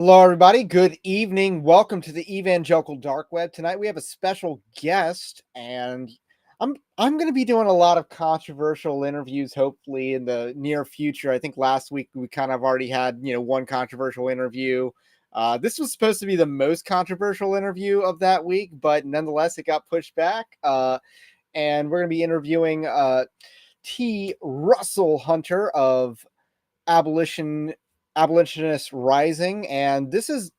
Hello, everybody. Good evening. Welcome to the Evangelical Dark Web. Tonight we have a special guest, and I'm going to be doing a lot of controversial interviews. Hopefully, in the near future. I think last week we kind of already had one controversial interview. This was supposed to be the most controversial interview of that week, but nonetheless, it got pushed back. And we're going to be interviewing T. Russell Hunter of Abolitionists Rising, and this is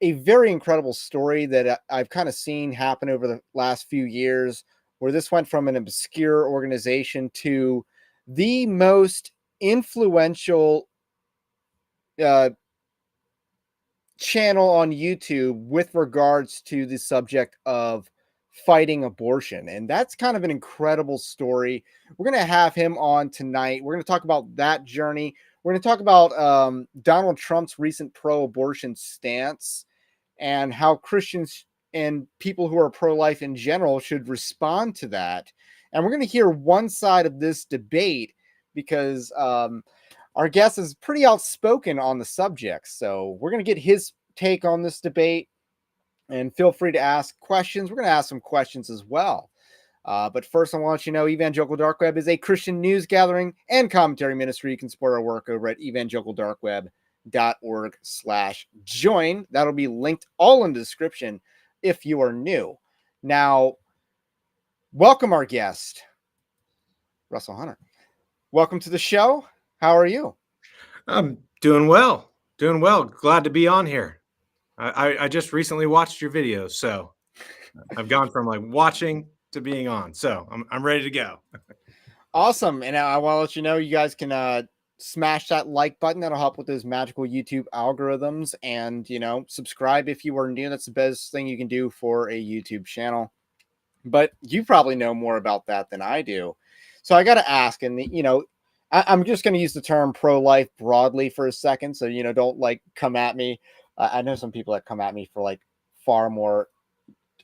a very incredible story that I've kind of seen happen over the last few years, where this went from an obscure organization to the most influential uh, channel on YouTube with regards to the subject of fighting abortion. And that's kind of an incredible story. We're going to have him on tonight. We're going to talk about that journey. We're going to talk about Donald Trump's recent pro-abortion stance and how Christians and people who are pro-life in general should respond to that. And we're going to hear one side of this debate because our guest is pretty outspoken on the subject. So we're going to get his take on this debate, and feel free to ask questions. We're going to ask some questions as well. But first, I want to let you know Evangelical Dark Web is a Christian news gathering and commentary ministry. You can support our work over at evangelicaldarkweb.org/join. That'll be linked all in the description if you are new. Now, welcome our guest, Russell Hunter. Welcome to the show. How are you? I'm doing well. Doing well. Glad to be on here. I just recently watched your videos, so I've gone from like watching to being on. So I'm ready to go. Awesome. And I want to let you know you guys can smash that like button. That'll help with those magical YouTube algorithms. And, subscribe if you are new. That's the best thing you can do for a YouTube channel. But you probably know more about that than I do. So I got to ask, and, I'm just going to use the term pro-life broadly for a second. So, don't come at me. I know some people that come at me for far more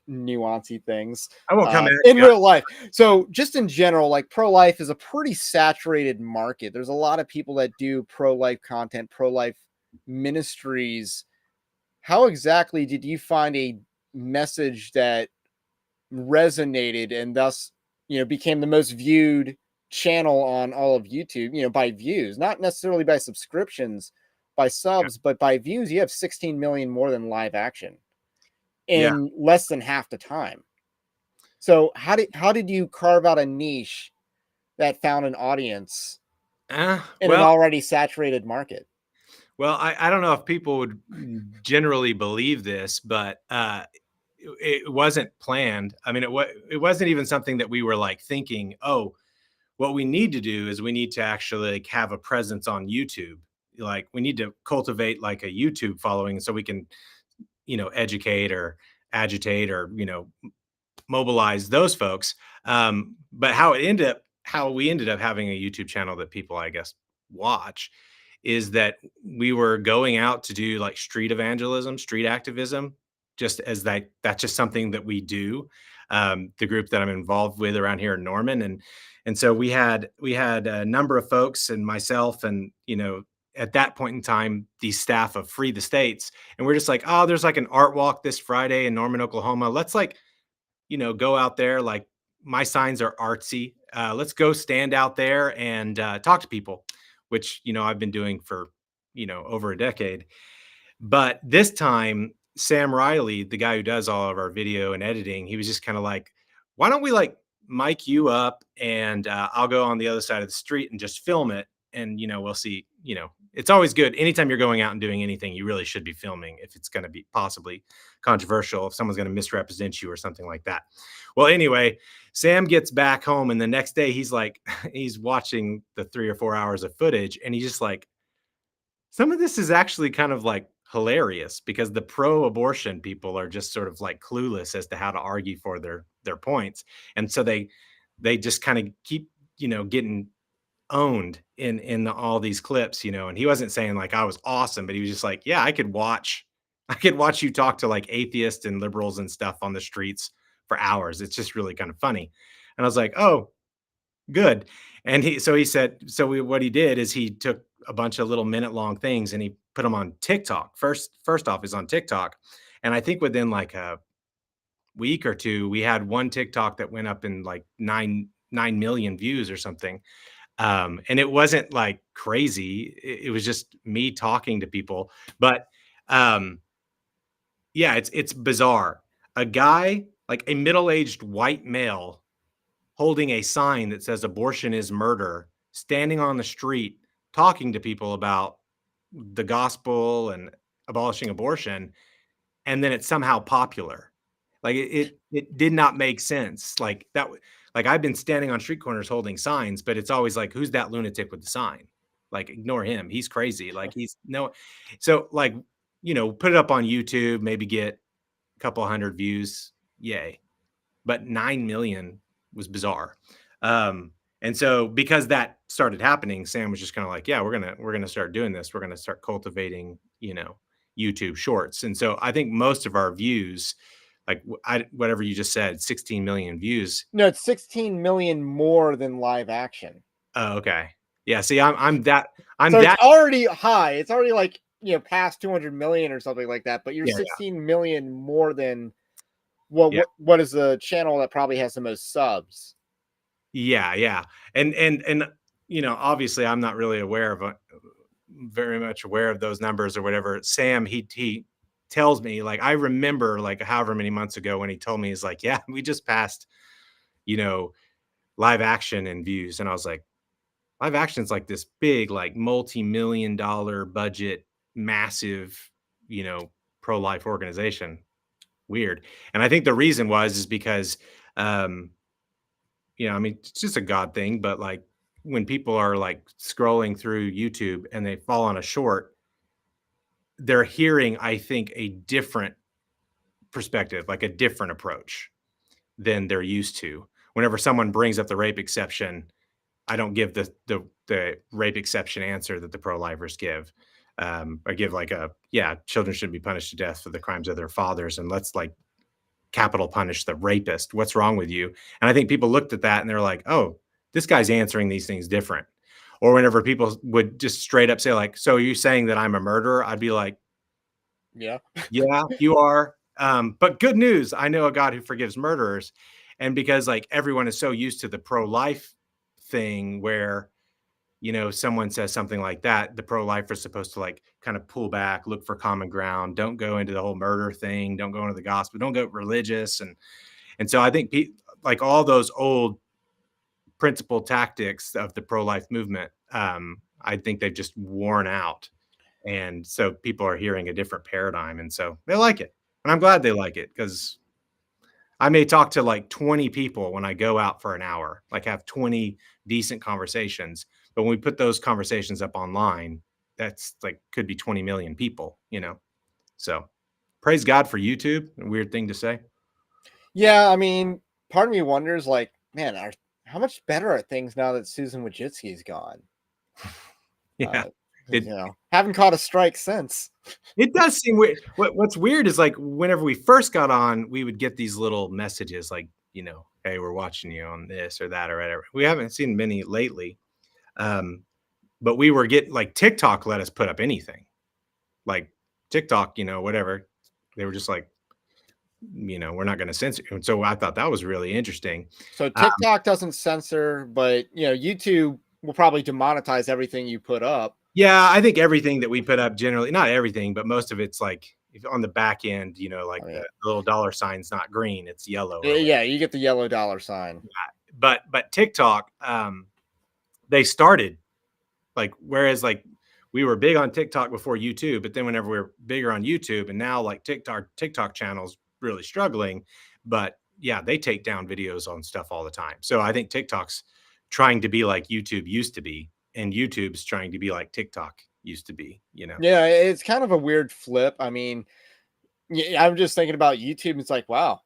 nuancy things I won't come in real life. So just in general, pro-life is a pretty saturated market. There's a lot of people that do pro-life content, pro-life ministries. How exactly did you find a message that resonated and thus, became the most viewed channel on all of YouTube, by views, not necessarily by subscriptions, by subs, but by views? You have 16 million more than live action in less than half the time. So how did you carve out a niche that found an audience in an already saturated market? Well, I don't know if people would generally believe this, but it wasn't planned. I mean, it wasn't even something that we were thinking, oh, what we need to do is we need to actually have a presence on YouTube. We need to cultivate a YouTube following so we can, educate or agitate or, mobilize those folks. But how we ended up having a YouTube channel that people, I guess, watch is that we were going out to do street evangelism, street activism, just as that's just something that we do. The group that I'm involved with around here in Norman. And so we had a number of folks and myself and, at that point in time, the staff of Free the States. And we're just oh, there's an art walk this Friday in Norman, Oklahoma. Let's go out there. My signs are artsy. Let's go stand out there and talk to people, which, I've been doing for, over a decade. But this time, Sam Riley, the guy who does all of our video and editing, he was just kind of why don't we mic you up and I'll go on the other side of the street and just film it. And, we'll see, it's always good. Anytime you're going out and doing anything, you really should be filming if it's going to be possibly controversial, if someone's going to misrepresent you or something like that. Well, anyway, Sam gets back home and the next day he's he's watching the 3 or 4 hours of footage and he's just some of this is actually kind of hilarious because the pro-abortion people are just sort of clueless as to how to argue for their points. And so they just kind of keep, getting owned in all these clips, and he wasn't saying I was awesome, but he was just yeah, I could watch you talk to atheists and liberals and stuff on the streets for hours. It's just really kind of funny. And I was oh, good. And he said, what he did is he took a bunch of little minute-long things, and he put them on TikTok. First off is on TikTok, and I think within like a week or two, we had one TikTok that went up in like 9 million views or something. And it wasn't like crazy. It was just me talking to people. But um, yeah, it's bizarre. A guy, like a middle-aged white male, holding a sign that says abortion is murder, standing on the street talking to people about the gospel and abolishing abortion, and then it's somehow popular. Like it did not make sense. Like that like I've been standing on street corners holding signs, but it's always like, who's that lunatic with the sign? Like, ignore him. He's crazy. Like he's no. So like, put it up on YouTube, maybe get a couple hundred views. Yay. But 9 million was bizarre. And so because that started happening, Sam was just kind of like, yeah, we're gonna start doing this. We're gonna start cultivating, YouTube shorts. And so I think most of our views, like whatever you just said, 16 million views. No, it's 16 million more than live action. Oh, okay. Yeah. See, I'm that I'm So it's that. already high. It's already like, past 200 million or something like that, but you're Yeah. 16 million more than Yeah. what is the channel that probably has the most subs? Yeah. Yeah. And obviously I'm not really very much aware of those numbers or whatever. Sam, he tells me, like, I remember like however many months ago when he told me, he's like, yeah, we just passed, you know, live action and views. And I was like, live action's like this big, like multi-million-dollar budget, massive, you know, pro-life organization. Weird. And I think the reason is because, um, I mean, it's just a God thing, but like when people are like scrolling through YouTube and they fall on a short, they're hearing, I think, a different perspective, like a different approach than they're used to. Whenever someone brings up the rape exception, I don't give the rape exception answer that the pro-lifers give. I give like children shouldn't be punished to death for the crimes of their fathers, and let's like capital punish the rapist. What's wrong with you? And I think people looked at that and they're like, oh, this guy's answering these things different. Or whenever people would just straight up say like, so are you saying that I'm a murderer? I'd be like, Yeah. yeah, you are. But good news, I know a God who forgives murderers. And because like everyone is so used to the pro-life thing where, someone says something like that, the pro-lifer is supposed to like kind of pull back, look for common ground, don't go into the whole murder thing, don't go into the gospel, don't go religious. And so I think like all those old principle tactics of the pro-life movement, I think they've just worn out. And so people are hearing a different paradigm. And so they like it. And I'm glad they like it, because I may talk to like 20 people when I go out for an hour, like have 20 decent conversations. But when we put those conversations up online, that's like could be 20 million people. So praise God for YouTube. A weird thing to say. Yeah, I mean, part of me wonders, like, man, how much better are things now that Susan Wojcicki's gone? Yeah. 'Cause, It haven't caught a strike since. it does seem weird. What's weird is like whenever we first got on, we would get these little messages like, hey, we're watching you on this or that or whatever. We haven't seen many lately. Um, but we were getting like TikTok let us put up anything. Like TikTok, whatever. They were just like, we're not going to censor. And so I thought that was really interesting. So TikTok doesn't censor, but YouTube will probably demonetize everything you put up. Yeah, I think everything that we put up, generally, not everything, but most of it's like if on the back end, like the little dollar sign's not green, it's yellow. Yeah, you get the yellow dollar sign. But TikTok, they started like, whereas like we were big on TikTok before YouTube, but then whenever we were bigger on YouTube, and now like TikTok channels really struggling, but yeah, they take down videos on stuff all the time. So I think TikTok's trying to be like YouTube used to be, and YouTube's trying to be like TikTok used to be. Yeah, it's kind of a weird flip. I mean, yeah, I'm just thinking about YouTube. It's like, wow,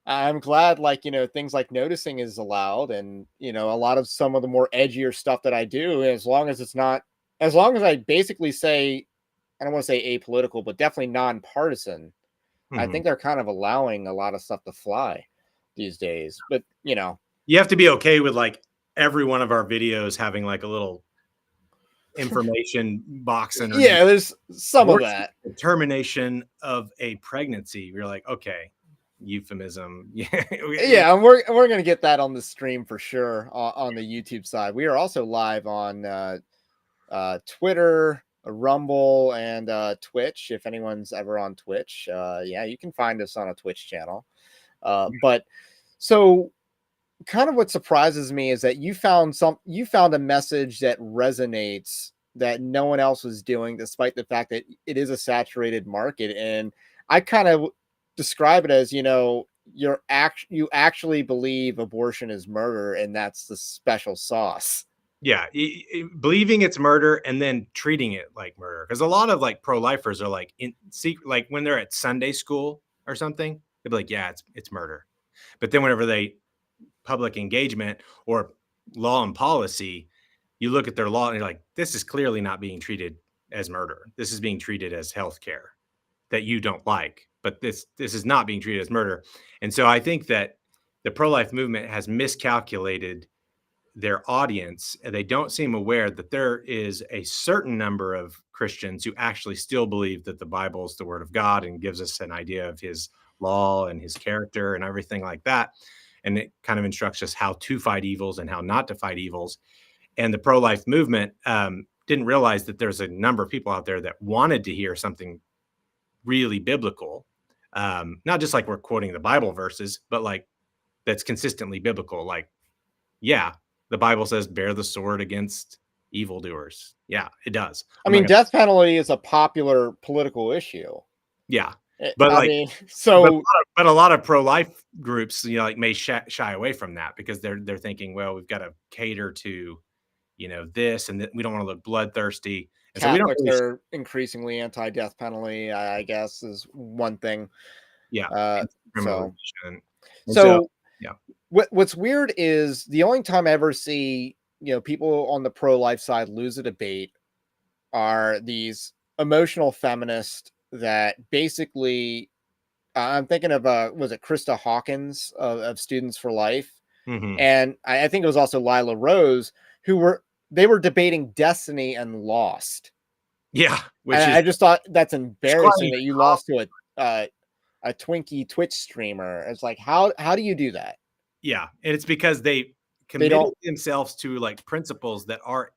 I'm glad, like, things like noticing is allowed, and, a lot of some of the more edgier stuff that I do, as long as I basically say, I don't want to say apolitical, but definitely nonpartisan. I Mhm. think they're kind of allowing a lot of stuff to fly these days. But, You have to be okay with like every one of our videos having like a little information box underneath. Yeah, there's some of Abortion, that. the termination of a pregnancy. We're like, okay, euphemism. Yeah. Yeah, and we're gonna get that on the stream for sure on the YouTube side. We are also live on Twitter, Rumble, and Twitch. If anyone's ever on Twitch, yeah, you can find us on a Twitch channel. But so kind of what surprises me is that you found a message that resonates that no one else was doing, despite the fact that it is a saturated market. And I kind of describe it as, you actually believe abortion is murder, and that's the special sauce. Yeah, believing it's murder and then treating it like murder. Because a lot of like pro-lifers are like in secret, like when they're at Sunday school or something, they'll be like, yeah, it's murder. But then whenever they public engagement or law and policy, you look at their law and you're like, this is clearly not being treated as murder. This is being treated as healthcare that you don't like, but this is not being treated as murder. And so I think that the pro-life movement has miscalculated their audience, and they don't seem aware that there is a certain number of Christians who actually still believe that the Bible is the word of God and gives us an idea of his law and his character and everything like that. And it kind of instructs us how to fight evils and how not to fight evils. And the pro-life movement didn't realize that there's a number of people out there that wanted to hear something really biblical. Not just like we're quoting the Bible verses, but like that's consistently biblical. Like, yeah, the Bible says bear the sword against evildoers. Yeah, it does. I mean, death penalty is a popular political issue. Yeah. But I mean, so but a lot of pro-life groups, like may shy away from that because they're thinking, well, we've got to cater to, this, and we don't want to look bloodthirsty. And Catholics are increasingly anti-death penalty, I guess, is one thing. Yeah. So yeah. What's weird is the only time I ever see, people on the pro-life side lose a debate are these emotional feminists that basically, I'm thinking of, was it Krista Hawkins of Students for Life? Mm-hmm. And I think it was also Lila Rose, who were debating destiny and lost. Yeah. I just thought that's embarrassing that you lost to a Twinkie Twitch streamer. It's like, how do you do that? Yeah. And it's because they committed themselves to like principles that are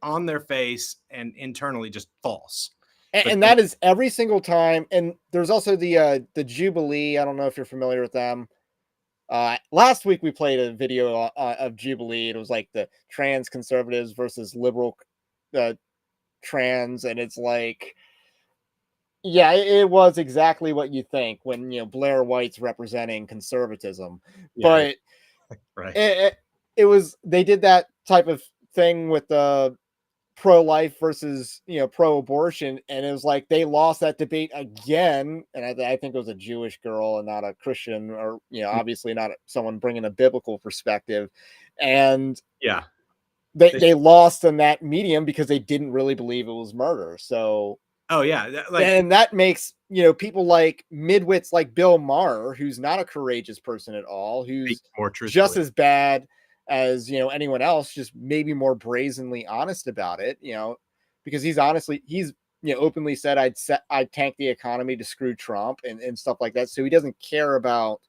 on their face and internally just false. And that is every single time. And there's also the Jubilee. I don't know if you're familiar with them. Last week we played a video of Jubilee. It was like the trans conservatives versus liberal trans, and it's like, yeah, it was exactly what you think when Blair White's representing conservatism. Yeah. But right, it was, they did that type of thing with the pro-life versus pro-abortion, and it was like they lost that debate again. And I think it was a Jewish girl and not a Christian, or obviously not someone bringing a biblical perspective. And yeah, they lost in that medium because they didn't really believe it was murder. So and that makes people like midwits like Bill Maher, who's not a courageous person at all, who's just as bad as anyone else, just maybe more brazenly honest about it, because he's openly said I'd tank the economy to screw Trump and stuff like that. So he doesn't care about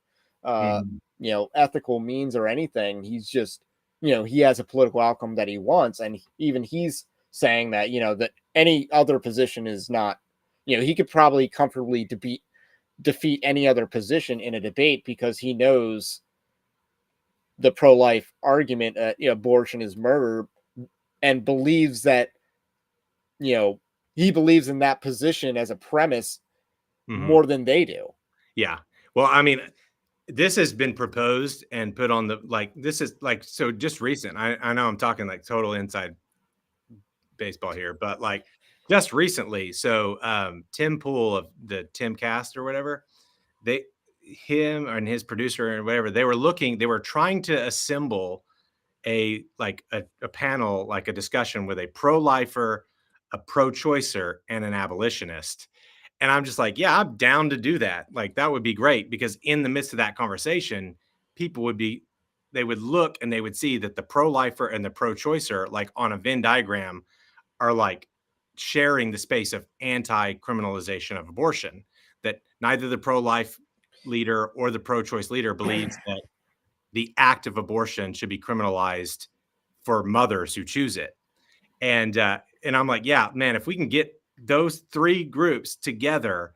ethical means or anything. He's just he has a political outcome that he wants, and even he's saying that that any other position is not, he could probably comfortably defeat any other position in a debate because he knows the pro-life argument, abortion is murder, and believes that, he believes in that position as a premise more than they do. Yeah. Well, I mean, this has been proposed and put on this is like, so just recent. I know I'm talking like total inside baseball here, but like just recently. So Tim Pool of the Timcast or whatever, him and his producer and whatever, they were trying to assemble a panel, like a discussion with a pro-lifer, a pro-choicer, and an abolitionist. And I'm just like, yeah, I'm down to do that. Like, that would be great, because in the midst of that conversation, they would look and they would see that the pro-lifer and the pro-choicer, like on a Venn diagram, are like sharing the space of anti-criminalization of abortion, that neither the pro-life leader or the pro-choice leader believes that the act of abortion should be criminalized for mothers who choose it. And I'm like, yeah, man, if we can get those three groups together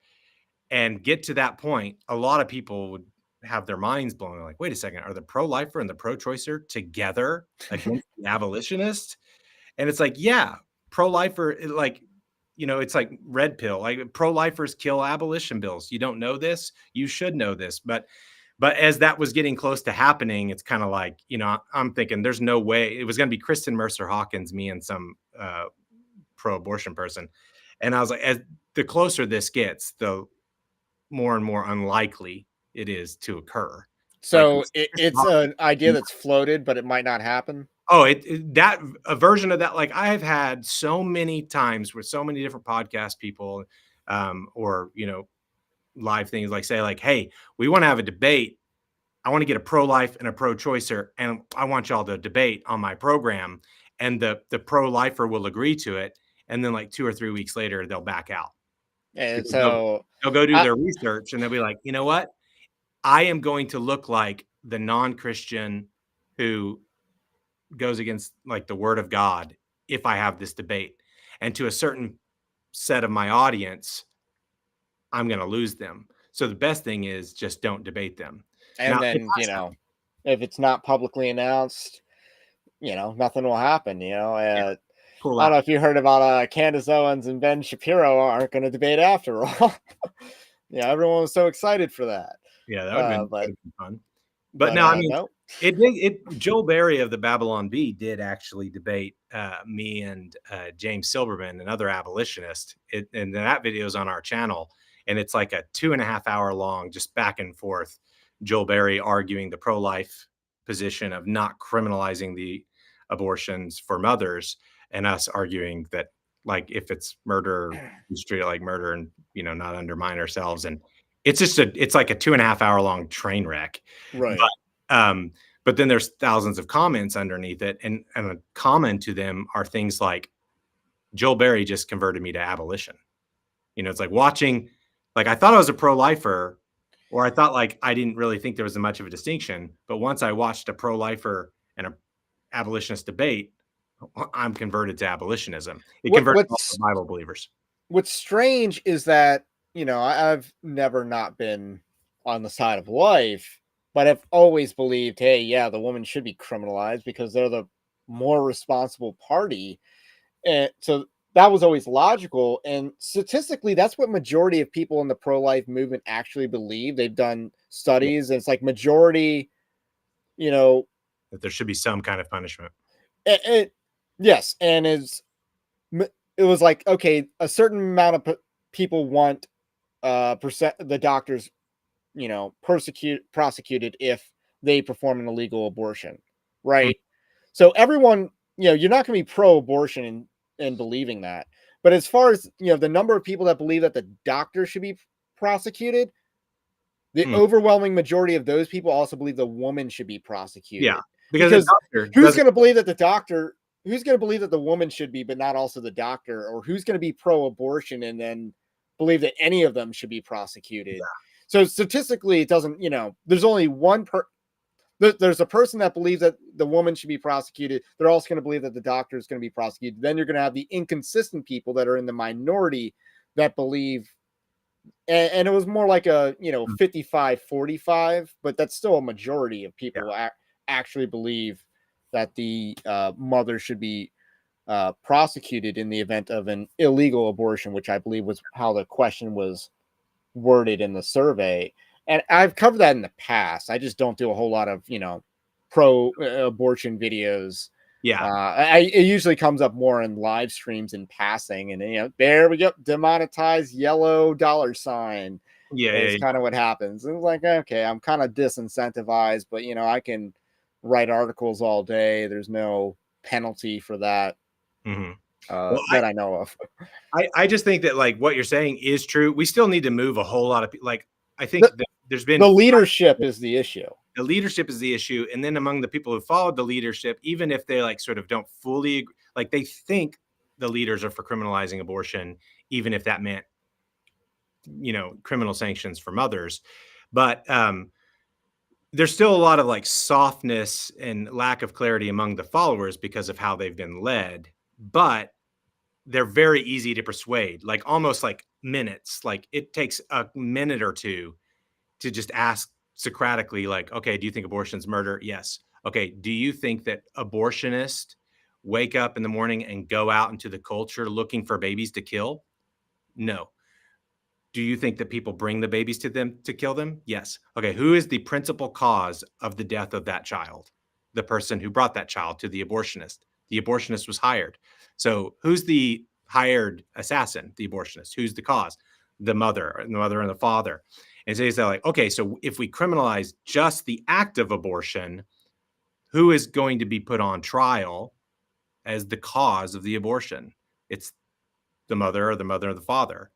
and get to that point, a lot of people would have their minds blown. They're like, wait a second, are the pro-lifer and the pro-choicer together against the abolitionist? And it's like, yeah, pro-lifer, like, it's like red pill. Like, pro-lifers kill abolition bills. You don't know this? You should know this. But as that was getting close to happening, it's kind of like, I'm thinking there's no way it was going to be Kristen Mercer Hawkins, me, and some pro-abortion person. And I was like, as the closer this gets, the more and more unlikely it is to occur. So Like, it's an idea that's floated, but it might not happen. Oh, that a version of that. Like, I have had so many times with so many different podcast people, or live things, like, say, like, hey, we want to have a debate. I want to get a pro-life and a pro-choicer, and I want y'all to debate on my program. And the pro-lifer will agree to it, and then like 2 or 3 weeks later, they'll back out. And Because so they'll go do their research, and they'll be like, you know what? I am going to look like the non-Christian who goes against like the word of God if I have this debate. And to a certain set of my audience, I'm going to lose them. So the best thing is just don't debate them. And Now, then, if it's not publicly announced, nothing will happen, I don't know if you heard about Candace Owens and Ben Shapiro aren't going to debate after all. Everyone was so excited for that. Yeah, that would have been fun. But no, I mean, no. Joel Berry of the Babylon Bee did actually debate me and James Silberman, another abolitionist. And that video is on our channel, and it's like a 2.5 hour long, just back and forth. Joel Berry arguing the pro-life position of not criminalizing the abortions for mothers, and us arguing that, like, if it's murder, we treat it like murder, and not undermine ourselves. And it's just it's like a 2.5 hour long train wreck. Right. But then there's thousands of comments underneath it, and a common to them are things like, Joel Berry just converted me to abolition. It's like watching, like, I thought I was a pro-lifer, or I thought, like, I didn't really think there was much of a distinction. But once I watched a pro-lifer and a abolitionist debate, I'm converted to abolitionism. It converts all the Bible believers. What's strange is that, I've never not been on the side of life, but I've always believed, hey, yeah, the woman should be criminalized because they're the more responsible party. And so that was always logical. And statistically, that's what majority of people in the pro-life movement actually believe. They've done studies, and it's like majority, that there should be some kind of punishment. Yes. And it was like, okay, a certain amount of people want the doctors, prosecuted if they perform an illegal abortion, right? So everyone, you're not going to be pro-abortion in believing that. But as far as the number of people that believe that the doctor should be prosecuted, the overwhelming majority of those people also believe the woman should be prosecuted. Yeah, because who's going to believe that the doctor? Who's going to believe that the woman should be, but not also the doctor? Or who's going to be pro-abortion and then believe that any of them should be prosecuted? Yeah. So statistically, it doesn't, there's only one there's a person that believes that the woman should be prosecuted. They're also going to believe that the doctor is going to be prosecuted. Then you're going to have the inconsistent people that are in the minority that believe, and it was more like a, 55-45, but that's still a majority of people actually believe that the mother should be prosecuted in the event of an illegal abortion, which I believe was how the question was worded in the survey. And I've covered that in the past. I just don't do a whole lot of, pro-abortion videos. Yeah. It usually comes up more in live streams in passing. And, there we go. Demonetized yellow $sign. Yeah. It's kind of what happens. And it's like, okay, I'm kind of disincentivized, but, I can write articles all day. There's no penalty for that. That I know of. I just think that, like, what you're saying is true. We still need to move a whole lot of people. Like, I think that there's been the leadership is the issue. The leadership is the issue. And then among the people who followed the leadership, even if they, like, sort of don't fully agree, like, they think the leaders are for criminalizing abortion, even if that meant, criminal sanctions for mothers. But there's still a lot of like softness and lack of clarity among the followers because of how they've been led. But they're very easy to persuade, like almost like minutes. Like it takes a minute or two to just ask Socratically, like, okay, do you think abortion's murder? Yes. Okay. Do you think that abortionists wake up in the morning and go out into the culture looking for babies to kill? No. Do you think that people bring the babies to them to kill them? Yes. Okay. Who is the principal cause of the death of that child? The person who brought that child to the abortionist. The abortionist was hired. So who's the hired assassin? The abortionist. Who's the cause? The mother and the father. And so he's like, okay, so if we criminalize just the act of abortion, who is going to be put on trial as the cause of the abortion? It's the mother or the father.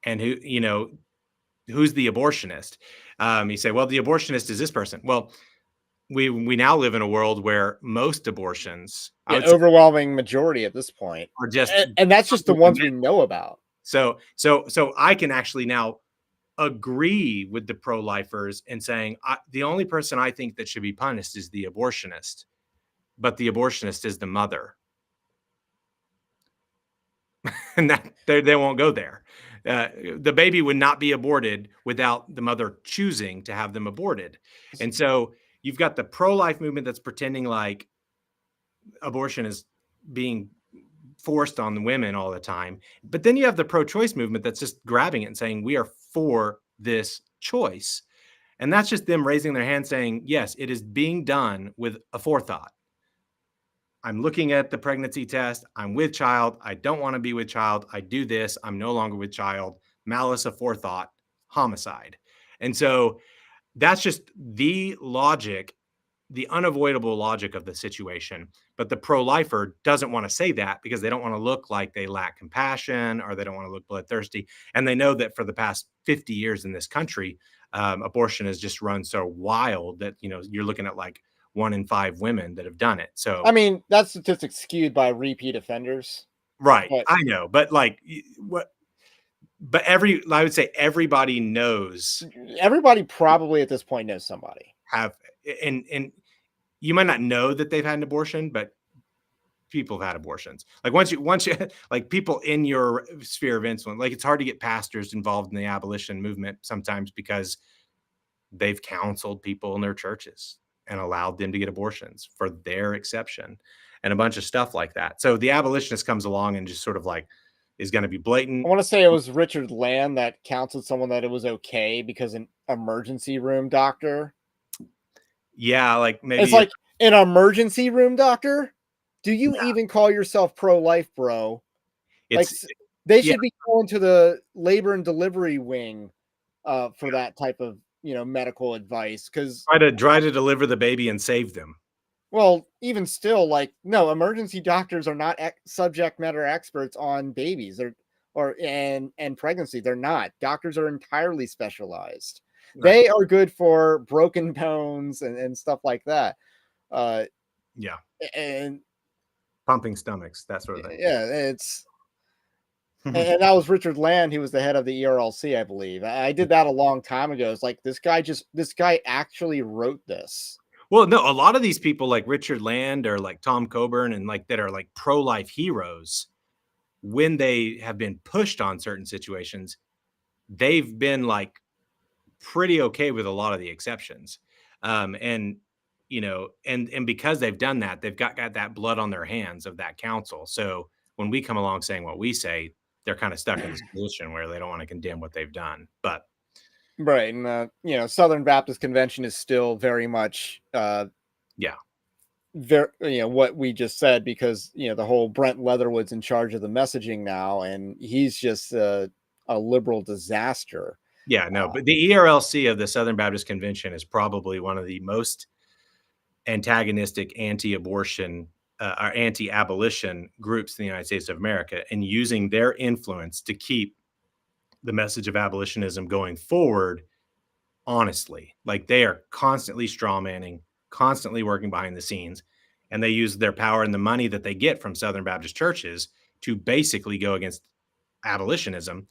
And who's the abortionist? You say, well, the abortionist is this person. Well, we now live in a world where most abortions, I would say, overwhelming majority at this point, are just, and that's just the ones we know about. So I can actually now agree with the pro-lifers in saying the only person I think that should be punished is the abortionist, but the abortionist is the mother. And that they won't go there. The baby would not be aborted without the mother choosing to have them aborted. And so you've got the pro-life movement that's pretending like abortion is being forced on the women all the time. But then you have the pro-choice movement that's just grabbing it and saying, we are for this choice. And that's just them raising their hand saying, yes, it is being done with a forethought. I'm looking at the pregnancy test. I'm with child. I don't want to be with child. I do this. I'm no longer with child. Malice aforethought, homicide. And so that's just the logic, the unavoidable logic of the situation. But the pro-lifer doesn't want to say that because they don't want to look like they lack compassion or they don't want to look bloodthirsty. And they know that for the past 50 years in this country, abortion has just run so wild that, you're looking at like 1 in 5 women that have done it. So, I mean, that statistic's skewed by repeat offenders. right. But I know, but like what, but I would say everybody knows, everybody probably at this point knows somebody. and you might not know that they've had an abortion, but people have had abortions. Like once you like people in your sphere of influence, like it's hard to get pastors involved in the abolition movement sometimes because they've counseled people in their churches and allowed them to get abortions for their exception and a bunch of stuff like that. So the abolitionist comes along and just sort of like is going to be blatant. I want to say it was Richard Land that counseled someone that it was okay because an emergency room doctor. Yeah, like maybe It's like an emergency room doctor. Do you even call yourself pro-life, bro? Like they should be going to the labor and delivery wing for that type of medical advice, because try to deliver the baby and save them. Well, even still, like, no, emergency doctors are not subject matter experts on babies and pregnancy. They're not. Doctors are entirely specialized. Right. They are good for broken bones and stuff like that. Yeah. And pumping stomachs, that sort of thing. Yeah, it's and that was Richard Land. He was the head of the ERLC, I believe. I did that a long time ago. It's like this guy actually wrote this. Well, no, a lot of these people like Richard Land or like Tom Coburn and like that are like pro-life heroes, when they have been pushed on certain situations, they've been like pretty okay with a lot of the exceptions. And because they've done that, they've got that blood on their hands of that council. So when we come along saying what we say, they're kind of stuck in this position where they don't want to condemn what they've done. But right, and Southern Baptist Convention is still very much what we just said, because the whole Brent Leatherwood's in charge of the messaging now, and he's just a liberal disaster. Yeah, no, but the ERLC of the Southern Baptist Convention is probably one of the most antagonistic anti-abortion or anti-abolition groups in the United States of America, and using their influence to keep the message of abolitionism going forward. Honestly, like they are constantly strawmanning, constantly working behind the scenes, and they use their power and the money that they get from Southern Baptist churches to basically go against abolitionism,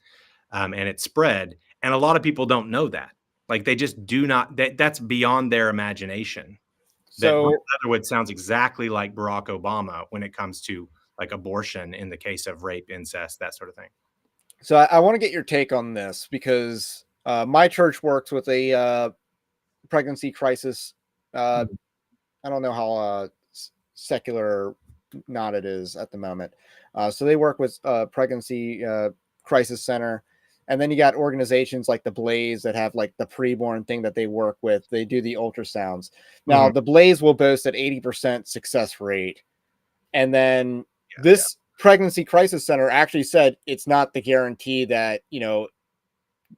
and it spread. And a lot of people don't know that. Like they just do not. That's beyond their imagination. That Bruce So Leatherwood sounds exactly like Barack Obama when it comes to like abortion in the case of rape, incest, that sort of thing. So I want to get your take on this because my church works with a pregnancy crisis. Mhm. I don't know how secular or not it is at the moment. So they work with pregnancy crisis center. And then you got organizations like the Blaze that have like the preborn thing that they work with. They do the ultrasounds. Now, Mhm. the Blaze will boast at 80% success rate. And then Yeah, this pregnancy crisis center actually said it's not the guarantee that,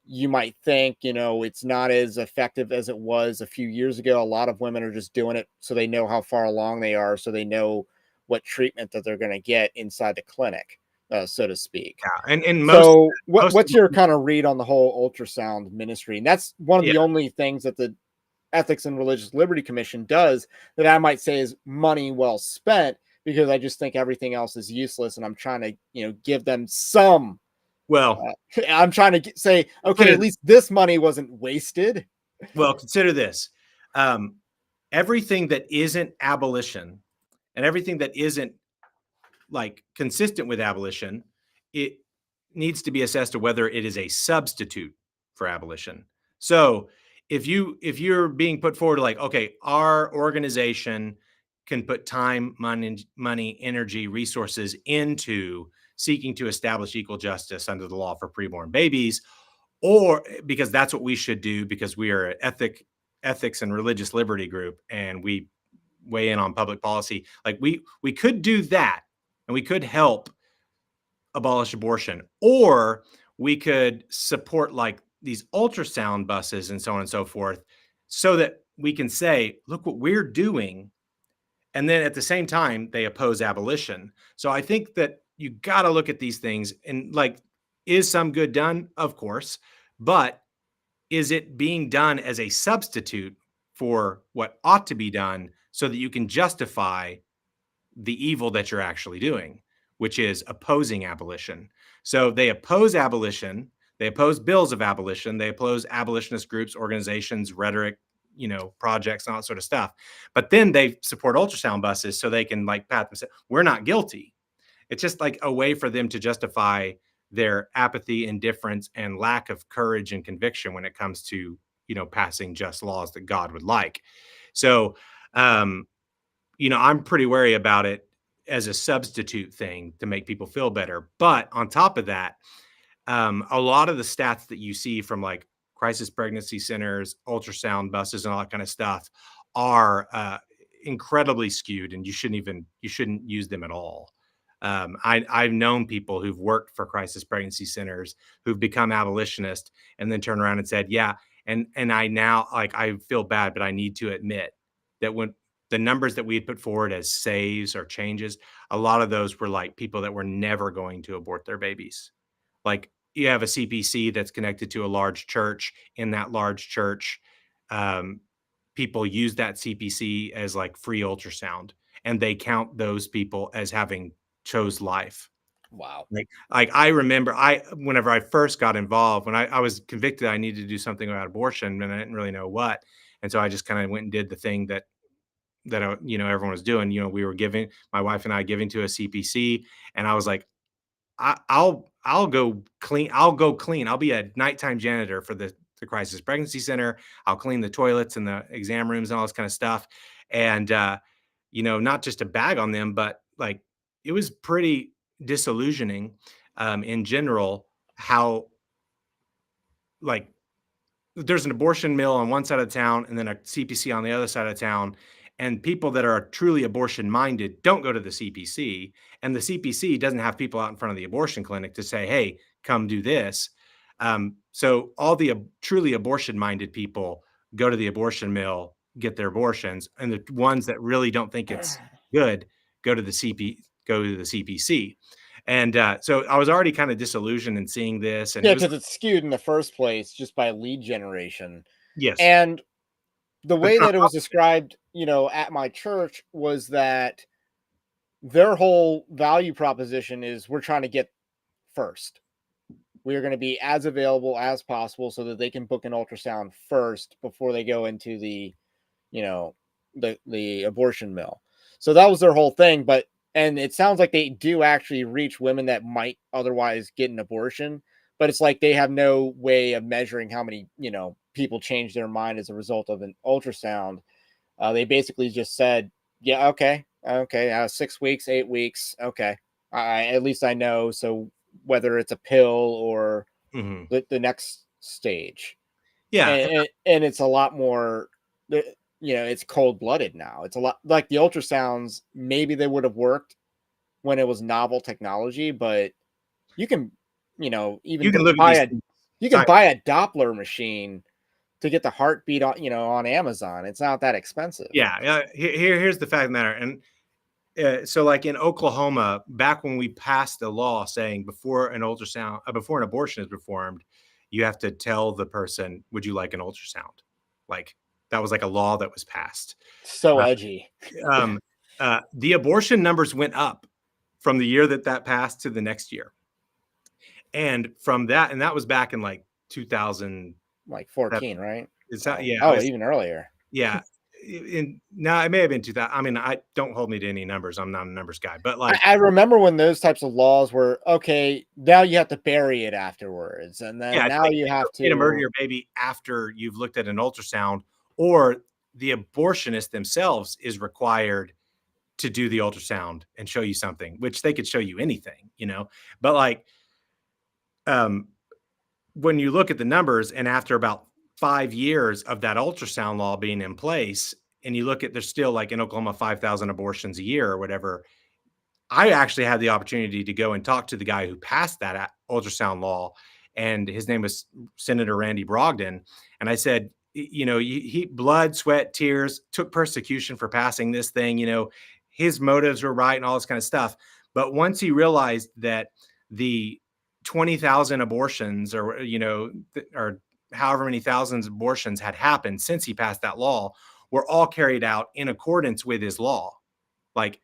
you might think, it's not as effective as it was a few years ago. A lot of women are just doing it so they know how far along they are, so they know what treatment that they're going to get inside the clinic, so to speak. yeah. And So, most of what's your kind of read on the whole ultrasound ministry? And that's one of yeah. the only things that the Ethics and Religious Liberty Commission does that I might say is money well spent, because I just think everything else is useless, and I'm trying to give them some. Well, I'm trying to say, okay, consider at least this money wasn't wasted. consider this. Um, Everything that isn't abolition and everything that isn't like consistent with abolition, it needs to be assessed to whether it is a substitute for abolition. So if you're being put forward like, okay, our organization can put time, money, energy, resources into seeking to establish equal justice under the law for preborn babies, or because that's what we should do because we are an ethics and religious liberty group and we weigh in on public policy. Like we could do that and we could help abolish abortion, or we could support like these ultrasound buses and so on and so forth, so that we can say, look what we're doing. And then at the same time, they oppose abolition. So I think that you got to look at these things and like, is some good done? Of course. But is it being done as a substitute for what ought to be done so that you can justify the evil that you're actually doing, which is opposing abolition? So they oppose abolition, they oppose bills of abolition, they oppose abolitionist groups, organizations, rhetoric, projects, and all that sort of stuff. But then they support ultrasound buses so they can like pat themselves. We're not guilty. It's just like a way for them to justify their apathy, indifference, and lack of courage and conviction when it comes to passing just laws that God would like. So, um, I'm pretty wary about it as a substitute thing to make people feel better. But on top of that, a lot of the stats that you see from like crisis pregnancy centers, ultrasound buses, and all that kind of stuff are incredibly skewed, and you shouldn't use them at all. I've known people who've worked for crisis pregnancy centers who've become abolitionists and then turn around and said, "Yeah, and I now like I feel bad, but I need to admit that when the numbers that we had put forward as saves or changes, a lot of those were like people that were never going to abort their babies. Like you have a CPC that's connected to a large church. In that large church, um, people use that CPC as like free ultrasound, and they count those people as having chose life. Wow. Like I remember, whenever I first got involved, when I was convicted, I needed to do something about abortion, and I didn't really know what, and so I just kind of went and did the thing that everyone was doing. We were giving my wife and I giving to a CPC, and I was like, I'll go clean. I'll go clean. I'll be a nighttime janitor for the crisis pregnancy center. I'll clean the toilets and the exam rooms and all this kind of stuff. And not just to bag on them, but like it was pretty disillusioning in general how like there's an abortion mill on one side of town and then a CPC on the other side of town. And people that are truly abortion minded don't go to the CPC. And the CPC doesn't have people out in front of the abortion clinic to say, hey, come do this. So all the truly abortion minded people go to the abortion mill, get their abortions. And the ones that really don't think it's good go to the CPC. And so I was already kind of disillusioned in seeing this. And it Yeah, was, because it's skewed in the first place just by lead generation. yes, And the but way on that it top was described, at my church was that their whole value proposition is we're trying to get first. We are going to be as available as possible so that they can book an ultrasound first before they go into the, you know, the abortion mill. So that was their whole thing. But and it sounds like they do actually reach women that might otherwise get an abortion, but it's like they have no way of measuring how many, people change their mind as a result of an ultrasound. They basically just said, yeah, okay, 6 weeks, 8 weeks, okay, at least I know. So whether it's a pill or Mhm. the next stage, Yeah, and it's a lot more, it's cold blooded now. It's a lot like the ultrasounds. Maybe they would have worked when it was novel technology, but you can, you even can look at buy these a things you can side. buy a Doppler machine to get the heartbeat on, on Amazon. It's not that expensive. Yeah, yeah. Here's the fact of the matter, and so like in Oklahoma, back when we passed a law saying before an abortion is performed, you have to tell the person, "Would you like an ultrasound?" Like that was like a law that was passed. So Uh, edgy. um, the abortion numbers went up from the year that passed to the next year, and from that, and that was back in like 2007. Like 14, right? It's not, Oh, yeah, oh, even earlier. yeah. No, it may have been 2000. I mean, I don't hold me to any numbers. I'm not a numbers guy, but I, like, I remember when those types of laws were okay. Now you have to bury it afterwards, and yeah, then it's now like you it's have okay to murder to. your baby after you've looked at an ultrasound, or the abortionist themselves is required to do the ultrasound and show you something, which they could show you anything, But like, um, when you look at the numbers, and after about 5 years of that ultrasound law being in place, and you look at there's still like in Oklahoma 5,000 abortions a year or whatever. I actually had the opportunity to go and talk to the guy who passed that ultrasound law, and his name was Senator Randy Brogdon. And I said, he blood, sweat, tears, took persecution for passing this thing. His motives were right and all this kind of stuff. But once he realized that the 20,000 abortions, or or however many thousands of abortions had happened since he passed that law, were all carried out in accordance with his law. Like,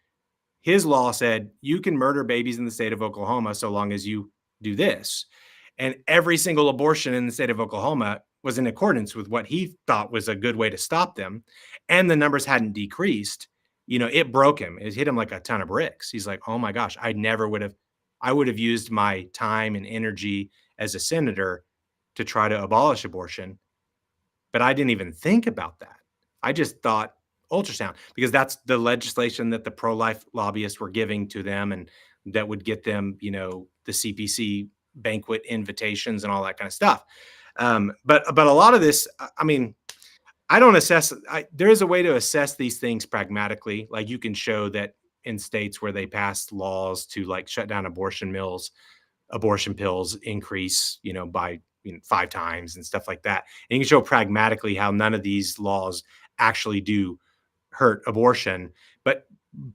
his law said you can murder babies in the state of Oklahoma so long as you do this. And every single abortion in the state of Oklahoma was in accordance with what he thought was a good way to stop them. And the numbers hadn't decreased. It broke him. It hit him like a ton of bricks. He's like, oh my gosh, I would have used my time and energy as a senator to try to abolish abortion, but I didn't even think about that. I just thought ultrasound, because that's the legislation that the pro-life lobbyists were giving to them, and that would get them, the CPC banquet invitations and all that kind of stuff. But a lot of this, I mean, I don't assess. There is a way to assess these things pragmatically. Like, you can show that in states where they passed laws to like shut down abortion mills, abortion pills increase, by 5 times and stuff like that. And you can show pragmatically how none of these laws actually do hurt abortion. But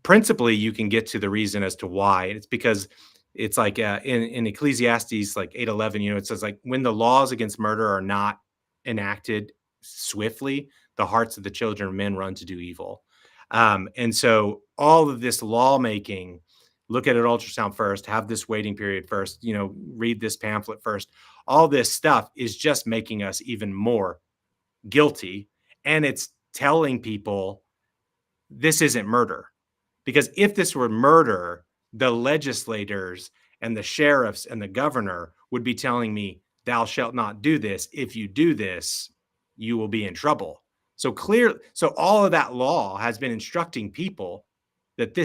principally, you can get to the reason as to why. It's because it's like in Ecclesiastes like 8:11, it says like, when the laws against murder are not enacted swiftly, the hearts of the children of men run to do evil. And so all of this lawmaking, look at an ultrasound first, have this waiting period first, read this pamphlet first. All this stuff is just making us even more guilty. And it's telling people this isn't murder. Because if this were murder, the legislators and the sheriffs and the governor would be telling me, thou shalt not do this. If you do this, you will be in trouble. So all of that law has been instructing people that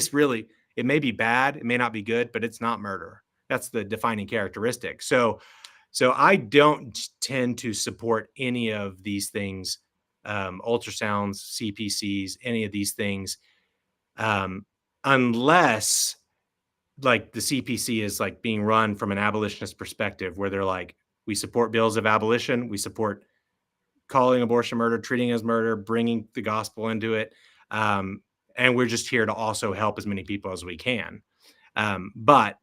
it may be bad, it may not be good, but it's not murder. That's the defining characteristic. So I don't tend to support any of these things, ultrasounds, CPCs, any of these things, um, unless like the CPC is like being run from an abolitionist perspective, where they're like, we support bills of abolition, we support calling abortion murder, treating it as murder, bringing the gospel into it, and we're just here to also help as many people as we can. But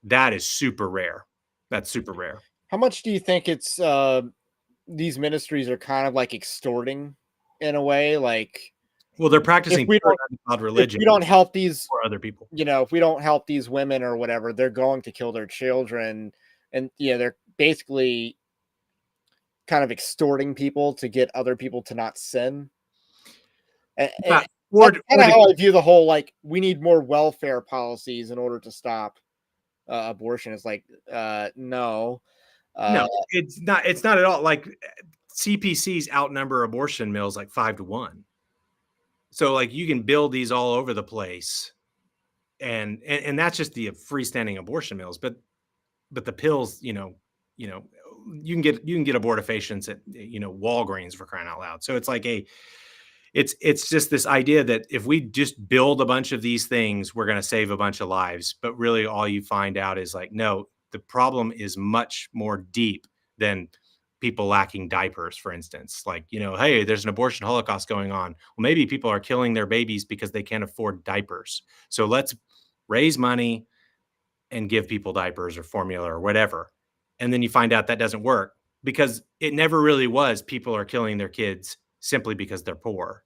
that is super rare. That's super rare. How much do you think it's these ministries are kind of like extorting in a way? Like, Well, they're practicing pure if religion we don't help these, for other people. if we don't help these women or whatever, they're going to kill their children, and they're basically kind of extorting people to get other people to not sin. Yeah, That's kind of how I view the whole, like, we need more welfare policies in order to stop abortion. It's like, no. No, it's not. It's not at all. Like CPCs outnumber abortion mills like 5-1. So like you can build these all over the place, and that's just the freestanding abortion mills. But the pills, you can get abortifacients at Walgreens, for crying out loud. So it's like it's just this idea that if we just build a bunch of these things, we're going to save a bunch of lives. But really, all you find out is like, no, the problem is much more deep than people lacking diapers, for instance. Like, hey, there's an abortion holocaust going on. Well, maybe people are killing their babies because they can't afford diapers. So let's raise money and give people diapers or formula or whatever. And then you find out that doesn't work, because it never really was people are killing their kids simply because they're poor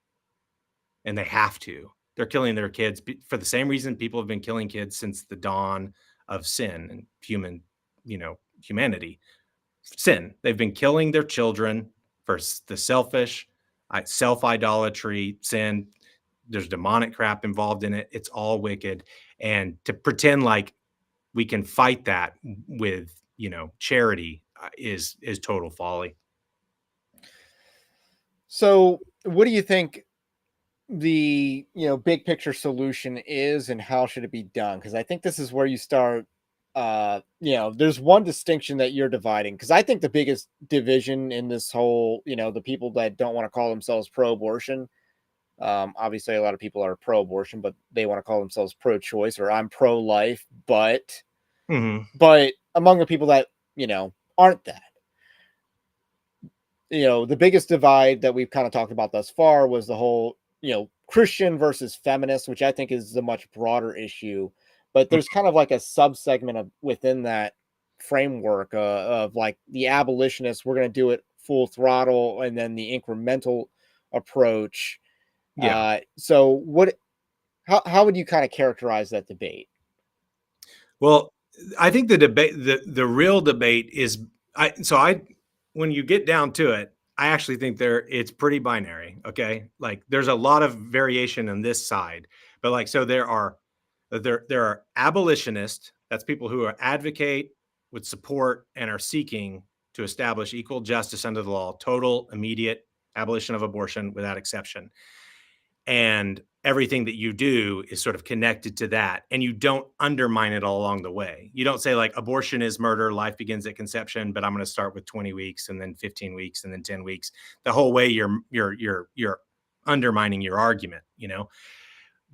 and they have to. They're killing their kids for the same reason people have been killing kids since the dawn of sin and humanity. Sin. They've been killing their children for the selfish, self-idolatry, sin. There's demonic crap involved in it. It's all wicked. And to pretend like we can fight that with, charity is total folly. So, what do you think the big picture solution is, and how should it be done? Because I think this is where you start. There's one distinction that you're dividing, because I think the biggest division in this whole, the people that don't want to call themselves pro-abortion. Obviously, a lot of people are pro-abortion, but they want to call themselves pro-choice, or I'm pro-life. But among the people that aren't that, the biggest divide that we've kind of talked about thus far was the whole, Christian versus feminist, which I think is a much broader issue. But there's kind of like a subsegment of within that framework of like the abolitionists. We're going to do it full throttle, and then the incremental approach. Yeah. So how would you kind of characterize that debate? Well, I think the real debate is, when you get down to it, I actually think it's pretty binary. Okay. Like there's a lot of variation on this side, but like, so there are abolitionists. That's people who advocate, would support, and are seeking to establish equal justice under the law, total, immediate abolition of abortion without exception. And everything that you do is sort of connected to that, and you don't undermine it all along the way. You don't say like abortion is murder, life begins at conception, but I'm going to start with 20 weeks and then 15 weeks and then 10 weeks. The whole way you're undermining your argument,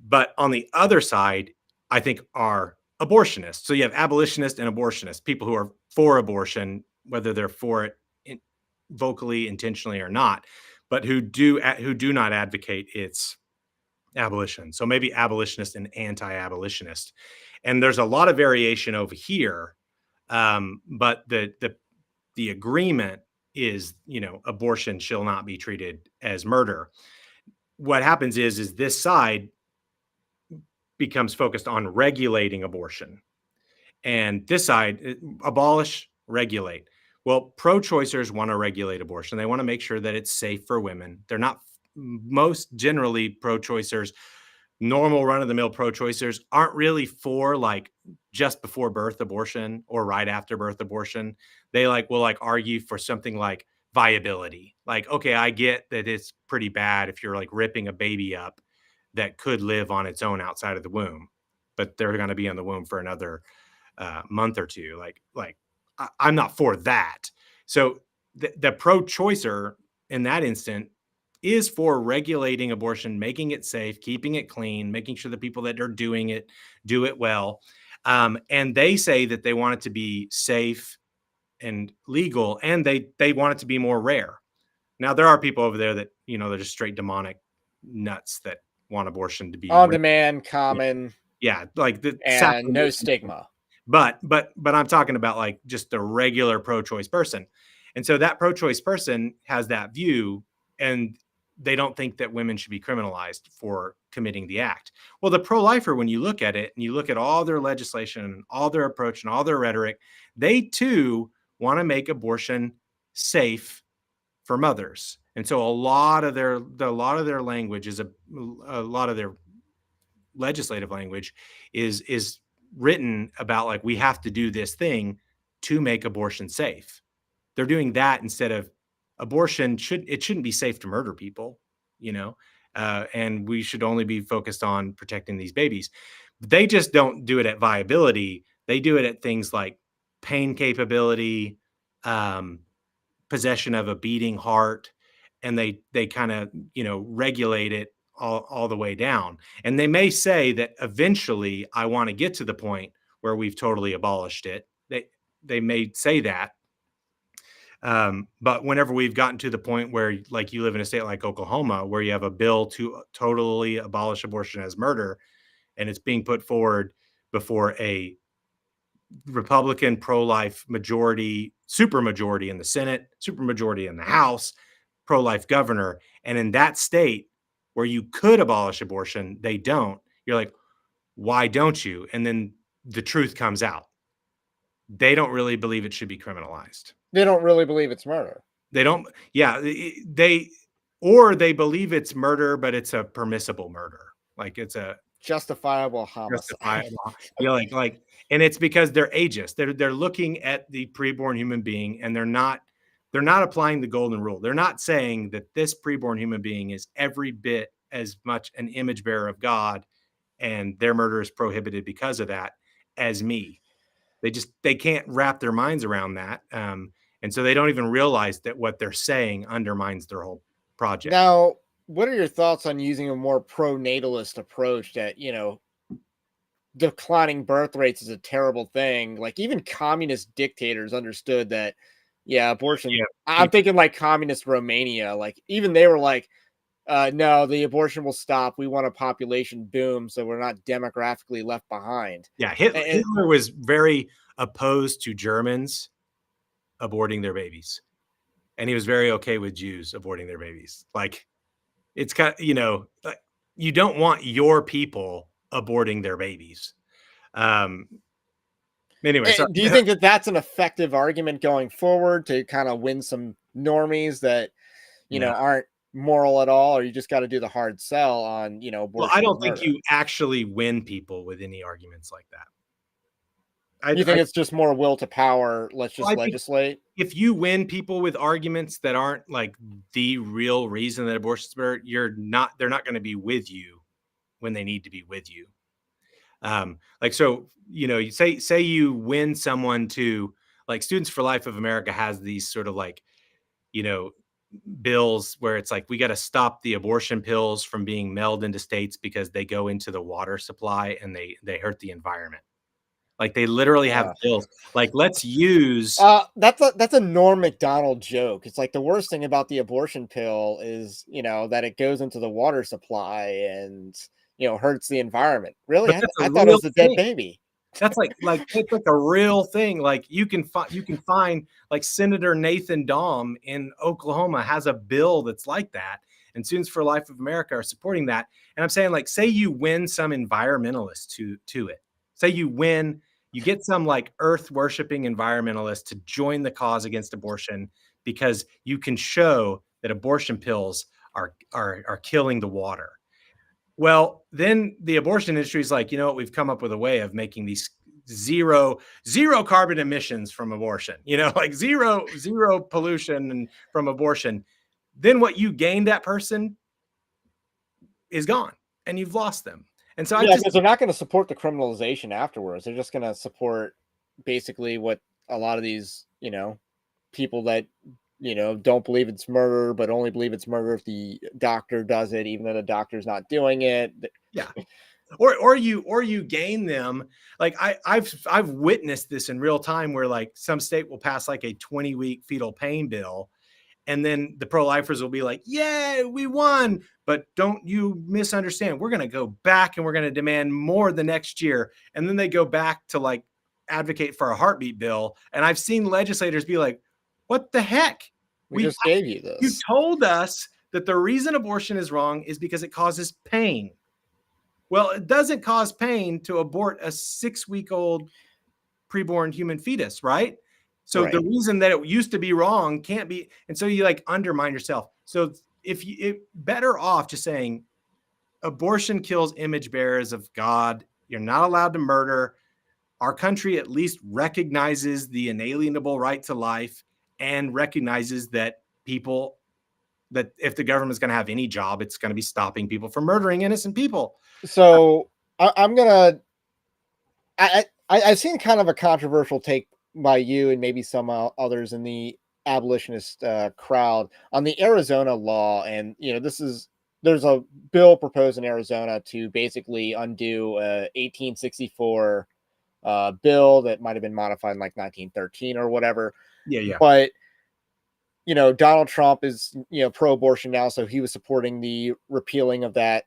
But on the other side, I think are abortionists. So you have abolitionists and abortionists, people who are for abortion, whether they're for it vocally, intentionally or not, but who do not advocate its abolition. So maybe abolitionist and anti-abolitionist. And there's a lot of variation over here. But the agreement is, abortion shall not be treated as murder. What happens is this side becomes focused on regulating abortion, and this side, abolish, regulate. Well, pro-choicers want to regulate abortion. They want to make sure that it's safe for women. They're not, most generally, pro-choicers, normal run-of-the-mill pro-choicers aren't really for like just before birth abortion or right after birth abortion. They will argue for something like viability. Like, okay, I get that it's pretty bad if you're like ripping a baby up that could live on its own outside of the womb, but they're going to be in the womb for another month or two. I'm not for that. So the pro-choicer in that instant is for regulating abortion, making it safe, keeping it clean, making sure the people that are doing it do it well. And they say that they want it to be safe and legal, and they want it to be more rare. Now, there are people over there that, they're just straight demonic nuts that want abortion to be On rare. demand, common, Yeah, like the and no stigma. But I'm talking about like just the regular pro-choice person. And so that pro-choice person has that view, and they don't think that women should be criminalized for committing the act. Well, the pro-lifer, when you look at it and you look at all their legislation and all their approach and all their rhetoric, they too want to make abortion safe for mothers. And so a lot of their language is a lot of their legislative language is written about like, we have to do this thing to make abortion safe. They're doing that instead of abortion shouldn't be safe to murder people, and we should only be focused on protecting these babies. They just don't do it at viability. They do it at things like pain capability, possession of a beating heart, and they kind of regulate it all the way down. And they may say that eventually I want to get to the point where we've totally abolished it. They may say that. But whenever we've gotten to the point where, like, you live in a state like Oklahoma, where you have a bill to totally abolish abortion as murder, and it's being put forward before a Republican pro-life supermajority in the Senate, supermajority in the House, pro-life governor, and in that state where you could abolish abortion, they don't. You're like, why don't you? And then the truth comes out. They don't really believe it should be criminalized. They don't really believe it's murder. They don't. Yeah, they believe it's murder, but it's a permissible murder. Like, it's a justifiable homicide. Like, and it's because they're ageist. They're looking at the preborn human being, and they're not applying the golden rule. They're not saying that this preborn human being is every bit as much an image bearer of God, and their murder is prohibited because of that, as me. They can't wrap their minds around that. And so they don't even realize that what they're saying undermines their whole project. Now, what are your thoughts on using a more pro-natalist approach that, declining birth rates is a terrible thing? Like, even communist dictators understood that, abortion. Yeah. I'm thinking like communist Romania, like even they were like, no, the abortion will stop. We want a population boom, so we're not demographically left behind. Yeah, Hitler was very opposed to Germans aborting their babies, and he was very okay with Jews aborting their babies. Like, it's kind of, you don't want your people aborting their babies. Anyway, do you think that that's an effective argument going forward to kind of win some normies that aren't moral at all, or you just got to do the hard sell on abortion? Well, I don't think you actually win people with any arguments like that. You think it's just more will to power? Let's just legislate. If you win people with arguments that aren't like the real reason that abortion is better, they're not going to be with you when they need to be with you. You say you win someone to, like, Students for Life of America has these sort of like, bills where it's like, we got to stop the abortion pills from being mailed into states because they go into the water supply and they hurt the environment. Like, they literally have bills like, let's use that's a Norm Macdonald joke. It's like, the worst thing about the abortion pill is that it goes into the water supply and hurts the environment. Really? I thought it was a dead baby. That's like it's like a real thing. Like, you can find like Senator Nathan Dahm in Oklahoma has a bill that's like that, and Students for Life of America are supporting that. And I'm saying, like, say you win some environmentalists to it. Say you get some like earth worshiping environmentalists to join the cause against abortion because you can show that abortion pills are killing the water. Well, then the abortion industry is like, we've come up with a way of making these zero carbon emissions from abortion, like zero pollution from abortion. Then what you gained that person is gone, and you've lost them. And so because they're not going to support the criminalization afterwards. They're just going to support basically what a lot of these, people that don't believe it's murder, but only believe it's murder if the doctor does it, even though the doctor's not doing it. Yeah. Or you gain them. Like, I've witnessed this in real time where, like, some state will pass like a 20-week fetal pain bill, and then the pro-lifers will be like, yay, we won. But don't you misunderstand. We're going to go back and we're going to demand more the next year. And then they go back to like advocate for a heartbeat bill. And I've seen legislators be like, what the heck? We just gave you this. You told us that the reason abortion is wrong is because it causes pain. Well, it doesn't cause pain to abort a 6-week-old preborn human fetus, right? So the reason that it used to be wrong can't be, and so you like undermine yourself. So if you better off just saying abortion kills image bearers of God, you're not allowed to murder. Our country at least recognizes the inalienable right to life and recognizes that people, that if the government is going to have any job, it's going to be stopping people from murdering innocent people. So I'm gonna. I've seen kind of a controversial take by you and maybe some others in the abolitionist crowd on the Arizona law, and there's a bill proposed in Arizona to basically undo 1864 bill that might have been modified in like 1913 or whatever. Yeah. But Donald Trump is pro-abortion now, so he was supporting the repealing of that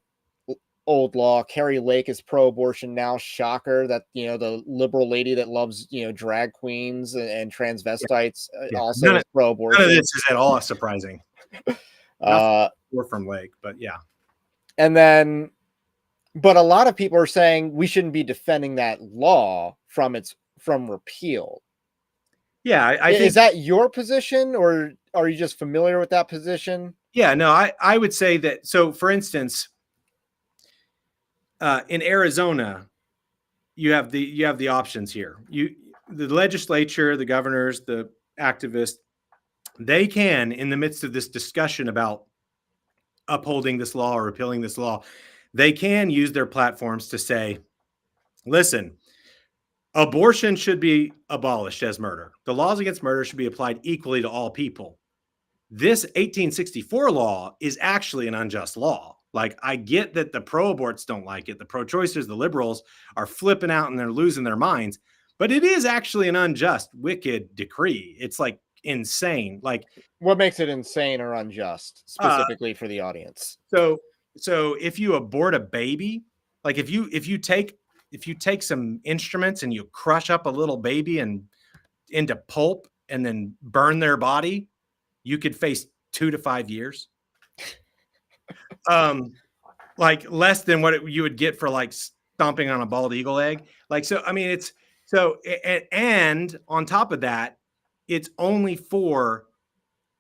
old law. Carrie Lake is pro-abortion now. Shocker that the liberal lady that loves drag queens and transvestites also is pro-abortion. None of this is at all surprising. We're from Lake, but yeah. And then, but a lot of people are saying we shouldn't be defending that law from repeal. Yeah, I think, is that your position, or are you just familiar with that position? Yeah, no, I would say that. So, for instance, in Arizona, you have the options here. The legislature, the governors, the activists, they can, in the midst of this discussion about upholding this law or repealing this law, they can use their platforms to say, listen, abortion should be abolished as murder. The laws against murder should be applied equally to all people. This 1864 law is actually an unjust law. Like, I get that the pro-aborts don't like it. The pro-choicers, the liberals, are flipping out and they're losing their minds. But it is actually an unjust, wicked decree. It's like insane. Like, what makes it insane or unjust, specifically for the audience? So if you abort a baby, like if you take some instruments and you crush up a little baby and into pulp and then burn their body, you could face 2 to 5 years. Like less than what you would get for like stomping on a bald eagle egg. Like, so, I mean, it's so, and on top of that, it's only for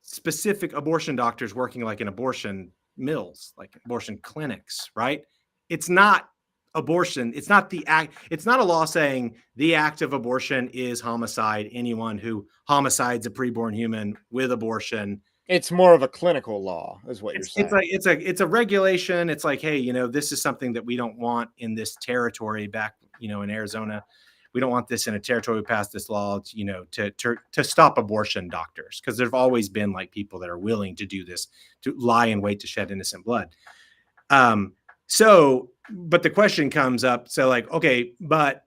specific abortion doctors working like in abortion mills, like abortion clinics, right? It's not abortion. It's not the act. It's not a law saying the act of abortion is homicide. Anyone who homicides a preborn human with abortion. It's more of a clinical law, is what you're saying. It's a regulation. It's like, hey, this is something that we don't want in this territory back, in Arizona. We don't want this in a territory. We passed this law, to stop abortion doctors, because there've always been like people that are willing to do this, to lie in wait to shed innocent blood. So, but the question comes up. So, like, okay, but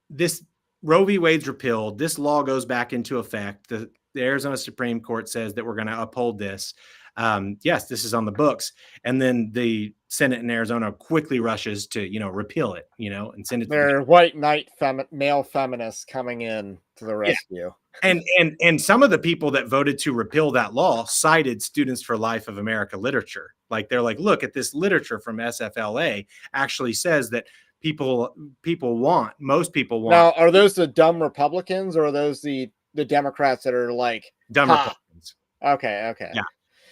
this Roe v. Wade's repealed. This law goes back into effect. The Arizona Supreme Court says that we're going to uphold this. Yes, this is on the books. And then the Senate in Arizona quickly rushes to, repeal it, and send it. They're white knight male feminists coming in to the rescue. Yeah. And some of the people that voted to repeal that law cited Students for Life of America literature. Like, they're like, look at this literature from SFLA actually says that most people want. Now, are those the dumb Republicans, or are those the Democrats that are like dumb Republicans? Okay.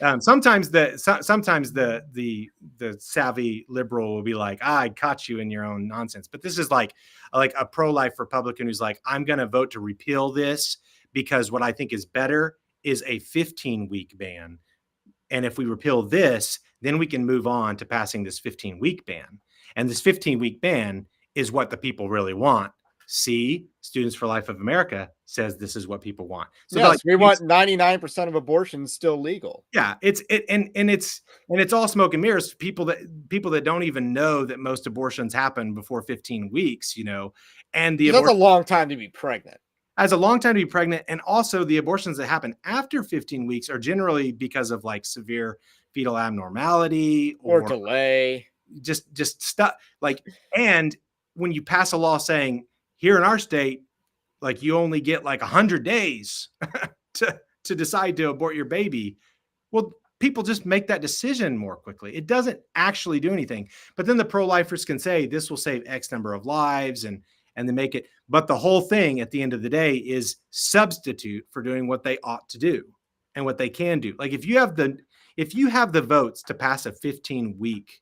Yeah. Sometimes the savvy liberal will be like, I caught you in your own nonsense. But this is like a pro-life Republican who's like, I'm going to vote to repeal this because what I think is better is a 15-week ban. And if we repeal this, then we can move on to passing this 15-week ban. And this 15-week ban is what the people really want. See, Students for Life of America says this is what people want. So yes, we want 99% of abortions still legal. Yeah, it's all smoke and mirrors. People that don't even know that most abortions happen before 15 weeks, and that's a long time to be pregnant. As a long time to be pregnant, and also the abortions that happen after 15 weeks are generally because of like severe fetal abnormality or delay, just stuff like. And when you pass a law saying, here in our state, like, you only get like 100 days to decide to abort your baby. Well, people just make that decision more quickly. It doesn't actually do anything. But then the pro-lifers can say this will save X number of lives and they make it. But the whole thing at the end of the day is substitute for doing what they ought to do and what they can do. Like if you have the votes to pass a 15-week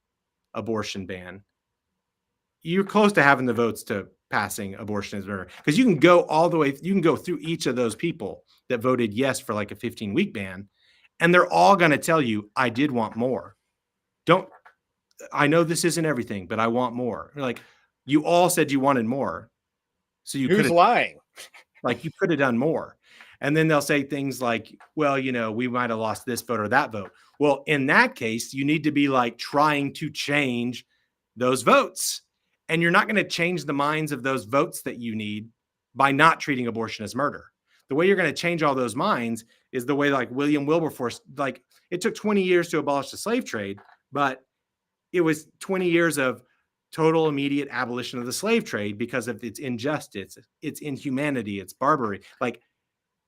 abortion ban, you're close to having the votes to passing abortion as murder, because you can go all the way. You can go through each of those people that voted yes for like a 15-week ban, and they're all going to tell you, I did want more. I know this isn't everything, but I want more. Like, you all said you wanted more. So you could have lying. Like, you could have done more. And then they'll say things like, well, we might have lost this vote or that vote. Well, in that case, you need to be like trying to change those votes. And you're not going to change the minds of those votes that you need by not treating abortion as murder. The way you're going to change all those minds is the way like William Wilberforce, like it took 20 years to abolish the slave trade, but it was 20 years of total immediate abolition of the slave trade because of its injustice, its inhumanity, its barbarity. Like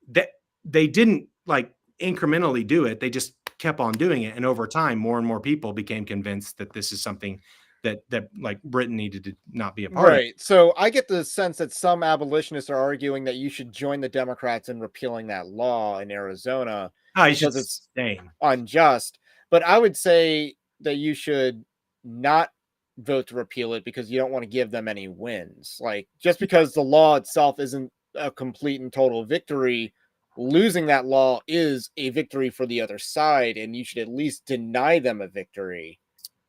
that, they didn't like incrementally do it. They just kept on doing it. And over time, more and more people became convinced that this is something that like Britain needed to not be a part of. Right. So I get the sense that some abolitionists are arguing that you should join the Democrats in repealing that law in Arizona because it's unjust. But I would say that you should not vote to repeal it because you don't want to give them any wins. Like, just because the law itself isn't a complete and total victory, losing that law is a victory for the other side, and you should at least deny them a victory.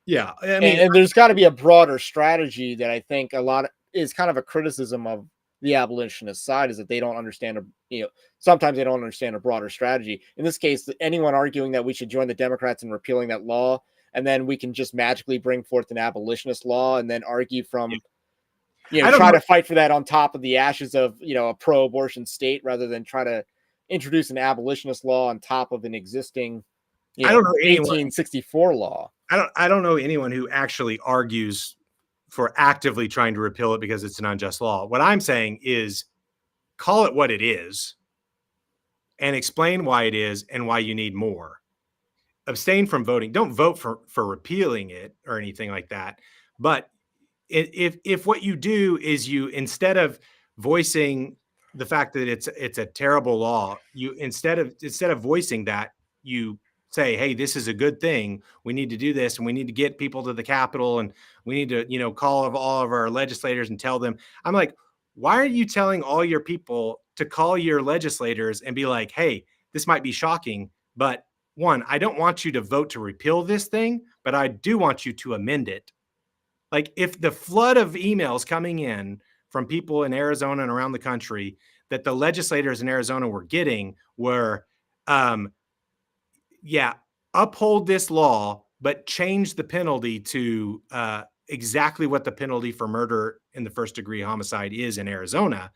Yeah. I mean, and there's got to be a broader strategy that I think is kind of a criticism of the abolitionist side, is that they don't understand, sometimes they don't understand a broader strategy. In this case, anyone arguing that we should join the Democrats in repealing that law, and then we can just magically bring forth an abolitionist law and then argue from, try to fight for that on top of the ashes of, a pro-abortion state, rather than try to introduce an abolitionist law on top of an existing, I don't know 1864 law. I don't know anyone who actually argues for actively trying to repeal it because it's an unjust law. What I'm saying is, call it what it is and explain why it is and why you need more. Abstain from voting. Don't vote for repealing it or anything like that. But if what you do is, you, instead of voicing the fact that it's a terrible law, you instead of voicing that, you say, hey, this is a good thing. We need to do this, and we need to get people to the Capitol, and we need to, call all of our legislators and tell them. I'm like, why are you telling all your people to call your legislators and be like, hey, this might be shocking, but one, I don't want you to vote to repeal this thing, but I do want you to amend it. Like, if the flood of emails coming in from people in Arizona and around the country that the legislators in Arizona were getting were, uphold this law, but change the penalty to exactly what the penalty for murder in the first degree homicide is in Arizona,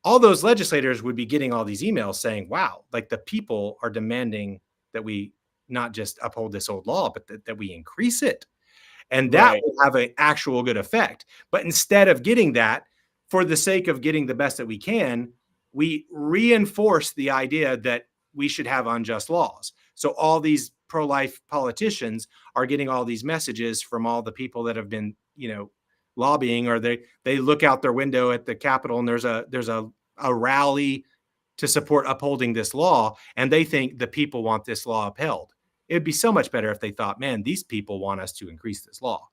all those legislators would be getting all these emails saying, wow, like the people are demanding that we not just uphold this old law, but that we increase it. And that will have an actual good effect. But instead of getting that, for the sake of getting the best that we can, we reinforce the idea that we should have unjust laws. So all these pro-life politicians are getting all these messages from all the people that have been, lobbying, or they look out their window at the Capitol and there's a rally to support upholding this law, and they think the people want this law upheld. It'd be so much better if they thought, man, these people want us to increase this law.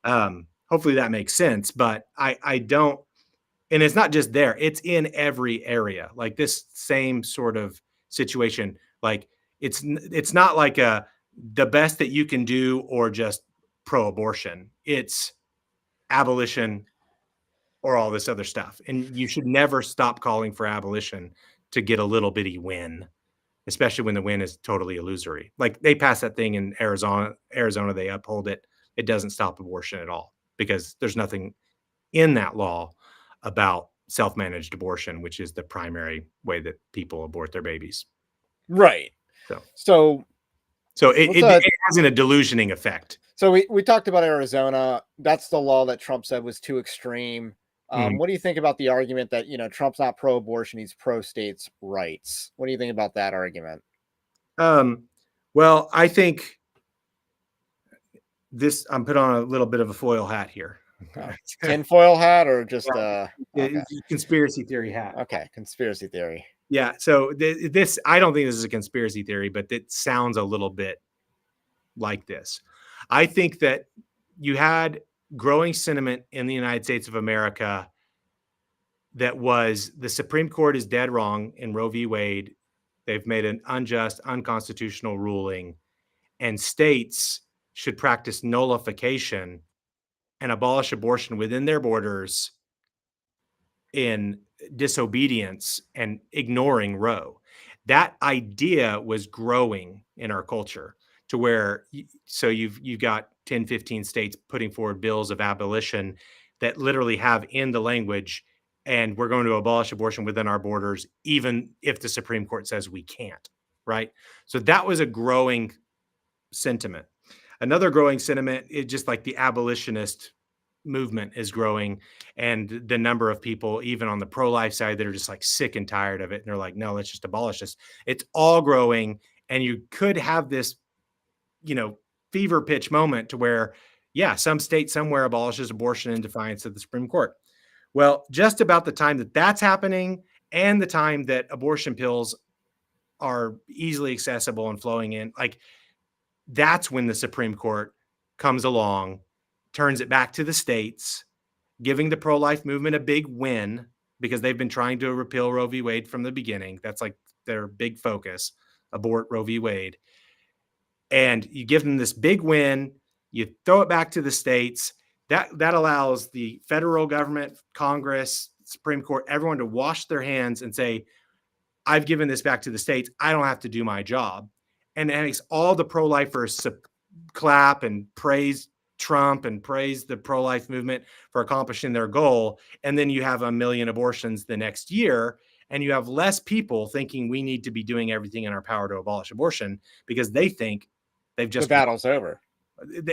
Hopefully that makes sense, but I don't, and it's not just there, it's in every area. Like this same sort of situation, like it's not like the best that you can do or just pro-abortion. It's abolition or all this other stuff. And you should never stop calling for abolition to get a little bitty win, especially when the win is totally illusory. Like they passed that thing in Arizona, they uphold it. It doesn't stop abortion at all, because there's nothing in that law about self-managed abortion, which is the primary way that people abort their babies. Right. So it has an delusioning effect. So we talked about Arizona. That's the law that Trump said was too extreme. What do you think about the argument that, Trump's not pro-abortion, he's pro-states' rights? What do you think about that argument? Well, I think I'm put on a little bit of a foil hat here. Tinfoil hat or just Yeah, okay. conspiracy theory hat. Okay, conspiracy theory. Yeah. So this, I don't think this is a conspiracy theory, but it sounds a little bit like this. I think that you had growing sentiment in the United States of America that was the Supreme Court is dead wrong in Roe v. Wade. They've made an unjust, unconstitutional ruling, and states should practice nullification and abolish abortion within their borders in disobedience and ignoring Roe. That idea was growing in our culture to where so you've got 10, 15 states putting forward bills of abolition that literally have in the language, and we're going to abolish abortion within our borders, even if the Supreme Court says we can't, right? So that was a growing sentiment. Another growing sentiment is just like the abolitionist movement is growing, and the number of people even on the pro-life side that are just like sick and tired of it, and they're like, no, let's just abolish this. It's all growing, and you could have this, fever pitch moment to where, yeah, some state somewhere abolishes abortion in defiance of the Supreme Court. Well, just about the time that that's happening and the time that abortion pills are easily accessible and flowing in, like, that's when the Supreme Court comes along, turns it back to the states, giving the pro-life movement a big win because they've been trying to repeal Roe v. Wade from the beginning. That's like their big focus, abort Roe v. Wade. And you give them this big win, you throw it back to the states. That allows the federal government, Congress, Supreme Court, everyone to wash their hands and say, I've given this back to the states. I don't have to do my job. And it makes all the pro-lifers clap and praise Trump and praise the pro-life movement for accomplishing their goal. And then you have 1 million abortions the next year, and you have less people thinking we need to be doing everything in our power to abolish abortion because they think they've just The battle's over.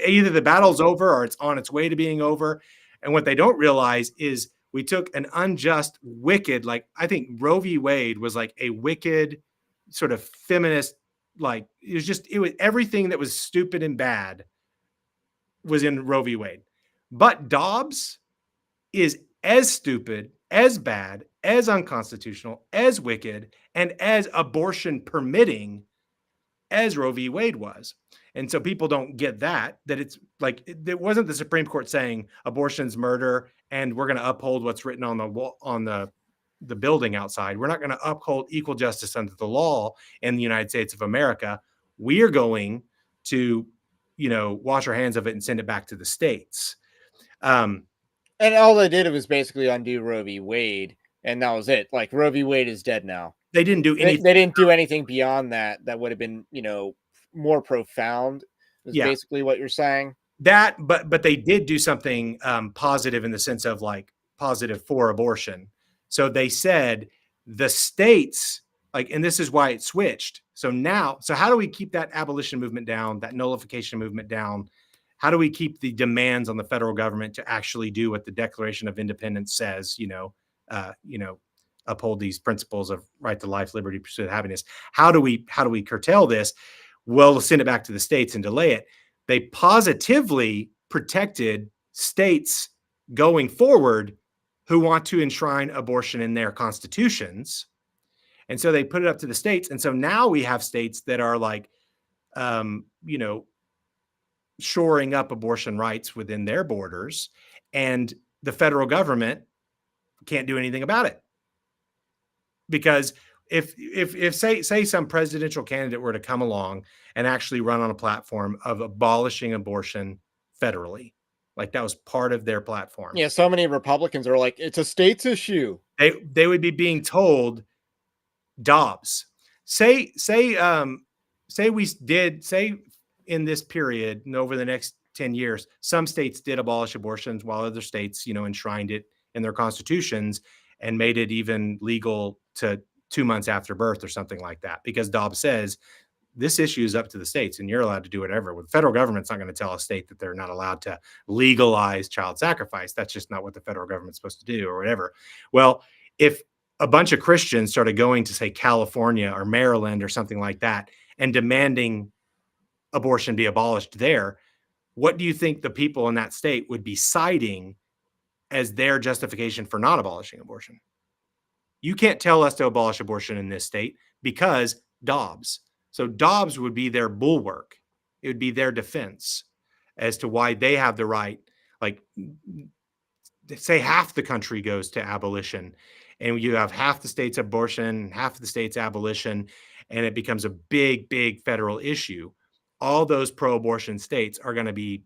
Either the battle's over or it's on its way to being over. And what they don't realize is we took an unjust, wicked, like, I think Roe v. Wade was like a wicked sort of feminist, like, it was everything that was stupid and bad was in Roe v. Wade. But Dobbs is as stupid, as bad, as unconstitutional, as wicked, and as abortion permitting as Roe v. Wade was. And so people don't get that it's like, it wasn't the Supreme Court saying abortion's murder and we're going to uphold what's written on the wall, on the building outside. We're not going to uphold equal justice under the law in the United States of America. We are going to, wash our hands of it and send it back to the states. And all they did was basically undo Roe v. Wade, and that was it. Like, Roe v. Wade is dead now. They didn't do anything. They didn't do anything beyond that would have been, more profound, is basically what you're saying. That, but they did do something positive in the sense of like positive for abortion. So they said the states, like, and this is why it switched. So how do we keep that abolition movement down, that nullification movement down? How do we keep the demands on the federal government to actually do what the Declaration of Independence says, uphold these principles of right to life, liberty, pursuit of happiness? How do we curtail this? Well, send it back to the states and delay it. They positively protected states going forward who want to enshrine abortion in their constitutions. And so they put it up to the states. And so now we have states that are like, shoring up abortion rights within their borders, and the federal government can't do anything about it. Because if say some presidential candidate were to come along and actually run on a platform of abolishing abortion federally, like that was part of their platform. Yeah, so many Republicans are like, it's a state's issue. They would be being told, Dobbs, say in this period and over the next 10 years, some states did abolish abortions while other states, enshrined it in their constitutions and made it even legal to 2 months after birth or something like that. Because Dobbs says this issue is up to the states and you're allowed to do whatever. Well, the federal government's not going to tell a state that they're not allowed to legalize child sacrifice. That's just not what the federal government's supposed to do or whatever. Well, if a bunch of Christians started going to, say, California or Maryland or something like that and demanding abortion be abolished there, what do you think the people in that state would be citing as their justification for not abolishing abortion? You can't tell us to abolish abortion in this state because Dobbs. So Dobbs would be their bulwark. It would be their defense as to why they have the right. Like, say half the country goes to abolition, and you have half the states abortion, half the states abolition, and it becomes a big, big federal issue. All those pro-abortion states are going to be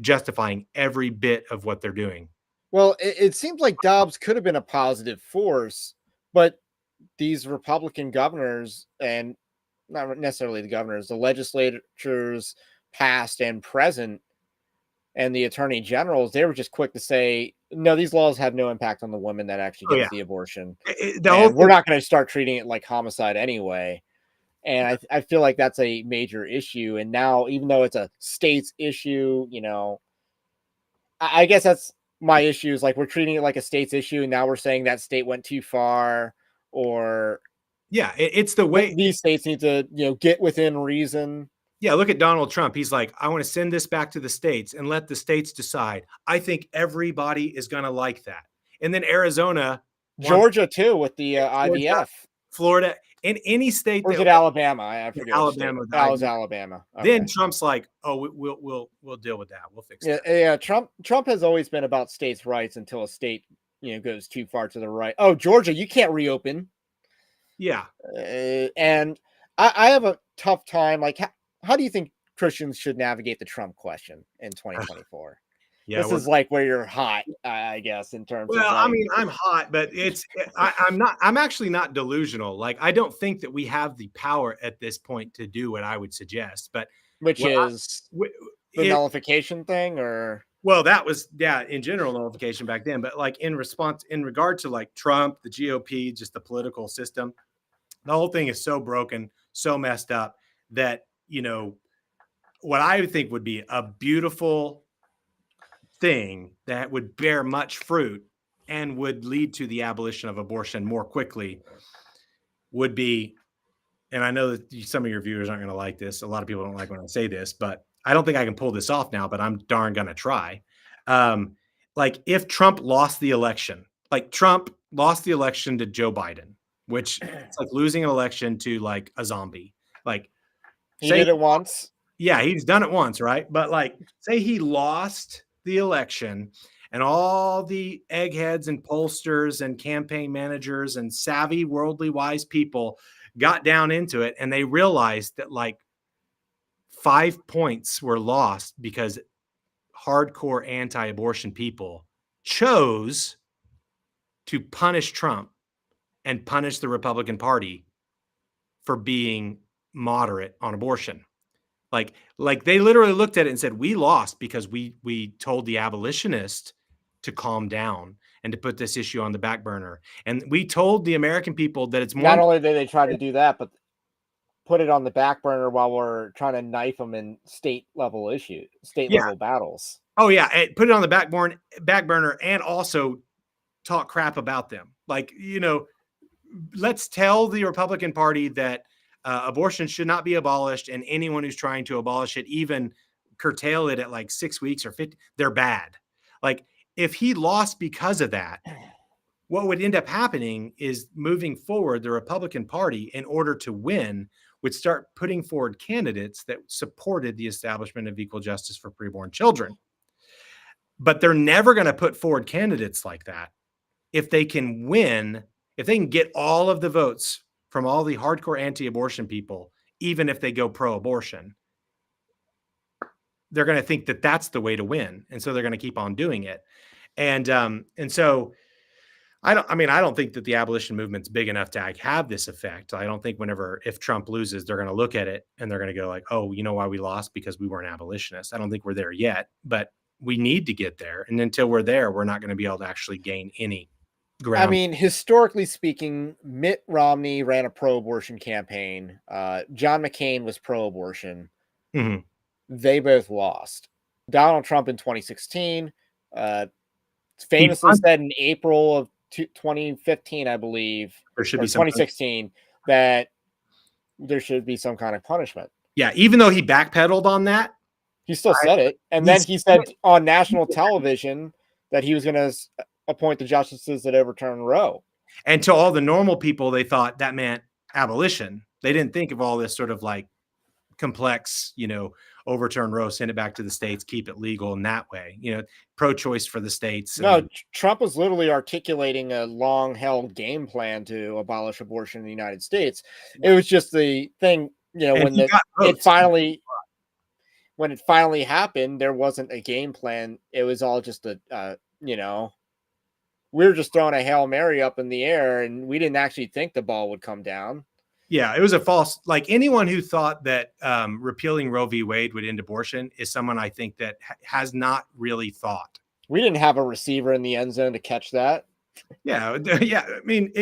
justifying every bit of what they're doing. Well, it seems like Dobbs could have been a positive force, but these Republican governors, and not necessarily the governors, the legislatures past and present, and the attorney generals, they were just quick to say, no, these laws have no impact on the woman that actually Oh gets yeah, the abortion. the whole And we're not going to start treating it like homicide anyway. And I feel like that's a major issue. And now, even though it's a state's issue, you know, I guess that's my issue, is like we're treating it like a state's issue. And now we're saying that state went too far, or yeah, it's the way these states need to, you know, get within reason. Yeah, look at Donald Trump. He's like, I want to send this back to the states and let the states decide. I think everybody is going to like that. And then Arizona, Georgia, too, with the IVF. Florida, in any state. Or is it Alabama? I forget. Alabama. That was Alabama. Okay. Then Trump's like, oh, we'll deal with that. We'll fix that. Yeah. Trump has always been about states' rights until a state, you know, goes too far to the right. Oh, Georgia, you can't reopen. Yeah. And I have a tough time. Like, how do you think Christians should navigate the Trump question in 2024? Yeah, this is like where you're hot, I guess, in terms of. Well, I mean, I'm hot, but I'm not. I'm actually not delusional. Like, I don't think that we have the power at this point to do what I would suggest. But which is the nullification thing, or well, that was in general nullification back then. But like in regard to like Trump, the GOP, just the political system, the whole thing is so broken, so messed up that, you know, what I think would be a beautiful thing that would bear much fruit and would lead to the abolition of abortion more quickly would be, and I know that some of your viewers aren't going to like this. A lot of people don't like when I say this, but I don't think I can pull this off now, but I'm darn going to try. Like if Trump lost the election, like Trump lost the election to Joe Biden, which it's like losing an election to like a zombie. Like he did it once. Yeah, he's done it once, right? But like, say he lost the election and all the eggheads and pollsters and campaign managers and savvy, worldly wise people got down into it, and they realized that like 5 points were lost because hardcore anti-abortion people chose to punish Trump and punish the Republican Party for being moderate on abortion. Like they literally looked at it and said, we lost because we told the abolitionists to calm down and to put this issue on the back burner. And we told the American people that it's more. Not only did they try to do that, but put it on the back burner while we're trying to knife them in state level level battles. Oh yeah. Put it on the back burner and also talk crap about them. Like, you know, let's tell the Republican Party that abortion should not be abolished, and anyone who's trying to abolish it, even curtail it at like 6 weeks or 50, they're bad. Like if he lost because of that, what would end up happening is moving forward, the Republican Party, in order to win, would start putting forward candidates that supported the establishment of equal justice for preborn children. But they're never going to put forward candidates like that if they can win, if they can get all of the votes from all the hardcore anti-abortion people, even if they go pro-abortion. They're going to think that that's the way to win, and so they're going to keep on doing it. And so I don't think that the abolition movement's big enough to have this effect. I don't think if Trump loses, they're going to look at it and they're going to go like, oh, you know why we lost? Because we weren't abolitionists. I don't think we're there yet, but we need to get there. And until we're there, we're not going to be able to actually gain any ground. I mean, historically speaking, Mitt Romney ran a pro-abortion campaign. John McCain was pro-abortion. Mm-hmm. They both lost. Donald Trump in 2016 famously said in April of 2015, I believe, there should be 2016, that there should be some kind of punishment. Yeah, even though he backpedaled on that, He still said it. And then he said on national television that he was going to appoint the justices that overturn Roe. And to all the normal people, they thought that meant abolition. They didn't think of all this sort of like complex, overturn Roe, send it back to the states, keep it legal in that way, pro-choice for the states. No, Trump was literally articulating a long-held game plan to abolish abortion in the United States. It was just the thing, when it finally happened, there wasn't a game plan. It was all just we were just throwing a Hail Mary up in the air, and we didn't actually think the ball would come down. Yeah, it was a false, like anyone who thought that repealing Roe v. Wade would end abortion is someone I think that has not really thought. We didn't have a receiver in the end zone to catch that. Yeah. Yeah. I mean,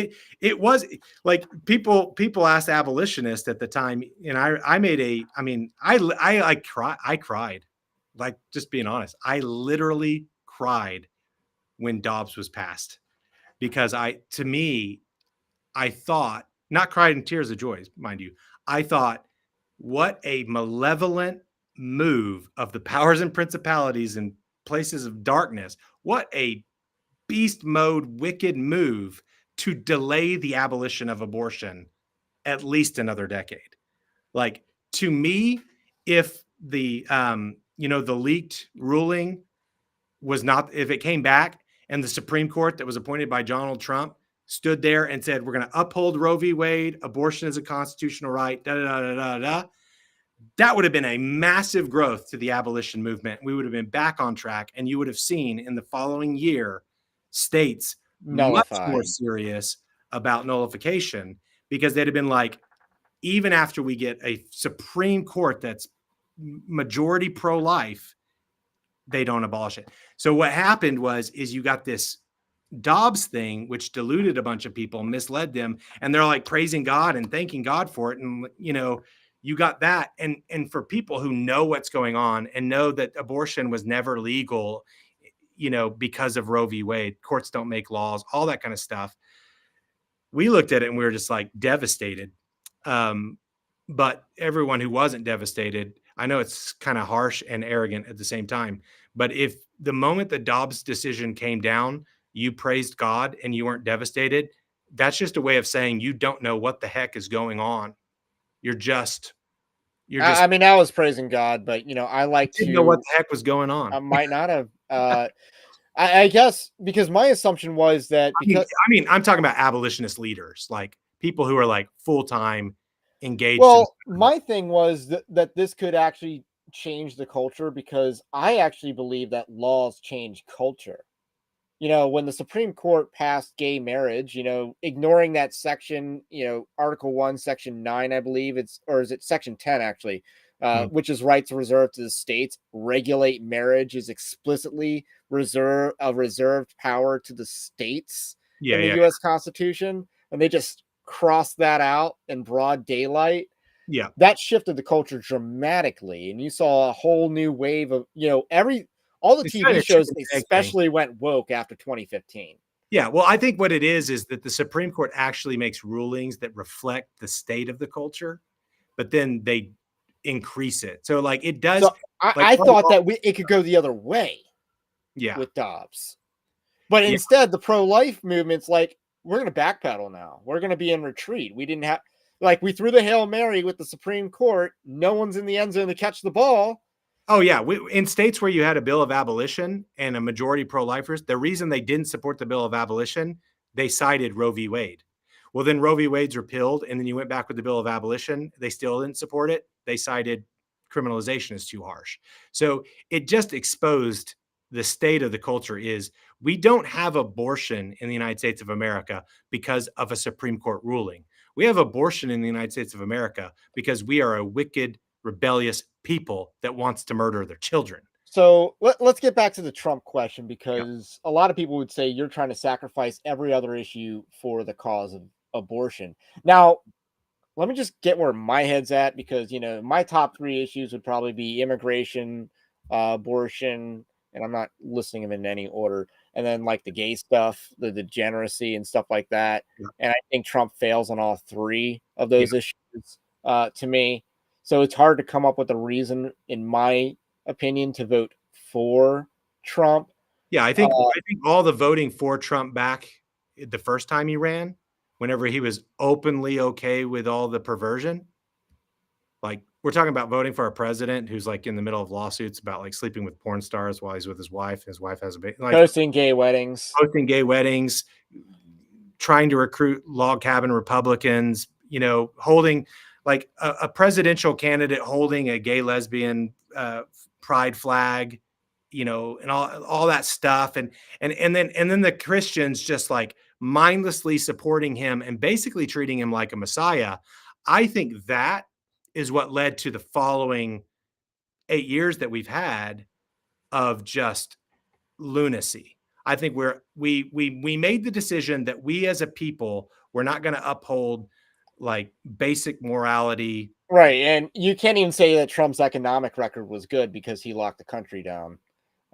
it was like people asked abolitionists at the time, and I cried, like, just being honest. I literally cried when Dobbs was passed, because I thought, not cried in tears of joy, mind you, I thought, what a malevolent move of the powers and principalities and places of darkness. What a beast mode, wicked move to delay the abolition of abortion at least another decade. Like, to me, if the the leaked ruling was not, if it came back and the Supreme Court that was appointed by Donald Trump stood there and said, we're going to uphold Roe v. Wade, abortion is a constitutional right, that would have been a massive growth to the abolition movement. We would have been back on track, and you would have seen in the following year states much more serious about nullification, because they'd have been like, even after we get a Supreme Court that's majority pro-life, they don't abolish it. So what happened is you got this Dobbs thing, which deluded a bunch of people, misled them, and they're like praising God and thanking God for it. And, you got that. And for people who know what's going on and know that abortion was never legal, because of Roe v. Wade, courts don't make laws, all that kind of stuff. We looked at it and we were just like devastated. But everyone who wasn't devastated, I know it's kind of harsh and arrogant at the same time, but if the moment the Dobbs decision came down, you praised God and you weren't devastated, that's just a way of saying you don't know what the heck is going on. I mean, I was praising God, but I like to know what the heck was going on. I might not have. I guess because my assumption was that because I'm talking about abolitionist leaders, like people who are like full-time engaged. Well, my thing was that this could actually change the culture, because I actually believe that laws change culture. When the Supreme Court passed gay marriage, ignoring that section, Article 1, Section 9, I believe or is it Section 10 actually, which is rights reserved to the states, regulate marriage is explicitly reserved power to the states in the U.S. Constitution, and they just crossed that out in broad daylight. Yeah, that shifted the culture dramatically, and you saw a whole new wave of all the TV shows especially went woke after 2015. Yeah, well, I think what it is that the Supreme Court actually makes rulings that reflect the state of the culture, but then they increase it. So like it does. So I thought that it could go the other way. Yeah, with Dobbs, but instead the pro-life movement's like, we're going to backpedal now. We're going to be in retreat. We didn't have, we threw the Hail Mary with the Supreme Court. No one's in the end zone to catch the ball. Oh, yeah. In states where you had a bill of abolition and a majority pro-lifers, the reason they didn't support the bill of abolition, they cited Roe v. Wade. Well, then Roe v. Wade's repealed, and then you went back with the bill of abolition. They still didn't support it. They cited criminalization as too harsh. So it just exposed the state of the culture is we don't have abortion in the United States of America because of a Supreme Court ruling. We have abortion in the United States of America because we are a wicked, rebellious people that wants to murder their children. So let's get back to the Trump question, because a lot of people would say you're trying to sacrifice every other issue for the cause of abortion. Now, let me just get where my head's at, because, my top 3 issues would probably be immigration, abortion, and I'm not listing them in any order. And then like the gay stuff, the degeneracy and stuff like that. Yeah. And I think Trump fails on all 3 of those issues to me. So it's hard to come up with a reason, in my opinion, to vote for Trump. Yeah, I think all the voting for Trump back the first time he ran, whenever he was openly okay with all the perversion, like we're talking about voting for a president who's like in the middle of lawsuits about like sleeping with porn stars while he's with his wife. His wife has a baby, like Hosting gay weddings. hosting gay weddings, trying to recruit log cabin Republicans, holding like a presidential candidate holding a gay lesbian pride flag, and all that stuff, and then the Christians just like mindlessly supporting him and basically treating him like a messiah. I think that is what led to the following 8 years that we've had of just lunacy. I think we made the decision that we as a people we're not going to uphold like basic morality. Right. And you can't even say that Trump's economic record was good because he locked the country down.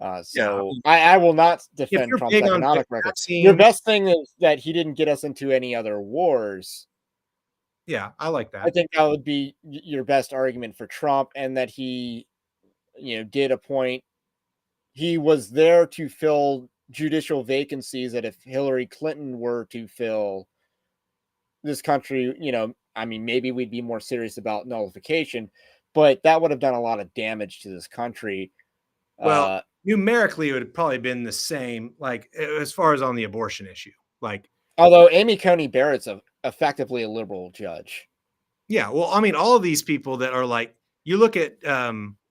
Yeah, So I will not if defend you're Trump's big on economic record. Your vaccines, best thing is that he didn't get us into any other wars. yeah, I like I that. think that would be your best argument for Trump, and that he, did appoint. He was there to fill judicial vacancies that if Hillary Clinton were to fill, this country, I mean, maybe we'd be more serious about nullification, but that would have done a lot of damage to this country. Well, Uh, numerically, it would have probably been the same, like as far as on the abortion issue. Like, Although Amy Coney Barrett's effectively a liberal judge. yeah, well, I mean, all of these people that are like, you look at,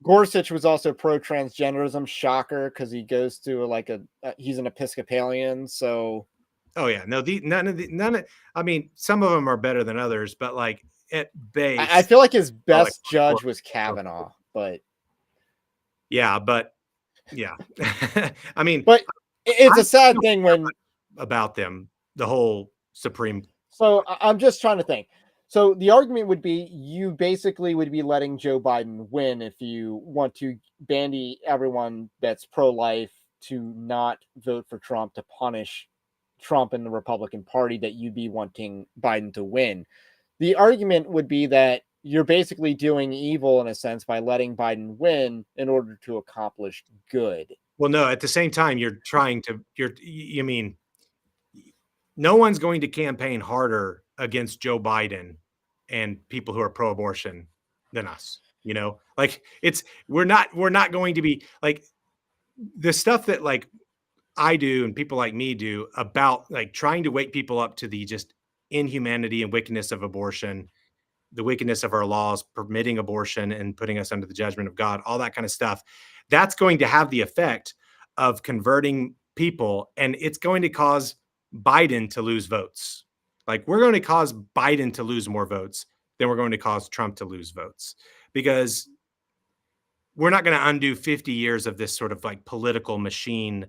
Gorsuch was also pro transgenderism. Shocker, because he goes to he's an Episcopalian. So oh yeah, no, none of, I mean, some of them are better than others, but like at I base, feel like his are like best judge was Kavanaugh, but yeah, but yeah, I mean, but it's I a sad don't thing when. care about them, the whole Supreme. So I'm just trying to think. So the argument would be you basically would be letting Joe Biden win if you want to bandy everyone that's pro-life to not vote for Trump, to punish Trump and the Republican Party, that you'd be wanting Biden to win. The argument would be that you're basically doing evil in a sense by letting Biden win in order to accomplish good. Well, no, at the same time, you mean, no one's going to campaign harder against Joe Biden and people who are pro-abortion than us. Like we're not going to be like the stuff that like I do and people like me do about like trying to wake people up to the just inhumanity and wickedness of abortion, the wickedness of our laws permitting abortion and putting us under the judgment of God, all that kind of stuff. That's going to have the effect of converting people, and it's going to cause Biden to lose votes. Like we're going to cause Biden to lose more votes than we're going to cause Trump to lose votes, because we're not going to undo 50 years of this sort of like political machine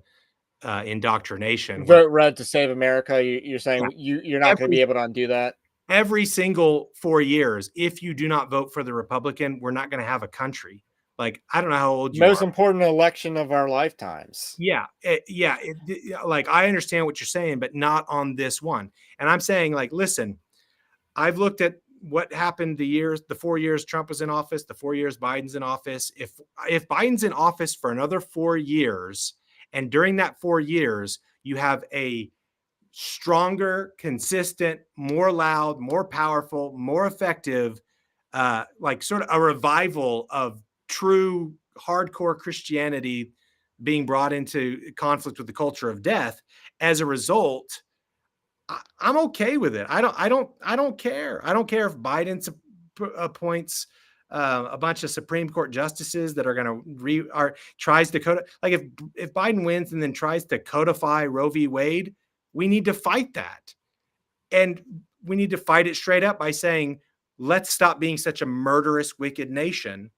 indoctrination where, Vote red to save America. You're yeah, saying you're not going to every be able to undo that. every single 4 years, if you do not vote for the Republican, we're not going to have a country. Like, I don't know how old you Most are. important election of our lifetimes. Yeah. Like, I understand what you're saying, but not on this one. And I'm saying, like, listen, I've looked at what happened the 4 years Trump was in office, the 4 years Biden's in office. If Biden's in office for another 4 years, and during that 4 years, you have a stronger, consistent, more loud, more powerful, more effective, like sort of a revival of true hardcore Christianity being brought into conflict with the culture of death. As a result, I'm okay with it. I don't care. I don't care if Biden appoints a bunch of Supreme Court justices that are going to tries to like if Biden wins and then tries to codify Roe v. Wade, we need to fight that. And we need to fight it straight up by saying, let's stop being such a murderous, wicked nation.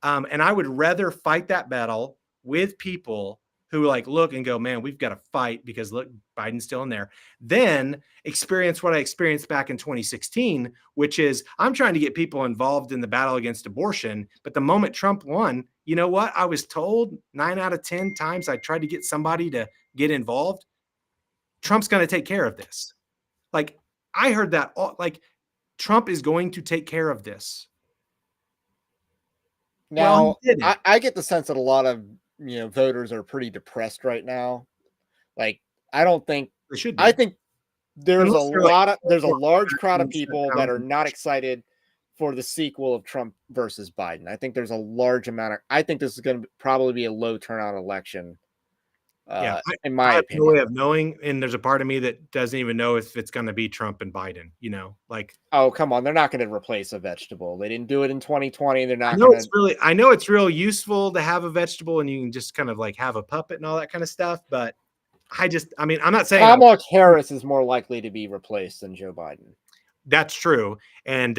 And I would rather fight that battle with people who like look and go, man, we've got to fight because look, Biden's still in there, then experience what I experienced back in 2016, which is I'm trying to get people involved in the battle against abortion. But the moment Trump won, you know what? I was told 9 out of 10 times I tried to get somebody to get involved. Trump's going to take care of this. Like I heard that like Trump is going to take care of this. Well, he Now, didn't. I get the sense that a lot of voters are pretty depressed right now. Like, I don't think They should I be. think Unless they're like there's a hardcore large crowd of Republicans that people that don't are do not bullshit. excited for the sequel of Trump versus Biden. I think there's a large amount of I think this is going to probably be a low turnout election, Yeah, in I my have no way opinion. of knowing, and there's a part of me that doesn't even know if it's gonna be Trump and Biden, like, Oh, come on, they're not going to replace a vegetable. They didn't do it in 2020. They're I not know going it's to. really I know it's real useful to have a vegetable and you can just kind of, like, have a puppet and all that kinda stuff, but I mean, I'm not saying I Kamala Harris is more likely to be replaced than Joe Biden. That's true, and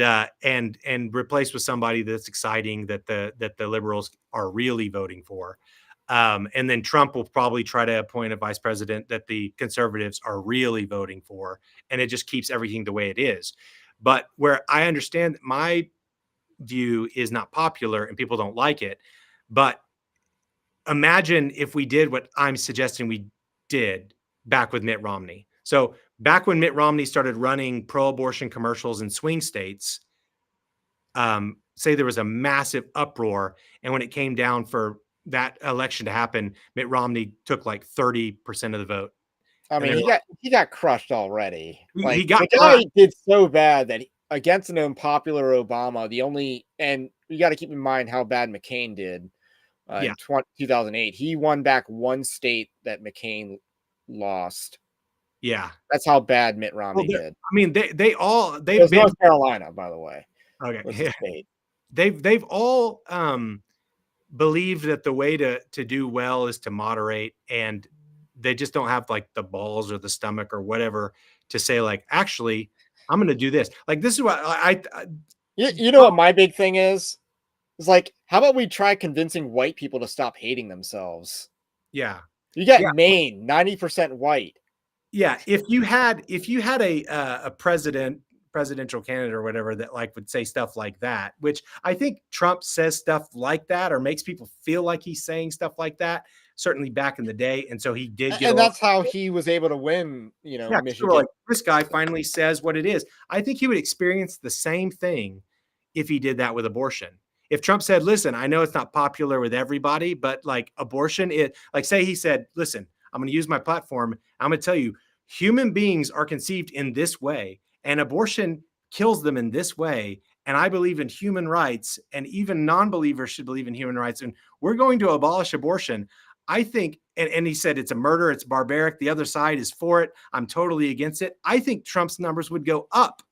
replaced with somebody that's exciting that the liberals are really voting for. And then Trump will probably try to appoint a vice president that the conservatives are really voting for, and it just keeps everything the way it is. But where I understand my view is not popular and people don't like it, but imagine if we did what I'm suggesting we did back with Mitt Romney. So back when Mitt Romney started running pro-abortion commercials in swing states, say there was a massive uproar, and when it came down for that election to happen, Mitt Romney took like 30% of the vote, I and they mean, were he got crushed already. like, he Like, got the crushed. guy did so bad that against an unpopular Obama, the only and you got to keep in mind how bad McCain did Yeah, in 2008. He won back one state that McCain lost. yeah. That's how bad Mitt Well, Romney they did. I mean, It they've was been North Carolina, by the way, was the okay. state. They've all believed that the way to do well is to moderate, and they just don't have like the balls or the stomach or whatever to say like, actually, I'm going to do this. Like this is what You know what my big thing is? It's like, how about we try convincing white people to stop hating themselves? yeah. You got Yeah. Maine, 90% white. Yeah, if you had a presidential candidate or whatever that like would say stuff like that, which I think Trump says stuff like that or makes people feel like he's saying stuff like that, certainly back in the day, and so he did get a And lot. that's how he was able to win, Yeah, 'cause people were like, Michigan. this guy finally says what it is. I think he would experience the same thing if he did that with abortion. If Trump said, listen, I know it's not popular with everybody, but like abortion, like say he said, listen, I'm going to use my platform. I'm going to tell you, human beings are conceived in this way, and abortion kills them in this way. And I believe in human rights, and even non believers should believe in human rights. And we're going to abolish abortion. I think, and he said it's a murder, it's barbaric. The other side is for it. I'm totally against it. I think Trump's numbers would go up,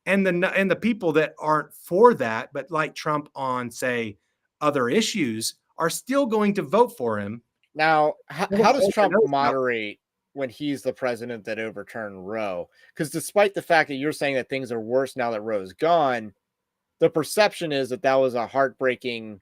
and the people that aren't for that, but like Trump on say other issues, are still going to vote for him. Now, They have how to does hold their Trump nose out. moderate when he's the president that overturned Roe? Because despite the fact that you're saying that things are worse now that Roe's gone, the perception is that that was a heartbreaking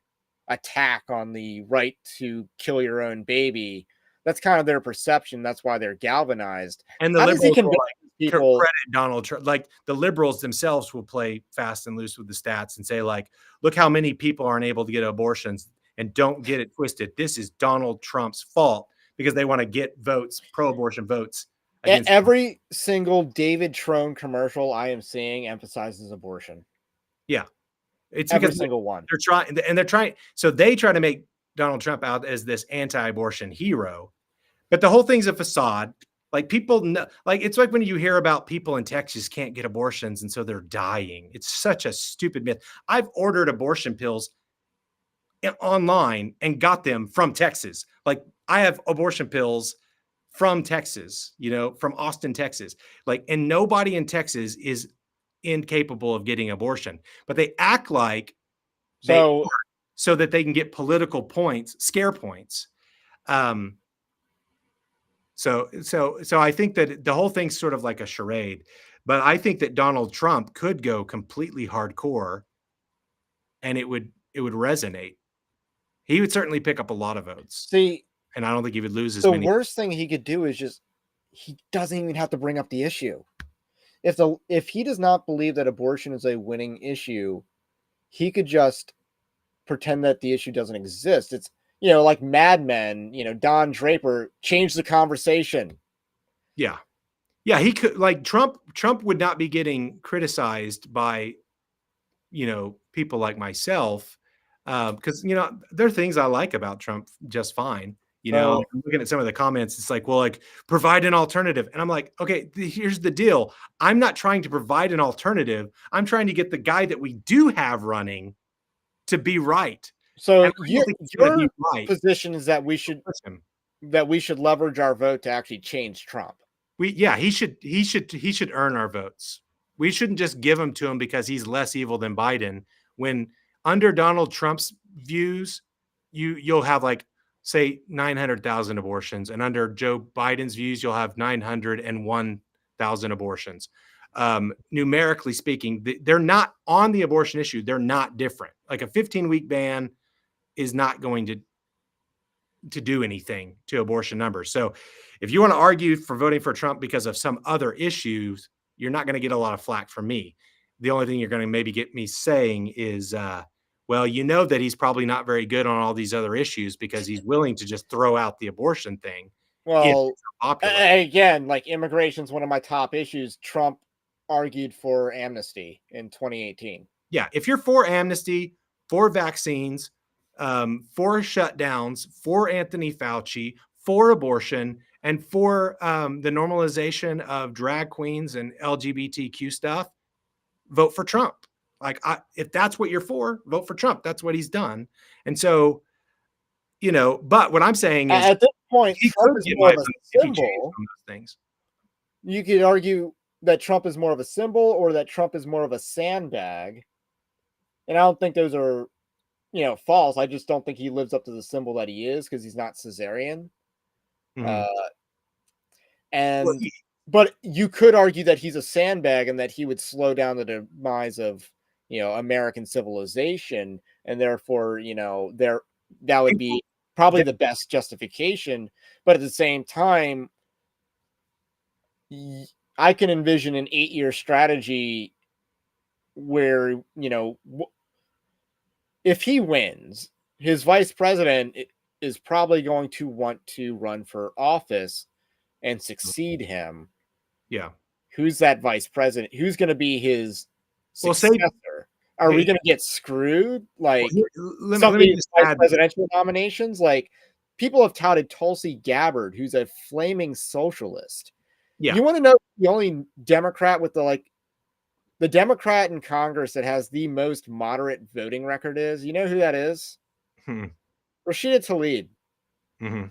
attack on the right to kill your own baby. That's kind of their perception. That's why they're galvanized. And the How does he liberals will convince like people? credit Donald Trump. Like the liberals themselves will play fast and loose with the stats and say, like, look how many people aren't able to get abortions, and don't get it twisted. This is Donald Trump's fault because they want to get votes, pro-abortion votes against. Every single David Trone commercial I am seeing emphasizes abortion. Yeah. It's Every because single one. they're trying. So they try to make Donald Trump out as this anti-abortion hero, but the whole thing's a facade. Like people know, like it's like when you hear about people in Texas can't get abortions and so they're dying. It's such a stupid myth. I've ordered abortion pills online and got them from Texas. Like I have abortion pills from Texas, from Austin, Texas. Like, and nobody in Texas is incapable of getting abortion, but they act like they So so that they can get political points, scare points. Um, so I think that the whole thing's sort of like a charade, but I think that Donald Trump could go completely hardcore, and it would resonate. He would certainly pick up a lot of votes, see, and I don't think he would lose as the many. worst thing he could do is just he doesn't even have to bring up the issue. If he does not believe that abortion is a winning issue, he could just pretend that the issue doesn't exist. It's like Mad Men, Don Draper changed the conversation. Yeah, yeah, he could like Trump would not be getting criticized by people like myself Because, there are things I like about Trump just fine. So I'm looking at some of the comments. It's like, well, like, provide an alternative. And I'm like, okay, here's the deal. I'm not trying to provide an alternative. I'm trying to get the guy that we do have running to be right. And so I don't think he's going to be your right. position is that we should Push him. leverage our vote to actually change Trump. He should earn our votes. We shouldn't just give them to him because he's less evil than Biden. When under Donald Trump's views, you'll have, like, say, 900,000 abortions, and under Joe Biden's views, you'll have 901,000 abortions. Numerically speaking, they're not on the abortion issue. They're not different. Like, a 15-week ban is not going to do anything to abortion numbers. So if you want to argue for voting for Trump because of some other issues, you're not going to get a lot of flack from me. The only thing you're going to maybe get me saying is, well, that he's probably not very good on all these other issues because he's willing to just throw out the abortion thing if Well, it's popular. again, like immigration is one of my top issues. Trump argued for amnesty in 2018. Yeah, if you're for amnesty, for vaccines, for shutdowns, for Anthony Fauci, for abortion, and for the normalization of drag queens and LGBTQ stuff, vote for Trump. Like, if that's what you're for, vote for Trump. That's what he's done. And so, but what I'm saying is At this point, he Trump could is get more my of a vote if he changed symbol. some of those things. You could argue that Trump is more of a symbol or that Trump is more of a sandbag. And I don't think those are, false. I just don't think he lives up to the symbol that he is because he's not Caesarian. Mhm. Uh, Well, and but you could argue that he's a sandbag and that he would slow down the demise of, American civilization, and therefore, that would be probably the best justification. But at the same time, I can envision an 8-year strategy where, if he wins, his vice president is probably going to want to run for office and succeed him. yeah. Who's that vice president? Who's going to be his Well, say, successor? Are we hey, going to get screwed? well, Like let some of me these just vice add. presidential nominations, like people have touted Tulsi Gabbard, who's a flaming socialist. Yeah. You want to know the only Democrat with the Democrat in Congress that has the most moderate voting record is? You know who that is? Hmm. Rashida Tlaib. Mhm.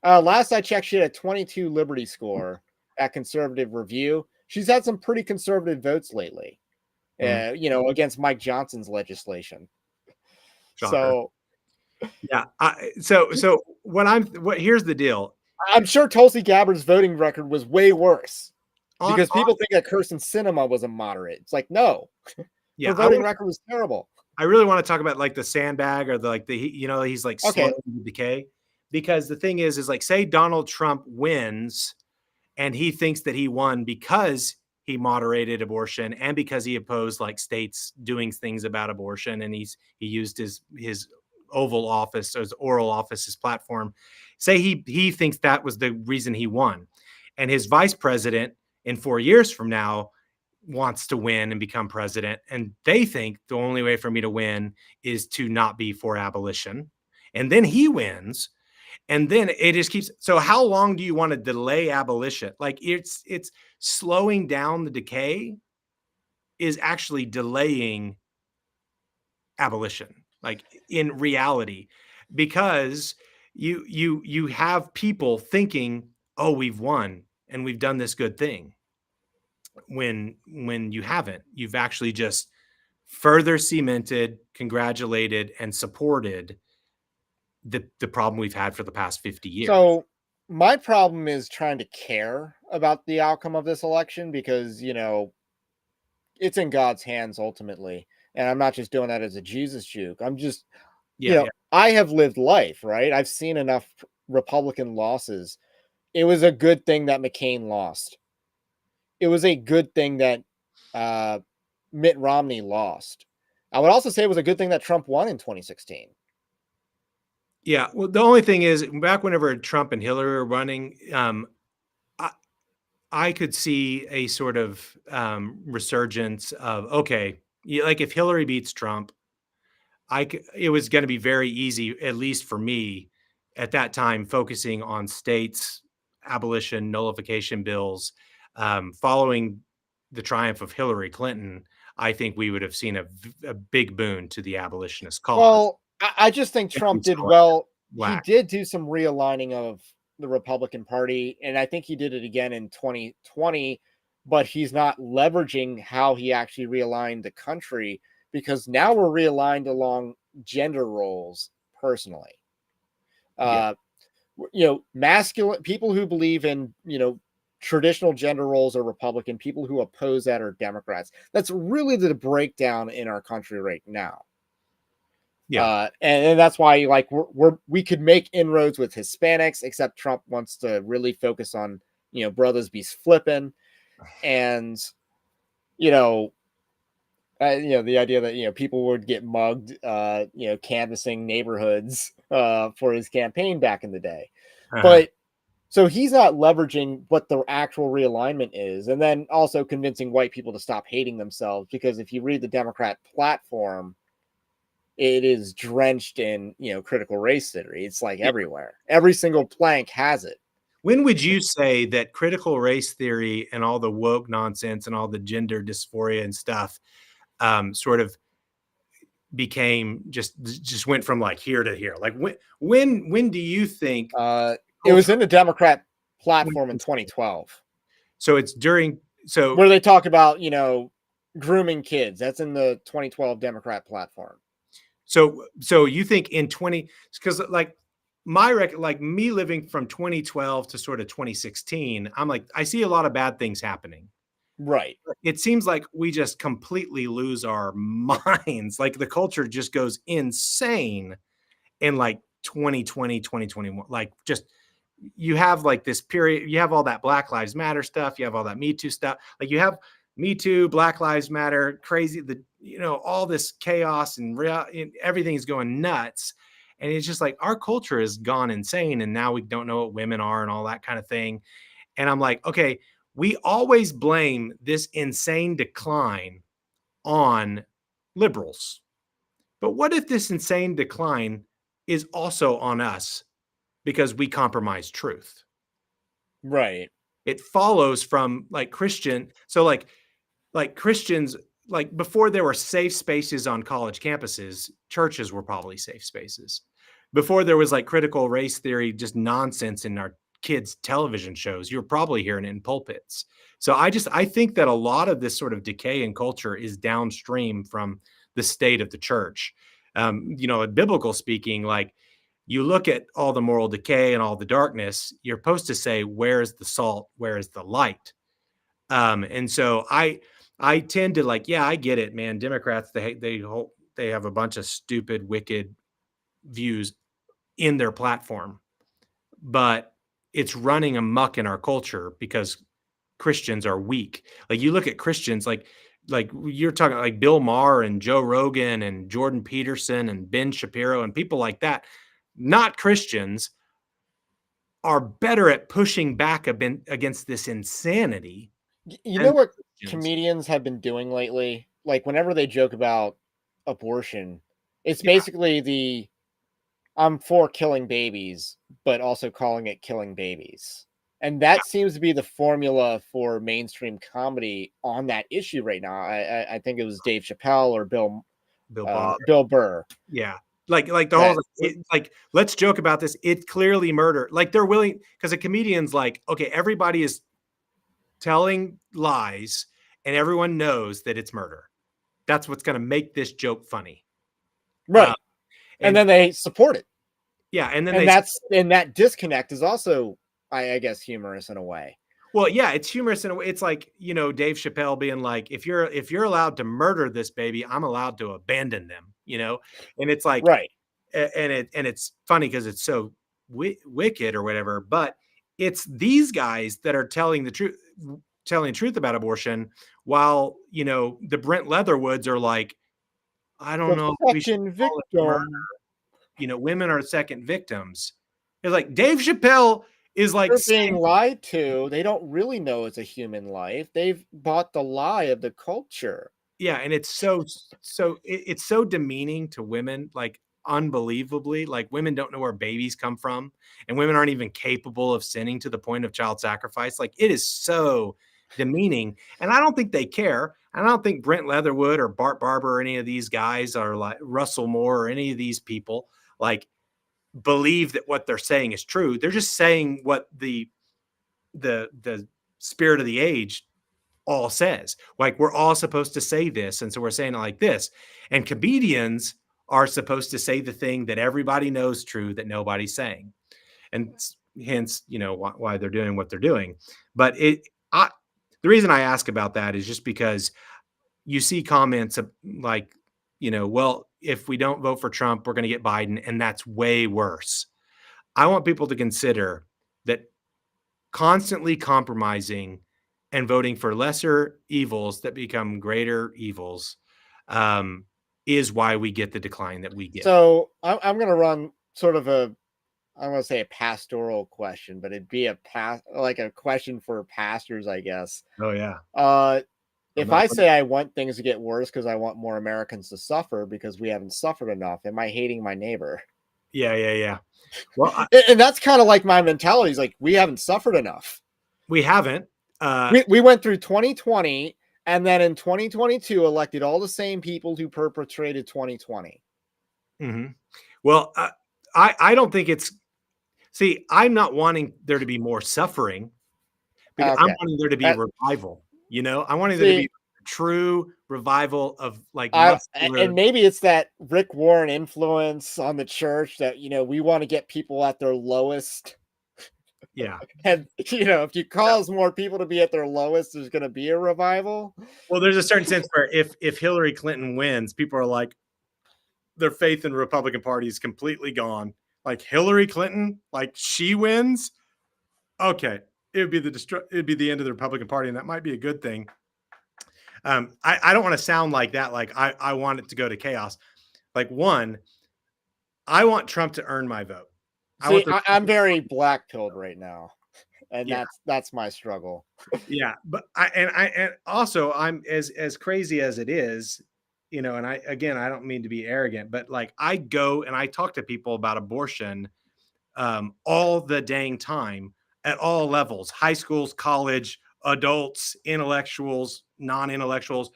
Last I checked, she had a 22 Liberty score at Conservative Review. She's had some pretty conservative votes lately, Mhm. against Mike Johnson's legislation. Shocker. So Yeah. Here's the deal. I'm sure Tulsi Gabbard's voting record was way worse On, because people think that Kirsten Sinema was a moderate. It's like, no, her yeah, voting record was terrible. I really want to talk about, like, the sandbag or he's like slow Okay. to decay, because the thing is like, say Donald Trump wins and he thinks that he won because he moderated abortion and because he opposed, like, states doing things about abortion, and he used his Oval Office or his oral office, his platform. Say he thinks that was the reason he won, and his vice president in 4 years from now wants to win and become president, and they think the only way for me to win is to not be for abolition, and then he wins, and then it just keeps. So how long do you want to delay abolition? Like, it's slowing down the decay is actually delaying abolition, like, in reality, because you have people thinking, oh, we've won and we've done this good thing, when you haven't. You've actually just further cemented, congratulated, and supported the problem we've had for the past 50 years. So my problem is trying to care about the outcome of this election because, it's in God's hands ultimately. And I'm not just doing that as a Jesus juke. I'm just, Yeah, yeah. I have lived life, right? I've seen enough Republican losses. It was a good thing that McCain lost. It was a good thing that uh, Mitt Romney lost. I would also say it was a good thing that Trump won in 2016. Yeah, well, the only thing is, back whenever Trump and Hillary were running, I I could see a sort of, resurgence of, okay, like, if Hillary beats Trump, it was going to be very easy, at least for me at that time, focusing on states, abolition, nullification bills. Following the triumph of Hillary Clinton, I think we would have seen a big boon to the abolitionist cause. Well, I just think If we Trump did saw it well. He whack. did do some realigning of the Republican Party, and I think he did it again in 2020, but he's not leveraging how he actually realigned the country, because now we're realigned along gender roles personally. Yeah. Uh, masculine people who believe in, traditional gender roles are Republican, people who oppose that are Democrats. That's really the breakdown in our country right now. Yeah. And that's why, like, we could make inroads with Hispanics, except Trump wants to really focus on, brothers be flipping, and you know the idea that people would get mugged, canvassing neighborhoods for his campaign back in the day. Uh-huh. But so he's not leveraging what the actual realignment is, and then also convincing white people to stop hating themselves, because if you read the Democrat platform, it is drenched in critical race theory. It's like Yeah. everywhere. Every single plank has it. When would you say that critical race theory and all the woke nonsense and all the gender dysphoria and stuff sort of became just went from like here to here? Like when do you think It was culture? in the Democrat platform in 2012, So it's during where they talk about grooming kids. That's in the 2012 Democrat platform. so you think in 20, because like like me living from 2012 to sort of 2016, I'm like, I see a lot of bad things happening. Right. It seems like we just completely lose our minds. Like the culture just goes insane in like 2020, 2021. Like just you have like this period, you have all that Black Lives Matter stuff, you have all that Me Too stuff. Like you have Me Too, Black Lives Matter, crazy, all this chaos and everything's going nuts. And it's just like our culture has gone insane. And now we don't know what women are and all that kind of thing. And I'm like, okay, we always blame this insane decline on liberals. But what if this insane decline is also on us because we compromise truth? Right. It follows from like Christian. So like Christians, like before there were safe spaces on college campuses, churches were probably safe spaces. Before there was like critical race theory, just nonsense in our kids' television shows, you're probably hearing it in pulpits. So I think that a lot of this sort of decay in culture is downstream from the state of the church. Biblical speaking, like you look at all the moral decay and all the darkness, you're supposed to say, where is the salt? Where is the light? And so I tend to like, yeah, I get it, man. Democrats, they have a bunch of stupid, wicked views in their platform, but it's running amok in our culture because Christians are weak. Like you look at Christians, like you're talking like Bill Maher and Joe Rogan and Jordan Peterson and Ben Shapiro and people like that, not Christians, are better at pushing back against this insanity You know than what Christians. comedians have been doing lately? Like, whenever they joke about abortion, it's Yeah. basically the I'm for killing babies, but also calling it killing babies. And that seems to be the formula for mainstream comedy on that issue right now. I think it was Dave Chappelle or Bill Barr. Bill Burr. Yeah. Like the whole That like let's joke about this. It's clearly murder. Like they're willing because a comedian's like, okay, everybody is telling lies and everyone knows that it's murder. That's what's going to make this joke funny. Uh, right, and and then they support it, yeah, and then and that disconnect is also, I guess, humorous in a way. well, yeah, it's humorous in a way. It's like, Dave Chappelle being like, if you're allowed to murder this baby, I'm allowed to abandon them. And it's like, Right, and it's funny because it's so wicked or whatever, but it's these guys that are telling the truth about abortion, while the Brent Leatherwoods are like, I don't the know if we should second call it murder. victim. Women are second victims. It's like Dave Chappelle is like They're being saying, lied to. They don't really know it's a human life. They've bought the lie of the culture. Yeah, and it's it's so demeaning to women, like unbelievably. Like women don't know where babies come from, and women aren't even capable of sinning to the point of child sacrifice. Like it is so demeaning, and I don't think they care. And I don't think Brent Leatherwood or Bart Barber or any of these guys or like Russell Moore or any of these people like believe that what they're saying is true. They're just saying what the spirit of the age all says. Like we're all supposed to say this, and so we're saying it like this. And comedians are supposed to say the thing that everybody knows true that nobody's saying, and hence, why they're doing what they're doing. But the reason I ask about that is just because you see comments of like, well, if we don't vote for Trump, we're going to get Biden, and that's way worse. I want people to consider that constantly compromising and voting for lesser evils that become greater evils is why we get the decline that we get. So I'm going to run sort of I want to say a pastoral question, but it'd be like a question for pastors, I guess. Oh yeah. If I say I want things to get worse because I want more Americans to suffer because we haven't suffered enough, am I hating my neighbor? Yeah. Well, and that's kind of like my mentality is like, we haven't suffered enough. We haven't. We went through 2020 and then in 2022 elected all the same people who perpetrated 2020. Mm-hmm. Well, I don't think see, I'm not wanting there to be more suffering because I'm wanting there to be revival. I wanted there to be true revival of like and maybe it's that Rick Warren influence on the church that we want to get people at their lowest. Yeah. And if you cause more people to be at their lowest, there's going to be a revival. Well, there's a certain sense where if Hillary Clinton wins, people are like, their faith in the Republican Party is completely gone. Like Hillary Clinton, like she wins, okay, it'd be the end of the Republican Party, and that might be a good thing. I don't want to sound like that. Like I want it to go to chaos. Like I want Trump to earn my vote. See, I'm very black-pilled right now, and that's my struggle. Yeah, but I also I'm as crazy as it is, and I don't mean to be arrogant, but like I go and I talk to people about abortion all the dang time at all levels, high schools, college, adults, intellectuals, non-intellectuals.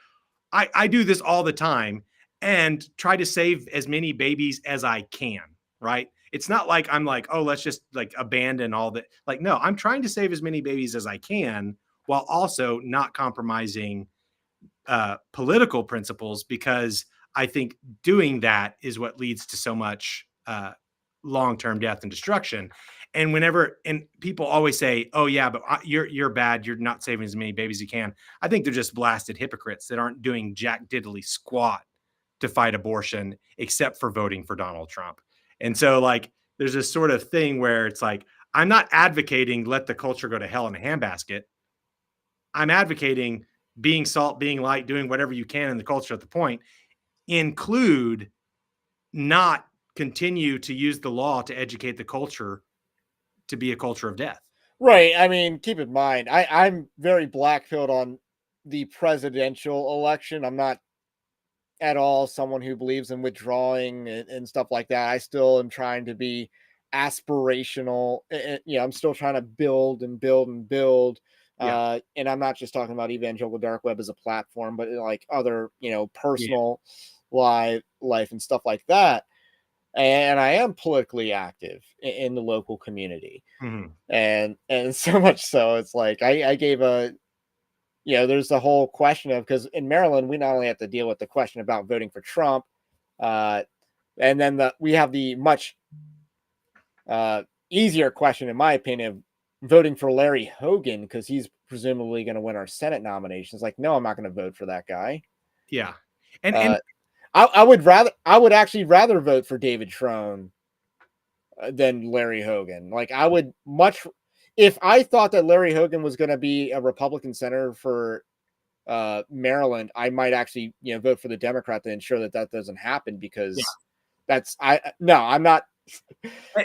I do this all the time and try to save as many babies as I can, right? It's not like I'm like, oh, let's just like abandon all that. Like, no, I'm trying to save as many babies as I can while also not compromising political principles, because I think doing that is what leads to so much long-term death and destruction. And people always say, oh yeah, but you're bad. You're not saving as many babies as you can. I think they're just blasted hypocrites that aren't doing jack diddly squat to fight abortion, except for voting for Donald Trump. And so like, there's this sort of thing where it's like, I'm not advocating let the culture go to hell in a handbasket. I'm advocating being salt, being light, doing whatever you can in the culture at the point. Include not continue to use the law to educate the culture to be a culture of death. Right. I mean, keep in mind, I'm very black-pilled on the presidential election. I'm not at all someone who believes in withdrawing and stuff like that. I still am trying to be aspirational. I'm still trying to build and build and build. Yeah. And I'm not just talking about Evangelical Dark Web as a platform, but like other, personal life and stuff like that. And I am politically active in the local community. Mm-hmm. And so much so it's like I gave there's the whole question of, because in Maryland, we not only have to deal with the question about voting for Trump, and then we have the much easier question, in my opinion, of voting for Larry Hogan, because he's presumably going to win our Senate nominations. Like, no, I'm not going to vote for that guy. Yeah. And I would actually rather vote for David Trone than Larry Hogan. Like, I would if I thought that Larry Hogan was going to be a Republican senator for Maryland, I might actually, vote for the Democrat to ensure that doesn't happen, because I'm not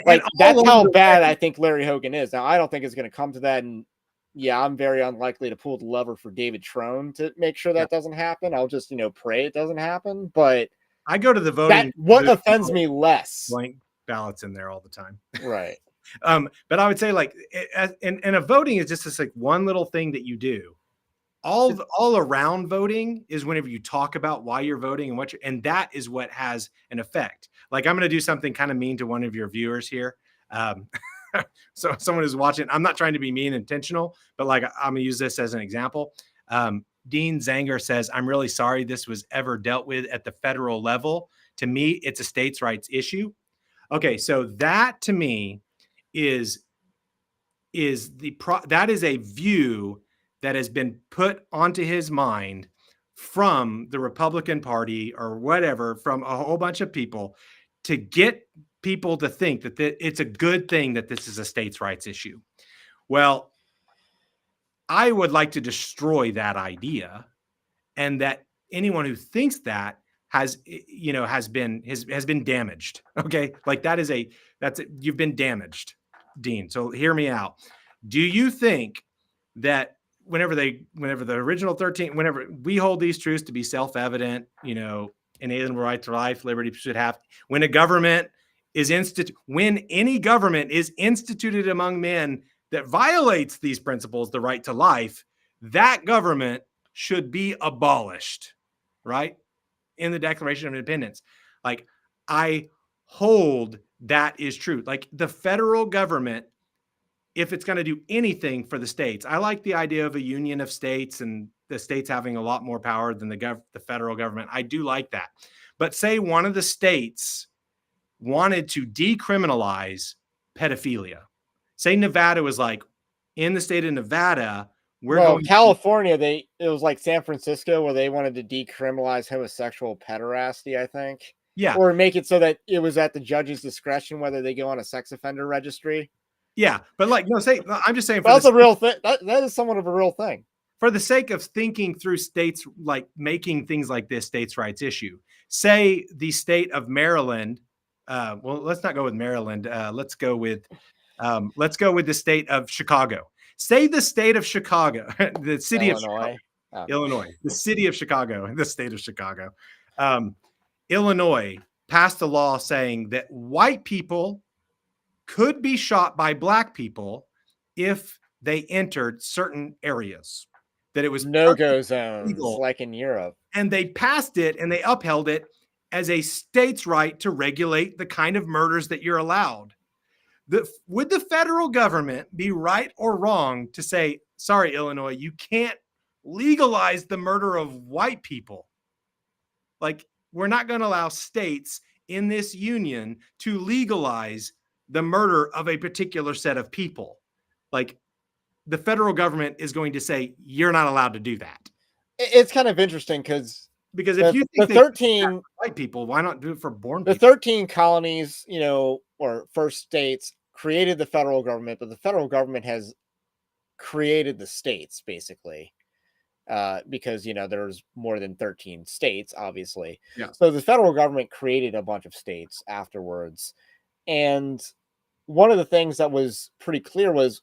like, that's how bad I think Larry Hogan is. Now, I don't think it's going to come to that. And yeah, I'm very unlikely to pull the lever for David Trone to make sure Yeah. that doesn't happen. I'll just, pray it doesn't happen. But I go to the that voting what booth with offends me less. blank ballots in there all the time. Right. But I would say like, and a voting is just this like one little thing that you do. All around voting is whenever you talk about why you're voting and and that is what has an effect. Like I'm going to do something kind of mean to one of your viewers here. Um, so someone who's watching, I'm not trying to be mean intentional, but like I'm gonna use this as an example. Dean Zanger says, I'm really sorry this was ever dealt with at the federal level. To me, it's a states' rights issue. Okay, so that to me is that is a view that has been put onto his mind from the Republican Party or whatever, from a whole bunch of people to get people to think that it's a good thing that this is a states' rights issue. Well, I would like to destroy that idea, and that anyone who thinks that has been damaged. Okay, like you've been damaged, Dean. So hear me out. Do you think that whenever the original 13, whenever we hold these truths to be self-evident, inalienable right to life, liberty, should have, when any government is instituted among men that violates these principles, the right to life, that government should be abolished, right? In the Declaration of Independence. Like, I hold that is true. Like the federal government, if it's going to do anything for the states, I like the idea of a union of states and the states having a lot more power than the federal government. I do like that. But say one of the states wanted to decriminalize pedophilia. Say Nevada was like, in the state of Nevada, California, it was like San Francisco where they wanted to decriminalize homosexual pederasty, I think. Yeah. Or make it so that it was at the judge's discretion whether they go on a sex offender registry. Yeah. But like, I'm just saying, that's a real thing. That is somewhat of a real thing. For the sake of thinking through states, like making things like this states' rights issue, say the state of Maryland. Well, let's not go with Maryland. Let's go with the state of Chicago. Say the state of Chicago, the city of Chicago, Illinois, the city of Chicago, the state of Chicago. Illinois passed a law saying that white people could be shot by black people if they entered certain areas. That it was no-go zones, legal, like in Europe. And they passed it and they upheld it as a state's right to regulate the kind of murders that you're allowed. Would the federal government be right or wrong to say, sorry, Illinois, you can't legalize the murder of white people? Like, we're not going to allow states in this union to legalize the murder of a particular set of people. Like, the federal government is going to say, you're not allowed to do that. It's kind of interesting because if you think the 13 white people, why not do it for born people? The 13 colonies, or first states created the federal government, but the federal government has created the states basically. Because there's more than 13 states, obviously. Yeah. So the federal government created a bunch of states afterwards. And one of the things that was pretty clear was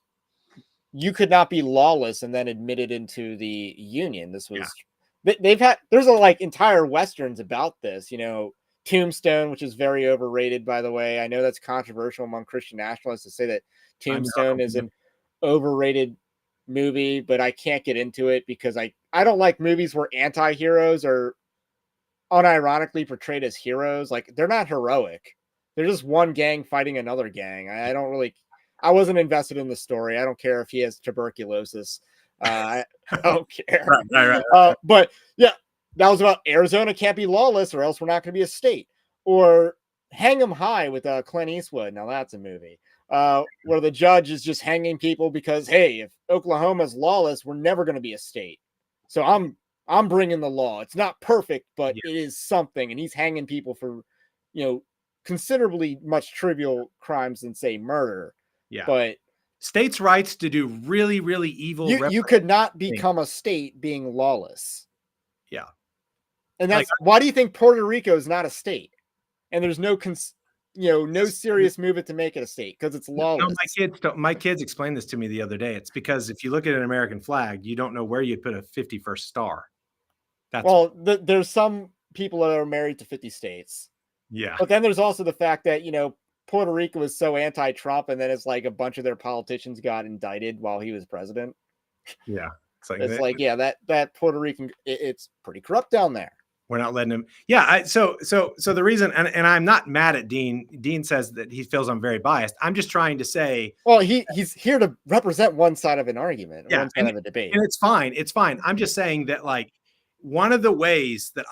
you could not be lawless and then admitted into the union. This was there's entire westerns about this, Tombstone, which is very overrated, by the way. I know that's controversial among Christian nationalists to say that Tombstone is an overrated movie, but I can't get into it because I don't like movies where anti-heroes are unironically portrayed as heroes. Like, they're not heroic. They're just one gang fighting another gang. I wasn't invested in the story. I don't care if he has tuberculosis. I don't care. Right. But yeah, that was about Arizona can't be lawless or else we're not going to be a state. Or Hang 'em High with Clint Eastwood. Now that's a movie. Where the judge is just hanging people because, hey, if Oklahoma's lawless, we're never going to be a state. So I'm bringing the law. It's not perfect, but it is something. And he's hanging people for, considerably much trivial crimes than, say, murder. Yeah. But states' rights to do really, really evil. You could not become a state being lawless. Yeah. And that's why do you think Puerto Rico is not a state? And there's no no serious movement to make it a state because it's lawless. No, my kids explained this to me the other day. It's because if you look at an American flag, you don't know where you'd put a 51st star. Well, there's some people that are married to 50 states. Yeah. But then there's also the fact that, Puerto Rico was so anti-Trump, and then it's like a bunch of their politicians got indicted while he was president. Yeah. It's like, that Puerto Rican, it's pretty corrupt down there. We're not letting him. Yeah. So the reason, and I'm not mad at Dean. Dean says that he feels I'm very biased. I'm just trying to say. Well, he's here to represent one side of an argument, one side of a debate. And it's fine. It's fine. I'm just saying that, like, one of the ways that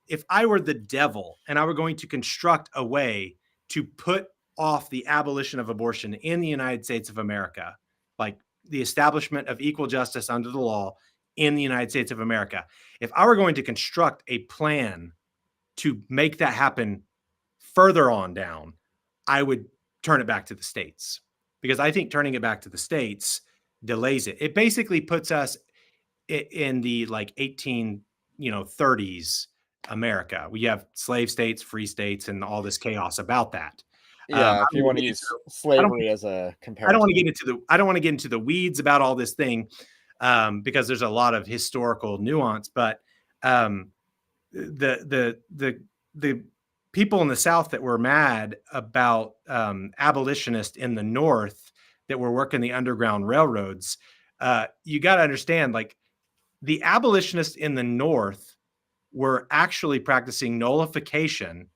if I were the devil and I were going to construct a way to put off the abolition of abortion in the United States of America, like the establishment of equal justice under the law in the United States of America, if I were going to construct a plan to make that happen further on down, I would turn it back to the states, because I think turning it back to the states delays it. It basically puts us in the like 1830s America. We have slave states, free states, and all this chaos about that. Yeah, if you want to use slavery as a comparison. I don't want to get into the weeds about all this thing, because there's a lot of historical nuance. But the people in the South that were mad about abolitionists in the North that were working the Underground Railroads, you got to understand, like, the abolitionists in the North were actually practicing nullification,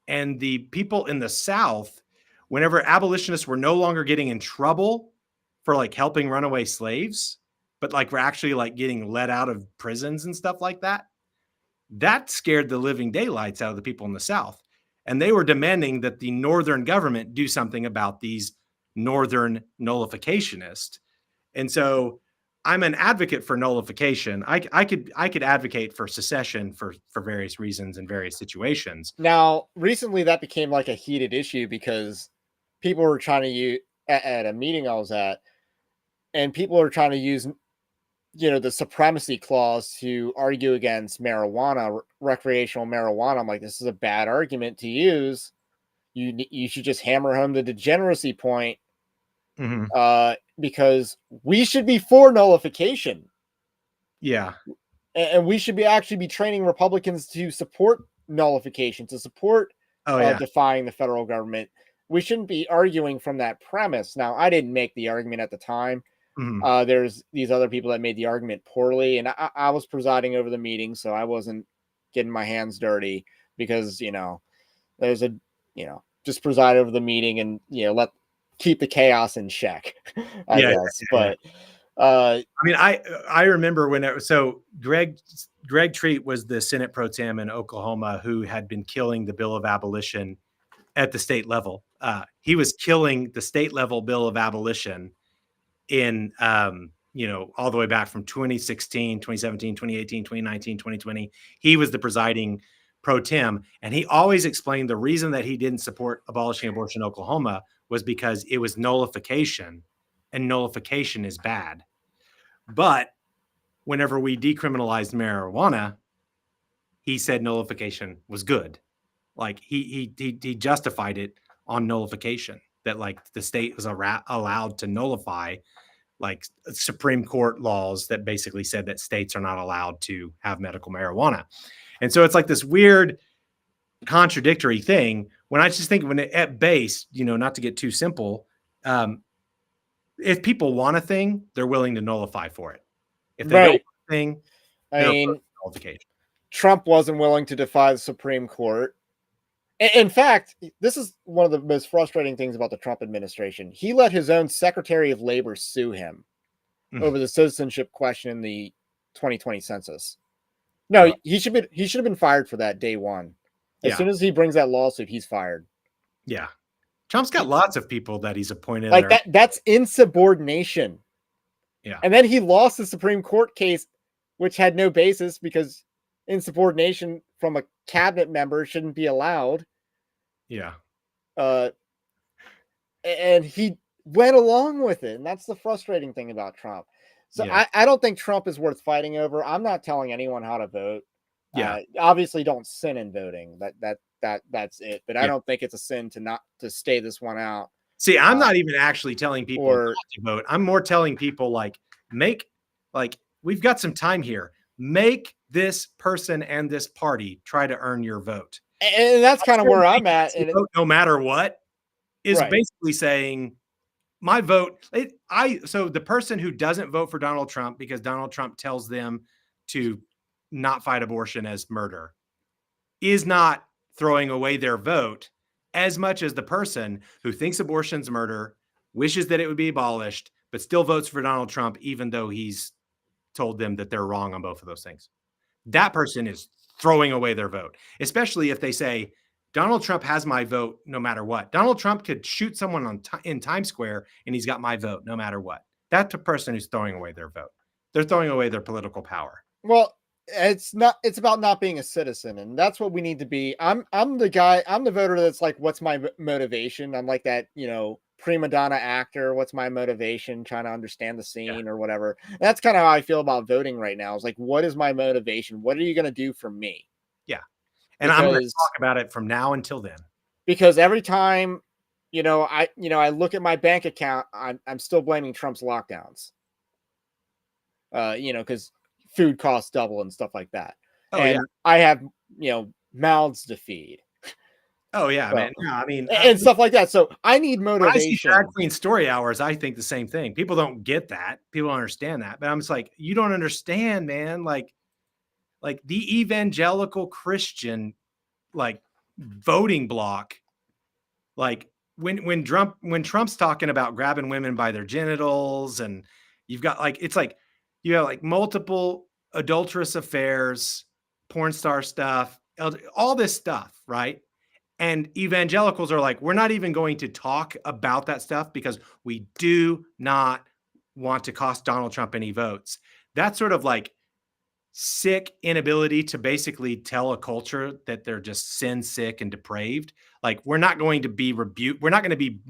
and the people in the South, whenever abolitionists were no longer getting in trouble for like helping runaway slaves, but like were actually like getting let out of prisons and stuff like that, that scared the living daylights out of the people in the South. And they were demanding that the Northern government do something about these Northern nullificationists. And so I'm an advocate for nullification. I could advocate for secession for various reasons in various situations. Now, recently that became like a heated issue because people were trying to use, at a meeting I was at, and people are trying to use, the supremacy clause to argue against marijuana, recreational marijuana. I'm like, this is a bad argument to use. You should just hammer home the degeneracy point. Mm-hmm. Because we should be for nullification. Yeah. And we should actually be training Republicans to support nullification, to support defying the federal government. We shouldn't be arguing from that premise. Now, I didn't make the argument at the time. Mm-hmm. There's these other people that made the argument poorly, and I was presiding over the meeting, so I wasn't getting my hands dirty because, there's just preside over the meeting and, keep the chaos in check, I guess. But I mean, I remember when Greg Treat was the Senate Pro Tem in Oklahoma who had been killing the Bill of Abolition at the state level. He was killing the state level Bill of Abolition in, all the way back from 2016, 2017, 2018, 2019, 2020. He was the presiding pro tem, and he always explained the reason that he didn't support abolishing abortion in Oklahoma was because it was nullification, and nullification is bad. But whenever we decriminalized marijuana, he said nullification was good. Like he justified it on nullification, that like the state was allowed to nullify like Supreme Court laws that basically said that states are not allowed to have medical marijuana. And so it's like this weird contradictory thing when I just think at base, not to get too simple, if people want a thing, they're willing to nullify for it. If they don't want a thing, I mean, Trump wasn't willing to defy the Supreme Court. In fact, this is one of the most frustrating things about the Trump administration. He let his own Secretary of Labor sue him over the citizenship question in the 2020 census. No, he should have been fired for that day one. As soon as he brings that lawsuit, he's fired. Yeah. Trump's got lots of people that he's appointed. Like that's insubordination. Yeah. And then he lost the Supreme Court case, which had no basis because insubordination from a cabinet member shouldn't be allowed. Yeah. And he went along with it. And that's the frustrating thing about Trump. So I don't think Trump is worth fighting over. I'm not telling anyone how to vote. Yeah. Obviously, don't sin in voting. That's it. But I Yeah. don't think it's a sin to not to stay this one out. See, I'm Uh, not even actually telling people not or to vote. I'm more telling people like we've got some time here. Make this person and this party try to earn your vote. and that's kind of where I'm at. And Vote no matter what is right, basically saying my vote. So the person who doesn't vote for Donald Trump because Donald Trump tells them to not fight abortion as murder is not throwing away their vote as much as the person who thinks abortion's murder, wishes that it would be abolished, but still votes for Donald Trump, even though he's told them that they're wrong on both of those things. That person is throwing away their vote, especially if they say, Donald Trump has my vote no matter what. Donald Trump could shoot someone in Times Square and he's got my vote no matter what. That's the person who's throwing away their vote. They're throwing away their political power. well, it's about not being a citizen, and that's what we need to be. I'm the guy. I'm the voter that's like, what's my motivation? I'm like that, prima donna actor. What's my motivation? Trying to understand the scene or whatever. That's kind of how I feel about voting right now. It's like, what is my motivation? What are you going to do for me? Yeah. And I'm going to talk about it from now until then. Because every time, I look at my bank account, I'm still blaming Trump's lockdowns. Because food costs double and stuff like that. Oh, and yeah. I have, mouths to feed. Oh, yeah, So, man. No, I mean, and stuff like that. So I need motivation. When I see Drag Queen Story Hours, I think the same thing. People don't get that. People don't understand that. But I'm just like, you don't understand, man. Like the evangelical Christian, like voting block, like when Trump's talking about grabbing women by their genitals, and you've got it's like you have like multiple adulterous affairs, porn star stuff, all this stuff, right? And evangelicals are like, we're not even going to talk about that stuff because we do not want to cost Donald Trump any votes. That's sort of like sick inability to basically tell a culture that they're just sin sick and depraved. Like we're not going to be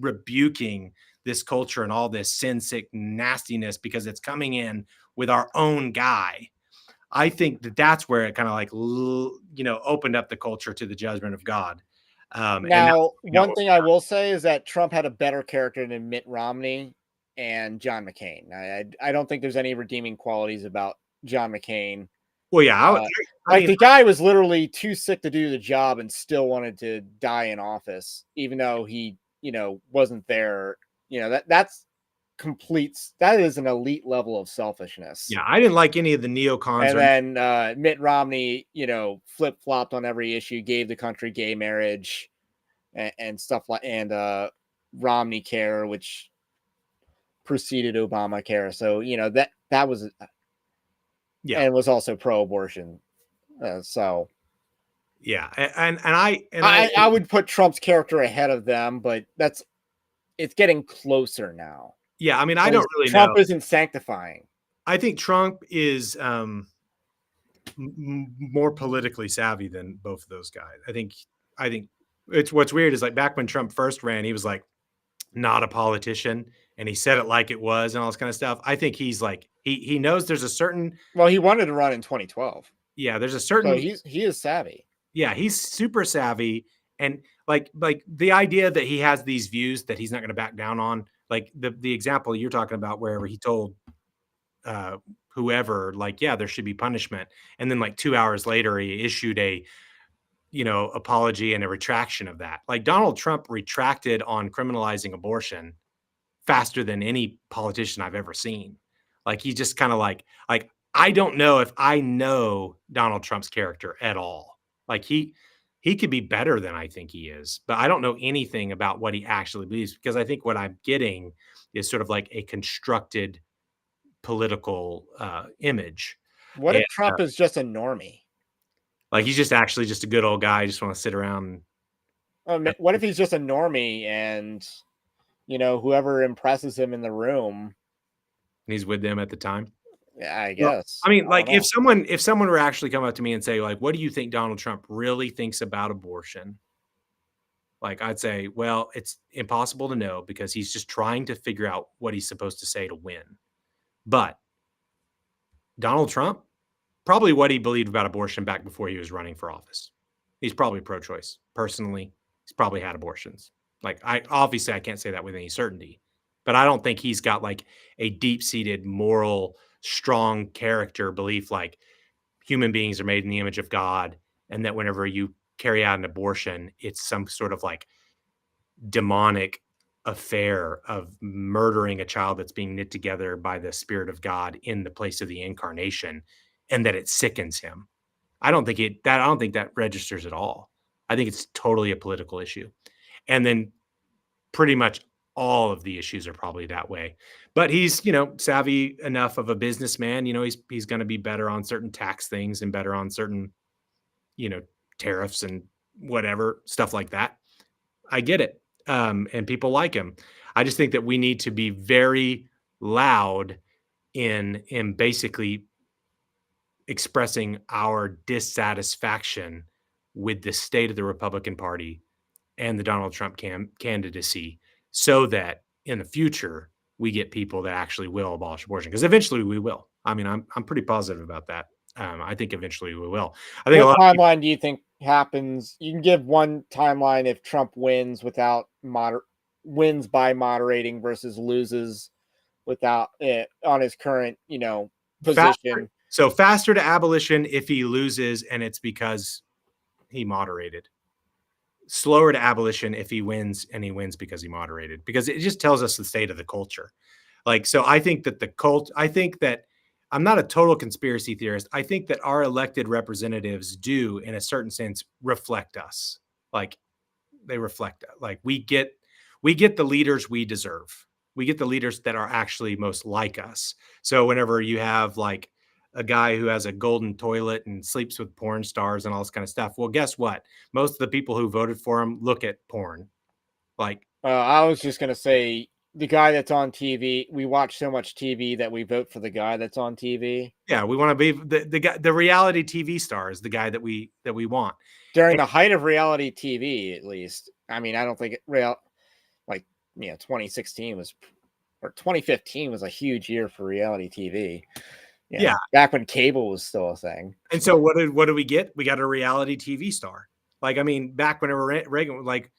rebuking this culture and all this sin sick nastiness because it's coming in with our own guy. I think that's where it kind of opened up the culture to the judgment of God. Now, one thing I will say is that Trump had a better character than Mitt Romney and John McCain. I don't think there's any redeeming qualities about John McCain. Well, yeah, the guy was literally too sick to do the job and still wanted to die in office, even though he, wasn't there. That is an elite level of selfishness. Yeah, I didn't like any of the neocons. And then Mitt Romney, flip flopped on every issue, gave the country gay marriage and stuff and Romney Care, which preceded Obamacare. So that was and was also pro-abortion. So yeah, and I would put Trump's character ahead of them, but it's getting closer now. Yeah, I mean, I don't really Trump know. isn't sanctifying. I think Trump is more politically savvy than both of those guys. I think it's what's weird is like back when Trump first ran, he was like not a politician and he said it like it was and all this kind of stuff. I think he's like he knows there's a certain he wanted to run in 2012. Yeah, there's a certain he is savvy. Yeah, he's super savvy and like the idea that he has these views that he's not going to back down on. Like the example you're talking about where he told whoever, like, yeah, there should be punishment. And then like 2 hours later, he issued a, apology and a retraction of that. Like Donald Trump retracted on criminalizing abortion faster than any politician I've ever seen. Like he just kind of like, I don't know if I know Donald Trump's character at all. Like he could be better than I think he is, but I don't know anything about what he actually believes because I think what I'm getting is sort of like a constructed political image. What if Trump is just a normie? Like he's just actually just a good old guy. Just want to sit around. What if he's just a normie and whoever impresses him in the room, he's with them at the time? Yeah, I guess. Well, I mean, like if someone were actually come up to me and say, like, what do you think Donald Trump really thinks about abortion? Like I'd say, well, it's impossible to know because he's just trying to figure out what he's supposed to say to win. But Donald Trump, probably what he believed about abortion back before he was running for office. He's probably pro-choice. Personally, he's probably had abortions. Like, I can't say that with any certainty, but I don't think he's got like a deep-seated moral, strong character belief like human beings are made in the image of God, and that whenever you carry out an abortion, it's some sort of like demonic affair of murdering a child that's being knit together by the Spirit of God in the place of the incarnation, and that it sickens him. I don't think that registers at all. I think it's totally a political issue. And then pretty much all of the issues are probably that way. But he's, savvy enough of a businessman, he's going to be better on certain tax things and better on certain, you know, tariffs and whatever, stuff like that. I get it. And people like him. I just think that we need to be very loud in basically expressing our dissatisfaction with the state of the Republican Party and the Donald Trump candidacy, so that in the future we get people that actually will abolish abortion, because eventually we will. I mean, I'm pretty positive about that. I think eventually we will. I think a What lot of people, timeline do you think happens? You can give one timeline if Trump wins without wins by moderating versus loses without it on his current, faster, position. faster to abolition if he loses and it's because he moderated. Slower to abolition if he wins and he wins because he moderated, because it just tells us the state of the culture. Like, so I think that I think that I'm not a total conspiracy theorist. I think that our elected representatives do, in a certain sense, reflect us. Like, they reflect, like, we get the leaders we deserve. We get the leaders that are actually most like us. So whenever you have like a guy who has a golden toilet and sleeps with porn stars and all this kind of stuff, well, guess what? Most of the people who voted for him look at porn. Like, I was just gonna say the guy that's on TV. We watch so much TV that we vote for the guy that's on TV. yeah, we want to be the guy, the reality TV star is the guy that we want. During And the height of reality TV, at least. I mean, I don't think like 2016 was or 2015 was a huge year for reality TV. yeah, Back when cable was still a thing. and so what did we get? We got a reality TV star. Like, I mean, back whenever Reagan, like,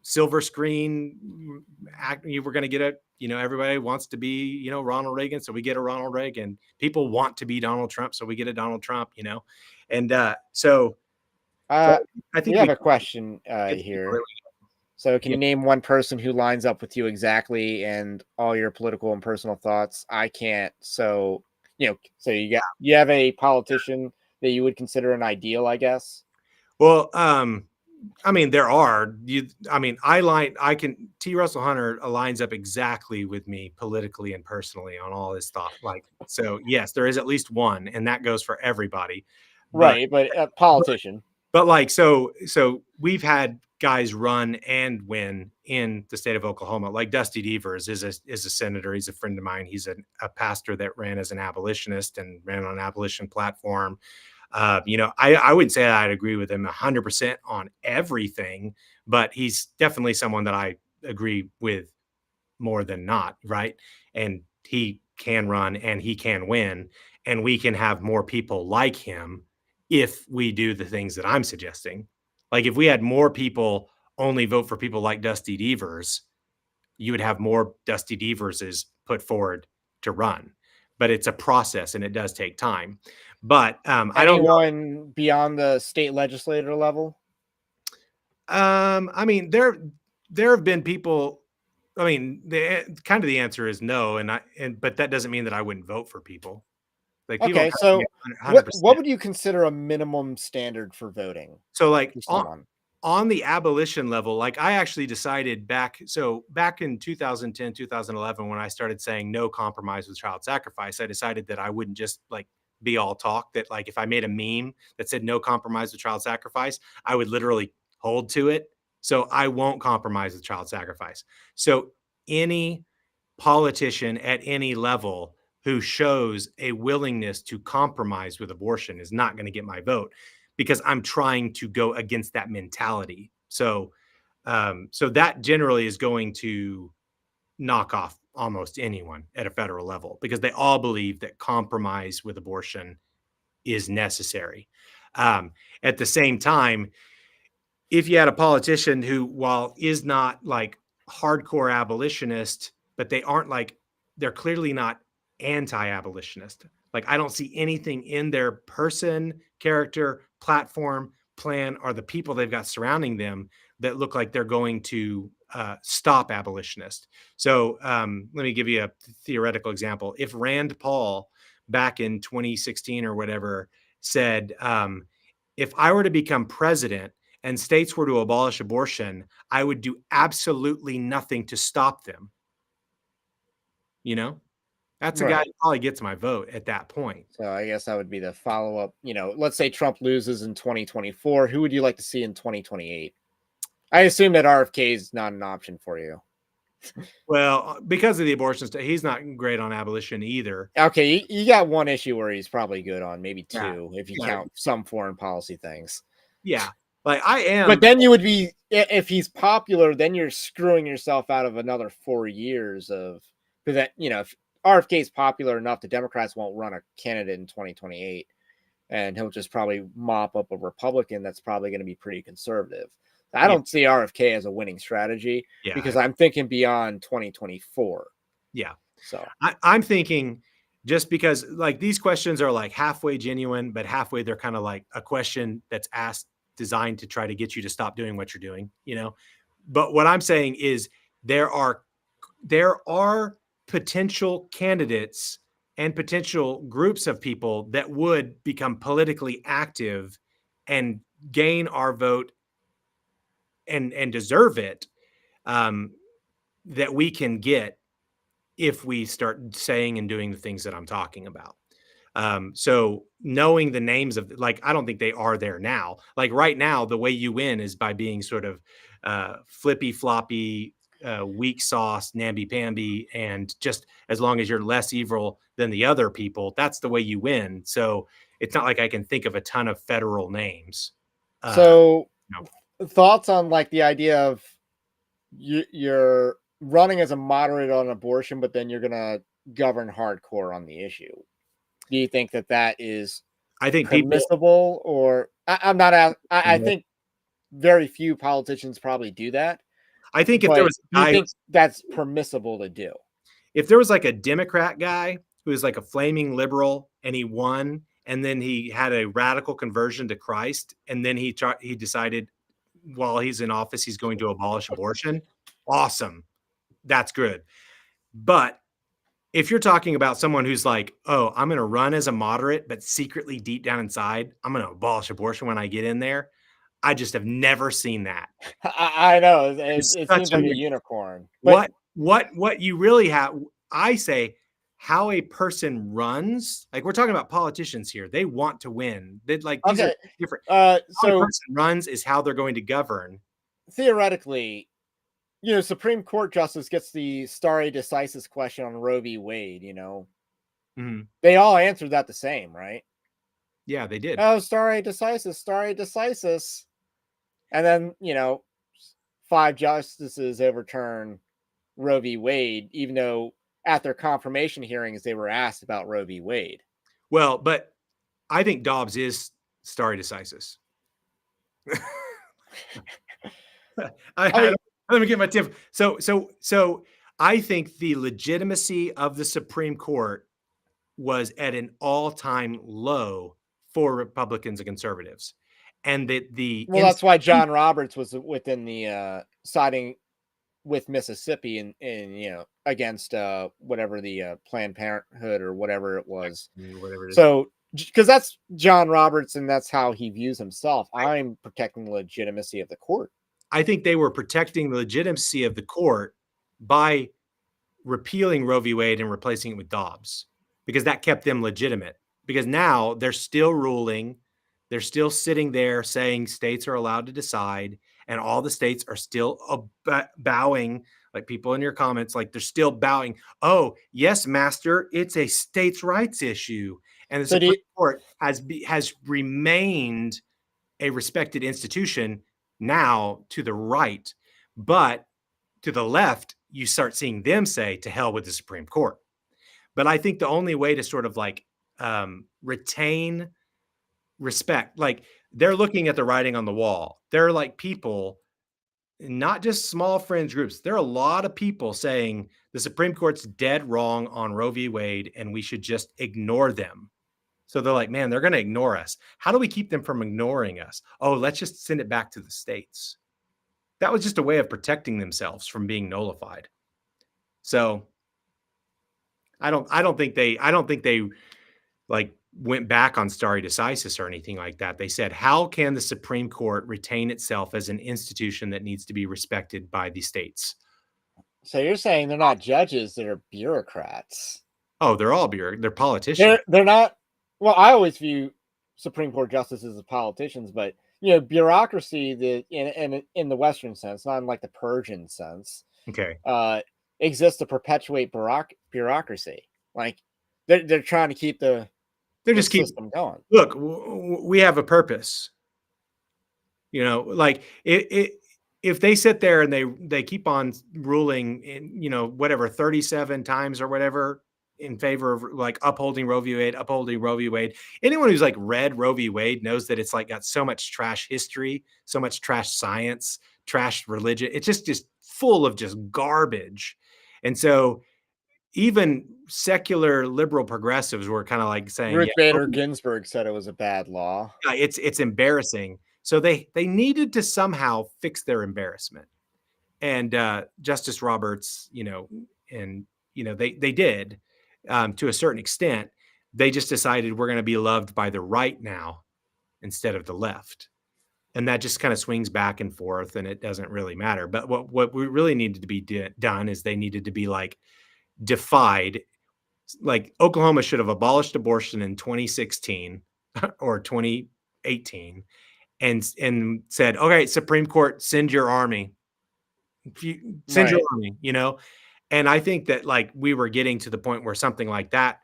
silver screen act, you were going to get a, everybody wants to be, Ronald Reagan, so we get a Ronald Reagan. People want to be Donald Trump, so we get a Donald Trump. And so Uh, I we think have we a question get the people that here. So, can we you get. name one person who lines up with you exactly and all your political and personal thoughts? I can't. So, so you have a politician that you would consider an ideal, I guess. Well, I mean, there are you. I mean, T. Russell Hunter aligns up exactly with me politically and personally on all his thought. Like, so yes, there is at least one, and that goes for everybody. But Right, but a politician. But like, so we've had guys run and win in the state of Oklahoma. Like Dusty Devers is a senator. He's a friend of mine. He's a pastor that ran as an abolitionist and ran on an abolition platform. I wouldn't say I'd agree with him 100% on everything, but he's definitely someone that I agree with more than not, right? And he can run and he can win, and we can have more people like him if we do the things that I'm suggesting. Like, if we had more people only vote for people like Dusty Devers, you would have more Dusty Deverses put forward to run. But it's a process and it does take time. But I don't know. Anyone beyond the state legislator level? I mean, there have been people. I mean, the answer is no, but that doesn't mean that I wouldn't vote for people. Like, people Okay, don't have to be so what 100%. would you consider a minimum standard for voting So, like, for someone? on the abolition level, like, I actually decided back in 2010, 2011, when I started saying no compromise with child sacrifice, I decided that I wouldn't just like be all talk, that like if I made a meme that said no compromise with child sacrifice, I would literally hold to it. So I won't compromise with child sacrifice. So any politician at any level who shows a willingness to compromise with abortion is not going to get my vote, because I'm trying to go against that mentality. So that generally is going to knock off almost anyone at a federal level, because they all believe that compromise with abortion is necessary. At the same time, if you had a politician who, while is not like hardcore abolitionist, but they're clearly not anti-abolitionist. Like, I don't see anything in their person, character, platform, plan, or the people they've got surrounding them that look like they're going to stop abolitionists. So let me give you a theoretical example. If Rand Paul back in 2016 or whatever said, if I were to become president and states were to abolish abortion, I would do absolutely nothing to stop them. You know, that's a guy Right. who probably gets my vote at that point. So I guess that would be the follow up. Let's say Trump loses in 2024. Who would you like to see in 2028? I assume that RFK is not an option for you. Well, because of the abortion stuff, he's not great on abolition either. Okay, you got one issue where he's probably good on, maybe two, if you Yeah. count some foreign policy things. Yeah. Like I am. But then you would be, if he's popular, then you're screwing yourself out of another 4 years of, because that, if RFK is popular enough, the Democrats won't run a candidate in 2028. And he'll just probably mop up a Republican that's probably going to be pretty conservative. I don't see RFK as a winning strategy because I'm thinking beyond 2024. Yeah. So I'm thinking, just because like these questions are like halfway genuine, but halfway they're kind of like a question that's asked designed to try to get you to stop doing what you're doing, But what I'm saying is there are potential candidates and potential groups of people that would become politically active and gain our vote and deserve it, that we can get if we start saying and doing the things that I'm talking about. So knowing the names of, like, I don't think they are there now. Like right now, the way you win is by being sort of flippy floppy, weak sauce, namby pamby, and just as long as you're less evil than the other people, that's the way you win. So it's not like I can think of a ton of federal names. So No. thoughts on like the idea of you're running as a moderate on abortion, but then you're going to govern hardcore on the issue. Do you think that is I think permissible, or I'm not out? I think very few politicians probably do that. I think if there was a guy, do you think that's permissible to do? If there was like a Democrat guy who was like a flaming liberal and he won, and then he had a radical conversion to Christ, and then he decided while he's in office he's going to abolish abortion, awesome, that's good. But if you're talking about someone who's like, oh, I'm going to run as a moderate, but secretly deep down inside, I'm going to abolish abortion when I get in there, I just have never seen that. I know it seems like a unicorn. But what you really have, I say, how a person runs. Like, we're talking about politicians here; they want to win. They like these are different. How a person runs is how they're going to govern. Theoretically, Supreme Court justice gets the stare decisis question on Roe v. Wade. Mm-hmm. They all answered that the same, right? Yeah, they did. Oh, stare decisis. And then, 5 justices overturn Roe v. Wade, even though at their confirmation hearings, they were asked about Roe v. Wade. Well, but I think Dobbs is stare decisis. Let me get my tip. So I think the legitimacy of the Supreme Court was at an all-time low for Republicans and conservatives. And that's why John Roberts was within the siding with Mississippi and against whatever the Planned Parenthood or whatever it was. Whatever it is. So because that's John Roberts and that's how he views himself. I'm protecting the legitimacy of the court. I think they were protecting the legitimacy of the court by repealing Roe v. Wade and replacing it with Dobbs, because that kept them legitimate. Because now they're still ruling. They're still sitting there saying states are allowed to decide, and all the states are still bowing, like people in your comments, like they're still bowing. Oh, yes, master, it's a states' rights issue. And the Supreme Court has remained a respected institution now to the right. But to the left, you start seeing them say, to hell with the Supreme Court. But I think the only way to sort of like retain respect. Like, they're looking at the writing on the wall. They're like people, not just small fringe groups. There are a lot of people saying the Supreme Court's dead wrong on Roe v. Wade, and we should just ignore them. So they're like, man, they're going to ignore us. How do we keep them from ignoring us? Oh, let's just send it back to the states. That was just a way of protecting themselves from being nullified. So I don't think they like went back on stare decisis or anything like that. They said, how can the Supreme Court retain itself as an institution that needs to be respected by the states? So you're saying they're not judges, they're bureaucrats. Oh, they're politicians. They're not. Well, I always view Supreme Court justices as politicians, but bureaucracy, in the Western sense, not in like the Persian sense, Okay. exists to perpetuate bureaucracy. Like they're trying to keep the Just keep system going. Look, we have a purpose. Like if they sit there and they keep on ruling in, whatever, 37 times or whatever in favor of like upholding Roe v. Wade. Anyone who's like read Roe v. Wade knows that it's like got so much trash history, so much trash science, trash religion. It's just full of just garbage. And so even secular liberal progressives were kind of like saying, Ruth yeah, Bader Ginsburg said it was a bad law. it's embarrassing. So they needed to somehow fix their embarrassment. And Justice Roberts, they did to a certain extent. They just decided we're going to be loved by the right now instead of the left. And that just kind of swings back and forth, and it doesn't really matter. But what we really needed to be done is they needed to be like defied. Like Oklahoma should have abolished abortion in 2016 or 2018 and said, okay, Supreme Court, send your army. Send your army, And I think that like we were getting to the point where something like that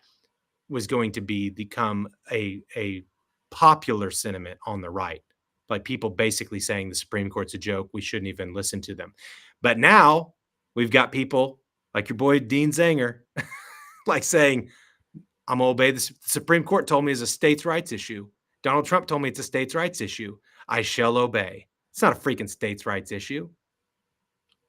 was going to become a popular sentiment on the right. Like people basically saying the Supreme Court's a joke. We shouldn't even listen to them. But now we've got people like your boy Dean Zanger, like saying, I'm going to obey the Supreme Court told me it's a states' rights issue. Donald Trump told me it's a states' rights issue. I shall obey. It's not a freaking states' rights issue.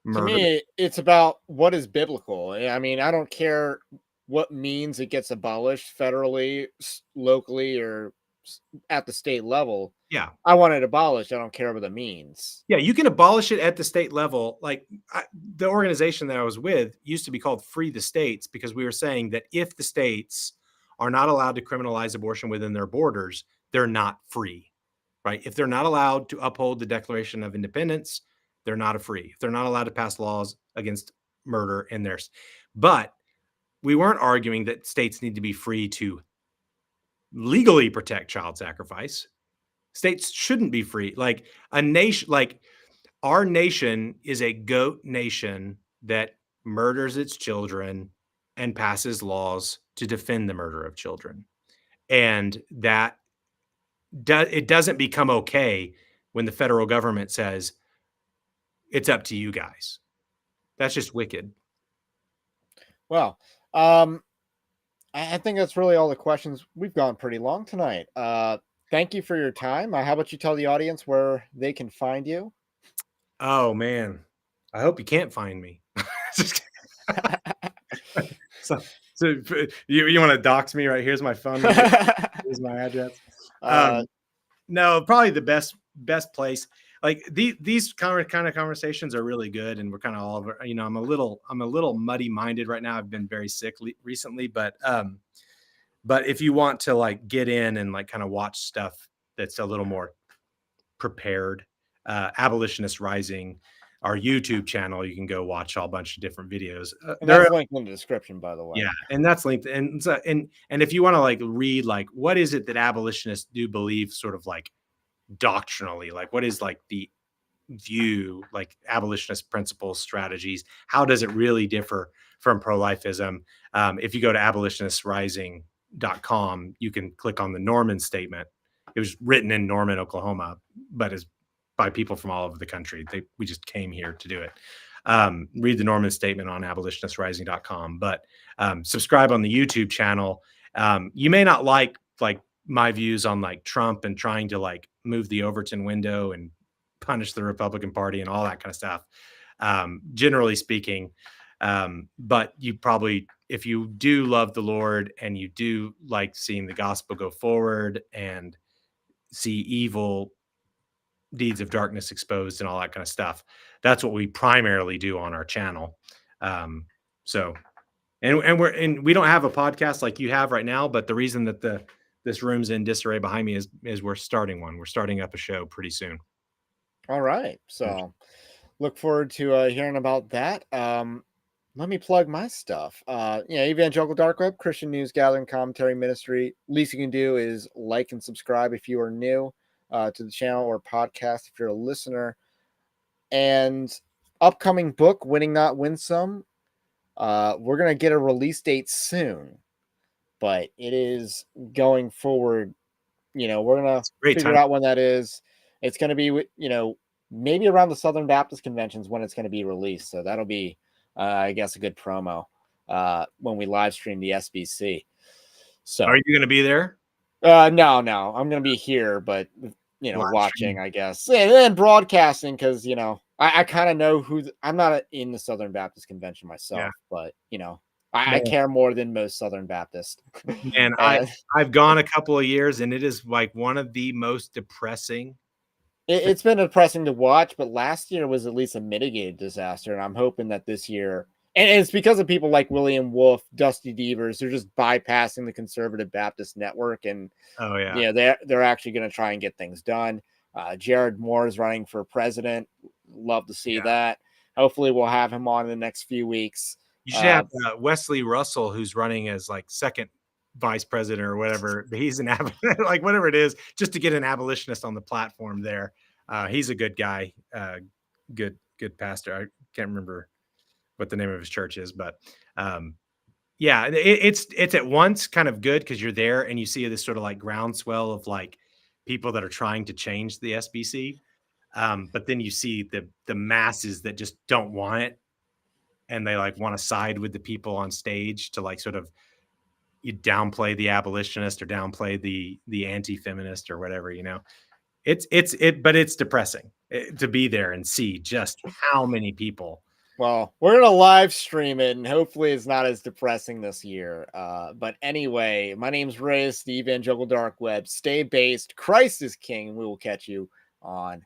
To Murder. me, it's about what is biblical. I mean, I don't care what means it gets abolished federally, locally, or at the state level. Yeah. I want it abolished. I don't care what the means. Yeah, you can abolish it at the state level. Like the organization that I was with used to be called Free the States because we were saying that if the states are not allowed to criminalize abortion within their borders, they're not free, right? If they're not allowed to uphold the Declaration of Independence, they're not free. If they're not allowed to pass laws against murder in theirs. But we weren't arguing that states need to be free to legally protect child sacrifice. States shouldn't be free. Like a nation, like our nation is a goat nation that murders its children and passes laws to defend the murder of children. And that it doesn't become okay when the federal government says, it's up to you guys. That's just wicked. Well, I think that's really all the questions. We've gone pretty long tonight. Thank you for your time. How about you tell the audience where they can find you? Oh man, I hope you can't find me. so you want to dox me, right? Here's my phone number. Here's my address. No, probably the best place. Like these kind of conversations are really good, and we're kind of all over. I'm a little muddy minded right now. I've been very sick recently, but if you want to like get in and like kind of watch stuff that's a little more prepared, Abolitionists Rising, our YouTube channel, you can go watch a bunch of different videos. That's linked in the description, by the way. Yeah, and that's linked. And so, and if you want to like read like what is it that abolitionists do believe, sort of like doctrinally, like what is like the view, like abolitionist principles, strategies, how does it really differ from pro-lifism? If you go to abolitionistrising.com, you can click on the Norman statement. It was written in Norman, Oklahoma, but is by people from all over the country. We just came here to do it. Read the Norman statement on abolitionistrising.com, but subscribe on the YouTube channel. You may not like my views on like Trump and trying to like move the Overton window and punish the Republican Party and all that kind of stuff. Generally speaking, but you probably, if you do love the Lord and you do like seeing the gospel go forward and see evil deeds of darkness exposed and all that kind of stuff, that's what we primarily do on our channel. So, and we don't have a podcast like you have right now, but the reason that this room's in disarray behind me is we're starting one. We're starting up a show pretty soon. All right. So look forward to hearing about that. Let me plug my stuff. Evangelical Dark Web, Christian News Gathering Commentary Ministry. Least you can do is like and subscribe if you are new to the channel, or podcast if you're a listener. And upcoming book, Winning Not Winsome. We're going to get a release date soon, but it is going forward. We're going to figure out when that is. It's going to be, maybe around the Southern Baptist conventions when it's going to be released. So that'll be, I guess, a good promo when we live stream the SBC. So are you going to be there? No, I'm going to be here, but watching, I guess, and then broadcasting, because I kind of know who. I'm not in the Southern Baptist convention myself, but I care more than most Southern Baptists. And I've gone a couple of years, and it is like one of the most depressing. It's been depressing to watch, but last year was at least a mitigated disaster, and I'm hoping that this year, and it's because of people like William Wolf, Dusty Devers, they're just bypassing the Conservative Baptist Network, and they're actually going to try and get things done. Jared Moore is running for president. Love to see that. Hopefully, we'll have him on in the next few weeks. You should have Wesley Russell, who's running as like second vice president or whatever. He's an like whatever it is, just to get an abolitionist on the platform there. He's a good guy, good pastor. I can't remember what the name of his church is, but it's at once kind of good because you're there and you see this sort of like groundswell of like people that are trying to change the SBC, but then you see the masses that just don't want it, and they like want to side with the people on stage to like sort of you downplay the abolitionist or downplay the anti-feminist or whatever, but it's depressing to be there and see just how many people. Well, we're going to live stream it, and hopefully it's not as depressing this year. But anyway, my name's Reyes, the Evangelical Dark Web. Stay based. Christ is King, and we will catch you on